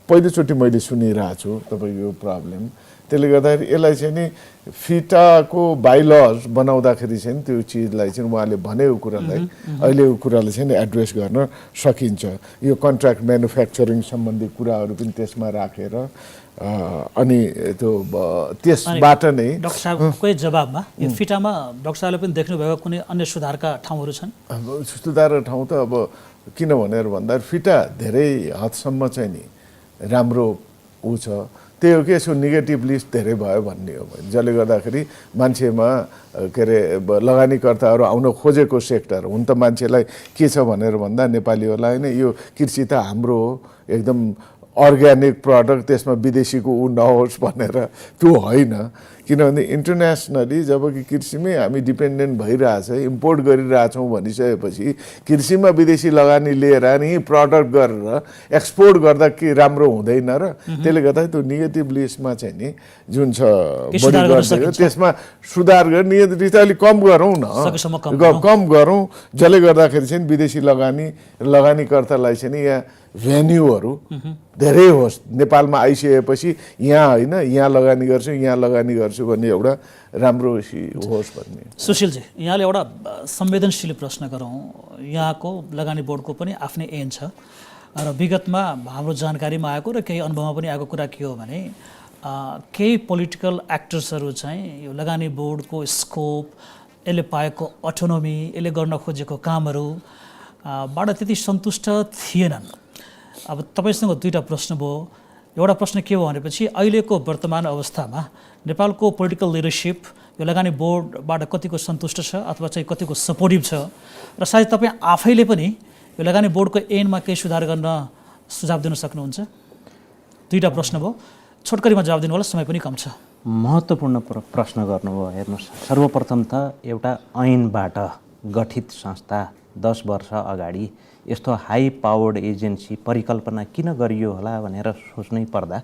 पहिलोचोटि मैले सुनिरहेको छु तपाईको यो प्रब्लम। त्यसले गर्दाखेरि यसलाई चाहिँ नि फिटाको बाइलज बनाउँदाखेरि चाहिँ त्यो चिजलाई चाहिँ उहाँले भनेको कुरालाई अहिलेको कुरालाई चाहिँ एड्रेस गर्न सकिन्छ। यो कन्ट्र्याक्ट म्यानुफ्याक्चरिङ सम्बन्धी कुराहरू पनि त्यसमा राखेर अनि त्यो त्यसबाट नै डाक्टर साहबकै जवाबमा यो फिटामा डाक्टर साहबले पनि देख्नुभएको कुनै अन्य सुधारका ठाउँहरू छन्? सुधारका ठाउँ त अब किन भनेर भन्दा फिटा धेरै हदसम्म चाहिँ नि राम्रो उ छ, त्यही हो कि यसको नेगेटिभ लिस्ट धेरै भयो भन्ने हो। जसले गर्दाखेरि मान्छेमा के अरे लगानीकर्ताहरू आउन खोजेको सेक्टर हुन त मान्छेलाई के छ भनेर भन्दा नेपालीहरूलाई नै यो कृषि त हाम्रो हो, एकदम अर्ग्यानिक प्रडक्ट त्यसमा विदेशीको ऊ नहोस् भनेर त्यो होइन। किनभने इन्टरनेसनली जब कि कृषिमै हामी डिपेन्डेन्ट भइरहेछ, इम्पोर्ट गरिरहेछौँ भनिसकेपछि कृषिमा विदेशी लगानी लिएर नि प्रडक्ट गरेर एक्सपोर्ट गर्दा के राम्रो हुँदैन र? त्यसले गर्दा त्यो नेगेटिभ लिस्टमा चाहिँ नि जुन छ बढी गरिदियो त्यसमा सुधार गर्ने नियत अलिक कम गरौँ न, कम गरौँ, जसले गर्दाखेरि चाहिँ विदेशी लगानीकर्तालाई चाहिँ नि यहाँ भेन्यूहरू धेरै होस्। नेपालमा आइसकेपछि यहाँ होइन यहाँ लगानी गर्छु भन्ने एउटा राम्रो होस् भन्ने। सुशीलजी, यहाँले एउटा संवेदनशील प्रश्न गरौँ। यहाँको लगानी बोर्डको पनि आफ्नै ऐन छ र विगतमा हाम्रो जानकारीमा आएको र केही अनुभवमा पनि आएको कुरा के हो भने केही पोलिटिकल एक्टर्सहरू चाहिँ यो लगानी बोर्डको स्कोप, यसले पाएको अटोनोमी, यसले गर्न खोजेको कामहरू बाट त्यति सन्तुष्ट थिएनन्। अब तपाईँसँग दुईवटा प्रश्न भयो। एउटा प्रश्न के हो भनेपछि अहिलेको वर्तमान अवस्थामा नेपालको पोलिटिकल लिडरसिप यो लगानी बोर्डबाट कतिको सन्तुष्ट छ अथवा चाहिँ कतिको सपोर्टिभ छ, र सायद तपाईँ आफैले पनि यो लगानी बोर्डको ऐनमा केही सुधार गर्न सुझाव दिन सक्नुहुन्छ? दुईवटा प्रश्न भयो, छोटकरीमा जवाब दिनु होला, समय पनि कम छ। महत्त्वपूर्ण प्रश्न गर्नुभयो। हेर्नुहोस्, सर्वप्रथम त एउटा ऐनबाट गठित संस्था 10 वर्ष अगाडि यस्तो हाई पावर्ड एजेन्सी परिकल्पना किन गरियो होला भनेर सोच्नै पर्दा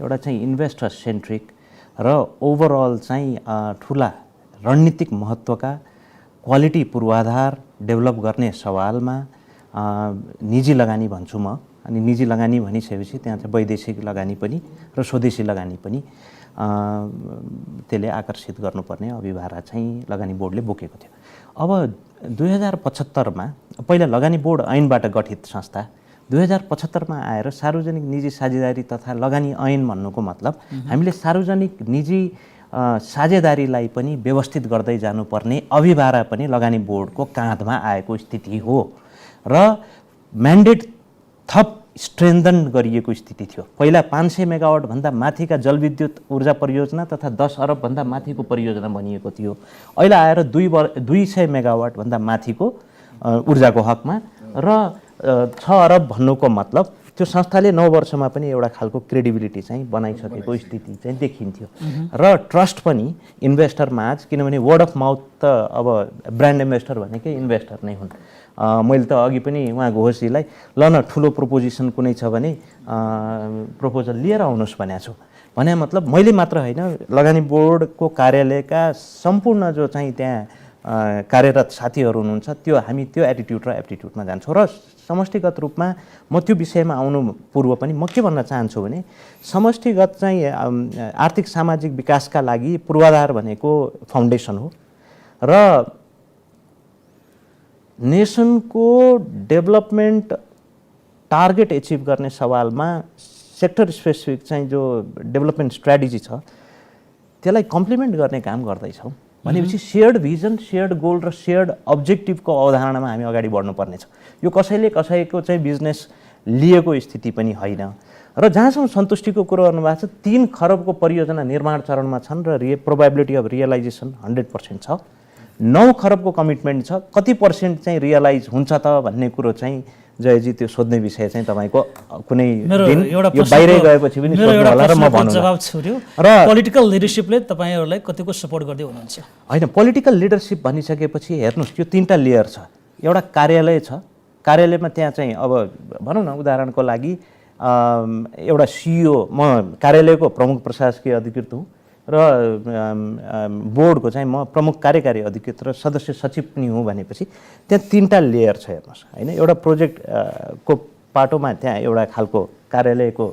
एउटा चाहिँ इन्भेस्टर सेन्ट्रिक र ओभरअल चाहिँ ठुला रणनीतिक महत्त्वका क्वालिटी पूर्वाधार डेभलप गर्ने सवालमा निजी लगानी भन्छु म। अनि निजी लगानी भनिसकेपछि त्यहाँ चाहिँ वैदेशिक लगानी पनि र स्वदेशी लगानी पनि त्यसले आकर्षित गर्नुपर्ने अभिभारा चाहिँ लगानी बोर्डले बोकेको थियो। अब 2075मा पहिला लगानी बोर्ड ऐनबाट गठित संस्था 2075मा आएर सार्वजनिक निजी साझेदारी तथा लगानी ऐन भन्नुको मतलब हामीले सार्वजनिक निजी साझेदारीलाई पनि व्यवस्थित गर्दै जानुपर्ने अभिभारा पनि लगानी बोर्डको काँधमा आएको स्थिति हो र म्यान्डेट थप स्ट्रेन्थन गरिएको स्थिति थियो। पहिला 500 मेगावाट भन्दा माथिका जलविद्युत ऊर्जा परियोजना तथा 10 अरब भन्दा माथिको परियोजना भनिएको थियो। अहिले आएर 200 मेगावाट भन्दा माथिको ऊर्जाको हकमा र 6 अरब भन्नुको मतलब त्यो संस्थाले 9 वर्षमा पनि एउटा खालको क्रेडिबिलिटी चाहिँ बनाइसकेको स्थिति चाहिँ देखिन्थ्यो र ट्रस्ट पनि इन्भेस्टर माझ, किनभने वर्ड अफ माउथ त अब ब्रान्ड एम्बेसडर भनेकै इन्भेस्टर नै हुन्। मैले त अघि पनि उहाँ घोषजीलाई ल न ठुलो प्रोपोजिसन कुनै छ भने प्रपोजल लिएर आउनुहोस् भनेको छु। भने मतलब मैले मात्र होइन, लगानी बोर्डको कार्यालयका सम्पूर्ण जो चाहिँ त्यहाँ कार्यरत साथीहरू हुनुहुन्छ हामी त्यो एटिट्युड र एप्टिट्युडमा जान्छौँ। र समष्टिगत रूपमा म त्यो विषयमा आउनु पूर्व पनि म के भन्न चाहन्छु भने समष्टिगत चाहिँ आर्थिक सामाजिक विकासका लागि पूर्वाधार भनेको फाउन्डेसन हो र नेसनको डेभलपमेन्ट टार्गेट एचिभ गर्ने सवालमा सेक्टर स्पेसिफिक चाहिँ जो डेभलपमेन्ट स्ट्राटेजी छ त्यसलाई कम्प्लिमेन्ट गर्ने काम गर्दैछौँ भनेपछि सेयर्ड भिजन, सेयर्ड गोल र सेयर्ड अब्जेक्टिभको अवधारणामा हामी अगाडि बढ्नुपर्नेछ। यो कसैले कसैको चाहिँ बिजनेस लिएको स्थिति पनि होइन र जहाँसम्म सन्तुष्टिको कुरो गर्नुभएको छ 3 खरबको परियोजना निर्माण चरणमा छन् र प्रोबेबिलिटी अफ रियलाइजेसन 100% छ। 9 खरबको कमिटमेन्ट छ, कति पर्सेन्ट चाहिँ रियलाइज हुन्छ त भन्ने कुरो चाहिँ जयजी त्यो सोध्ने विषय चाहिँ तपाईको कुनै दिन यो बाहिरै गएपछि पनि सोध्नु होला र म भन्नु जवाब छुर्यो। र पोलिटिकल लिडरशिपले तपाईहरुलाई कतिको सपोर्ट गर्दै हुनुहुन्छ? हैन, पोलिटिकल लिडरशिप भनिसकेपछि हेर्नुस् यो 3टा लेयर छ। एउटा कार्यालय छ, कार्यालयमा त्यहाँ चाहिँ अब भनौँ न उदाहरणको लागि एउटा सिइओ, म कार्यालयको प्रमुख प्रशासकीय अधिकृत हुँ र बोर्डको चाहिँ म प्रमुख कार्यकारी अधिकृत र सदस्य सचिव पनि हुँ भनेपछि त्यहाँ 3टा लेयर छ। हेर्नुहोस् होइन, एउटा प्रोजेक्टको पाटोमा त्यहाँ एउटा खालको कार्यालयको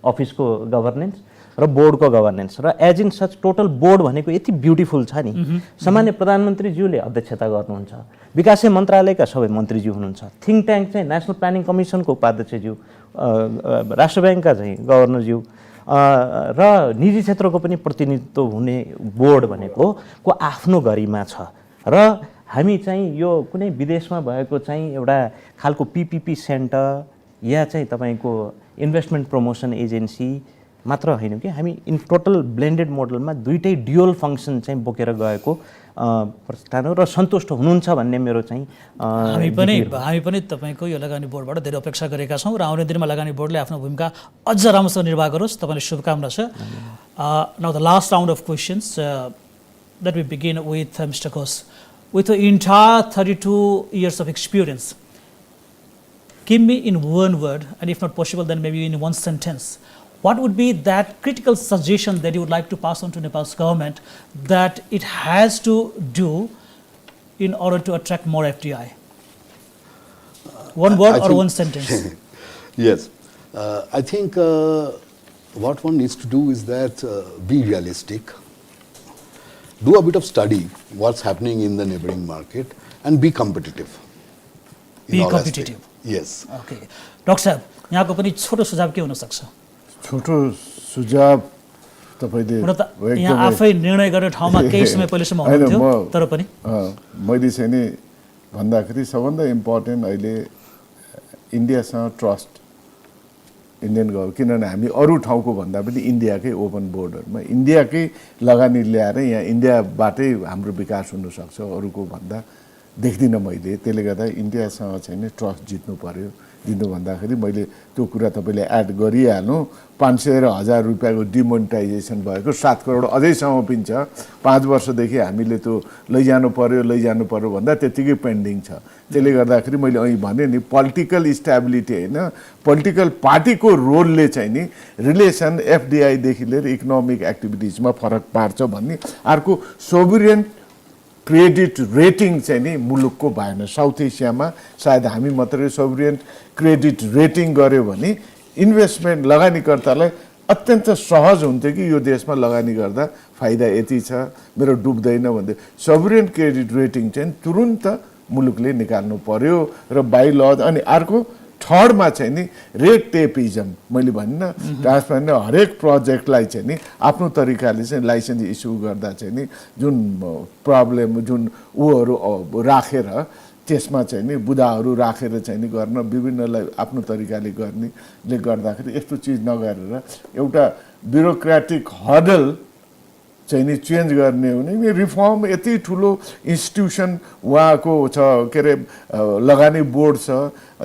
अफिसको गभर्नेन्स र बोर्डको गभर्नेन्स र as in such total board भनेको यति ब्युटिफुल छ नि। सामान्य प्रधानमन्त्रीज्यूले अध्यक्षता गर्नुहुन्छ, विकास मन्त्रालयका सबै मन्त्रीज्यू हुनुहुन्छ, थिङ्क ट्याङ्क चाहिँ नेसनल प्लानिङ कमिसनको उपाध्यक्षज्यू, राष्ट्र ब्याङ्कका चाहिँ गभर्नरज्यू र निजी क्षेत्रको पनि प्रतिनिधित्व हुने बोर्ड भनेको को आफ्नो गरिमा छ। र हामी चाहिँ यो कुनै विदेशमा भएको चाहिँ एउटा खालको पीपीपी सेन्टर या चाहिँ तपाईको इन्भेस्टमेन्ट प्रमोसन एजेन्सी मात्र होइन कि हामी इन टोटल ब्लेन्डेड मोडलमा दुईटै ड्युअल फङ्सन चाहिँ बोकेर गएको प्रतिष्ठान हो र सन्तुष्ट हुनुहुन्छ भन्ने मेरो चाहिँ हामी पनि तपाईँको यो लगानी बोर्डबाट धेरै अपेक्षा गरेका छौँ र आउने दिनमा लगानी बोर्डले आफ्नो भूमिका अझ राम्रोसँग निर्वाह गरोस्। तपाईँलाई शुभकामना छ। Now the last round of questions. Let me begin with Mr. Ghosh. With the entire 32 years of experience, give me in one word, and if not possible, then maybe in one sentence, what would be that critical suggestion that you would like to pass on to Nepal's government that it has to do in order to attract more FDI? One word or one sentence? Yes. I think what one needs to do is that be realistic, do a bit of study what's happening in the neighboring market, and be competitive. Be competitive. Yes. Okay. Dr. Sahab, यहाँको पनि छोटो सुझाव के हुन सक्छ? छोटो सुझाव तपाईले यहाँ आफै निर्णय गर्ने ठाउँमा केही समय पहिलेसम्म हुनुहुन्थ्यो तर पनि मैले चाहिँ नि भन्दाखेरि सबभन्दा इम्पोर्टेन्ट अहिले इन्डियासँग ट्रस्ट इन्डियन गभर्मेन्ट, किनभने हामी अरू ठाउँको भन्दा पनि इन्डियाकै ओपन बोर्डरमा इन्डियाकै लगानी ल्याएर यहाँ इन्डियाबाटै हाम्रो विकास हुनसक्छ, अरूको भन्दा देख्दिनँ मैले। त्यसले गर्दा इन्डियासँग चाहिँ नि ट्रस्ट जित्नु पर्यो। दिनु भन्दाखेरि मैले त्यो कुरा तपाईँले एड गरिहाल्नु, 500 र 1000 रुपियाँको डिमोनिटाइजेसन भएको 7 करोड अझैसम्म पनि छ। 5 वर्षदेखि हामीले त्यो लैजानु पर्यो भन्दा त्यतिकै पेन्डिङ छ। त्यसले गर्दाखेरि मैले अहिले भने नि पोलिटिकल स्टेबिलिटी होइन, पोलिटिकल पार्टीको रोलले चाहिँ नि रिलेसन एफडिआईदेखि लिएर इकोनोमिक एक्टिभिटिजमा फरक पार्छ भन्ने। अर्को सोभरेन क्रेडिट रेटिङ चाहिँ नि मुलुकको भएन। साउथ एसियामा सायद हामी मात्रै सोभरेन क्रेडिट रेटिङ गर्यो भने इन्भेस्टमेन्ट लगानीकर्तालाई अत्यन्त सहज हुन्थ्यो कि यो देशमा लगानी गर्दा फाइदा यति छ, मेरो डुब्दैन भन्दै। सोभरेन क्रेडिट रेटिङ चाहिँ तुरुन्त मुलुकले निकाल्नु पर्यो र बाइ ल। अनि अर्को थर्डमा चाहिँ नि रेड टेपिजम, मैले भनिनँ ट्रान्सपेरेन्ट हरेक प्रोजेक्टलाई चाहिँ नि आफ्नो तरिकाले चाहिँ लाइसेन्स इस्यु गर्दा चाहिँ नि जुन प्रब्लम जुन ऊहरू राखेर त्यसमा चाहिँ नि बुदाहरू राखेर चाहिँ नि गर्न विभिन्नलाई आफ्नो तरिकाले गर्नेले गर्दाखेरि यस्तो चिज नगरेर एउटा ब्युरोक्रेटिक हर्डल चाहिँ नि चेन्ज गर्ने हो भने रिफर्म यति ठुलो इन्स्टिट्युसन उहाँको छ, के अरे लगानी बोर्ड छ,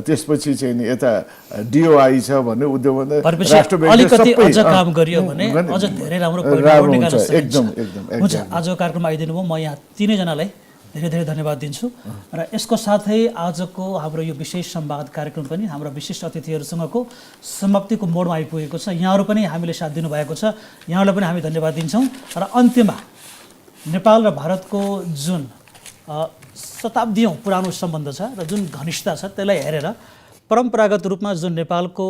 त्यसपछि चाहिँ नि यता डिओआई छ भने उद्योग राष्ट्र ब्याङ्कले अझ काम गरियो भने अझ धेरै राम्रो परिणाम निकाल्न सकिन्छ। एकदम। हुन्छ, आजको कार्यक्रममा आइदिनु भयो। म यहाँ तीनैजनालाई धेरै धेरै धन्यवाद दिन्छु र यसको साथै आजको हाम्रो यो विशेष संवाद कार्यक्रम पनि हाम्रो विशिष्ट अतिथिहरूसँगको समाप्तिको मोडमा आइपुगेको छ। यहाँहरू पनि हामीले साथ दिनुभएको छ, यहाँलाई पनि हामी धन्यवाद दिन्छौँ। र अन्त्यमा नेपाल र भारतको जुन शताब्दीौँ पुरानो सम्बन्ध छ र जुन घनिष्ठता छ त्यसलाई हेरेर परम्परागत रूपमा जुन नेपालको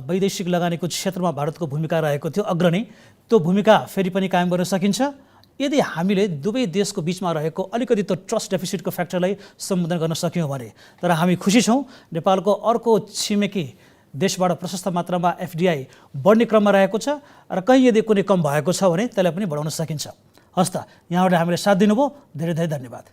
वैदेशिक लगानीको क्षेत्रमा भारतको भूमिका रहेको थियो अग्रणी, त्यो भूमिका फेरि पनि कायम गर्न सकिन्छ यदि हामीले दुवै देशको बिचमा रहेको अलिकति त ट्रस्ट डेफिसिटको फ्याक्टरलाई सम्बोधन गर्न सक्यौँ भने। तर हामी खुसी छौँ नेपालको अर्को छिमेकी देशबाट प्रशस्त मात्रामा एफडिआई बढ्ने क्रममा रहेको छ र कहीँ यदि कुनै कम भएको छ भने त्यसलाई पनि बढाउन सकिन्छ। हस् त, यहाँबाट हामीले साथ दिनुभयो, धेरै धेरै धन्यवाद।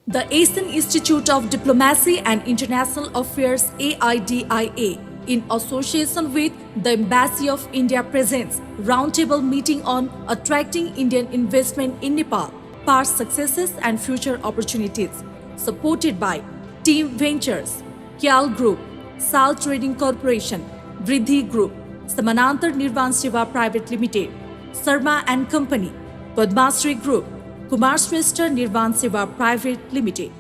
The Asian Institute of Diplomacy and International Affairs AIDIA in association with the Embassy of India presents roundtable meeting on attracting Indian investment in Nepal, past successes and future opportunities, supported by Team Ventures, Kyal Group, Sal Trading Corporation, Vriddhi Group, Samanantar Nirvan Seva Private Limited, Sarma and Company, Padmasri Group, Kumar Shrestha Nirvan Seva Private Limited.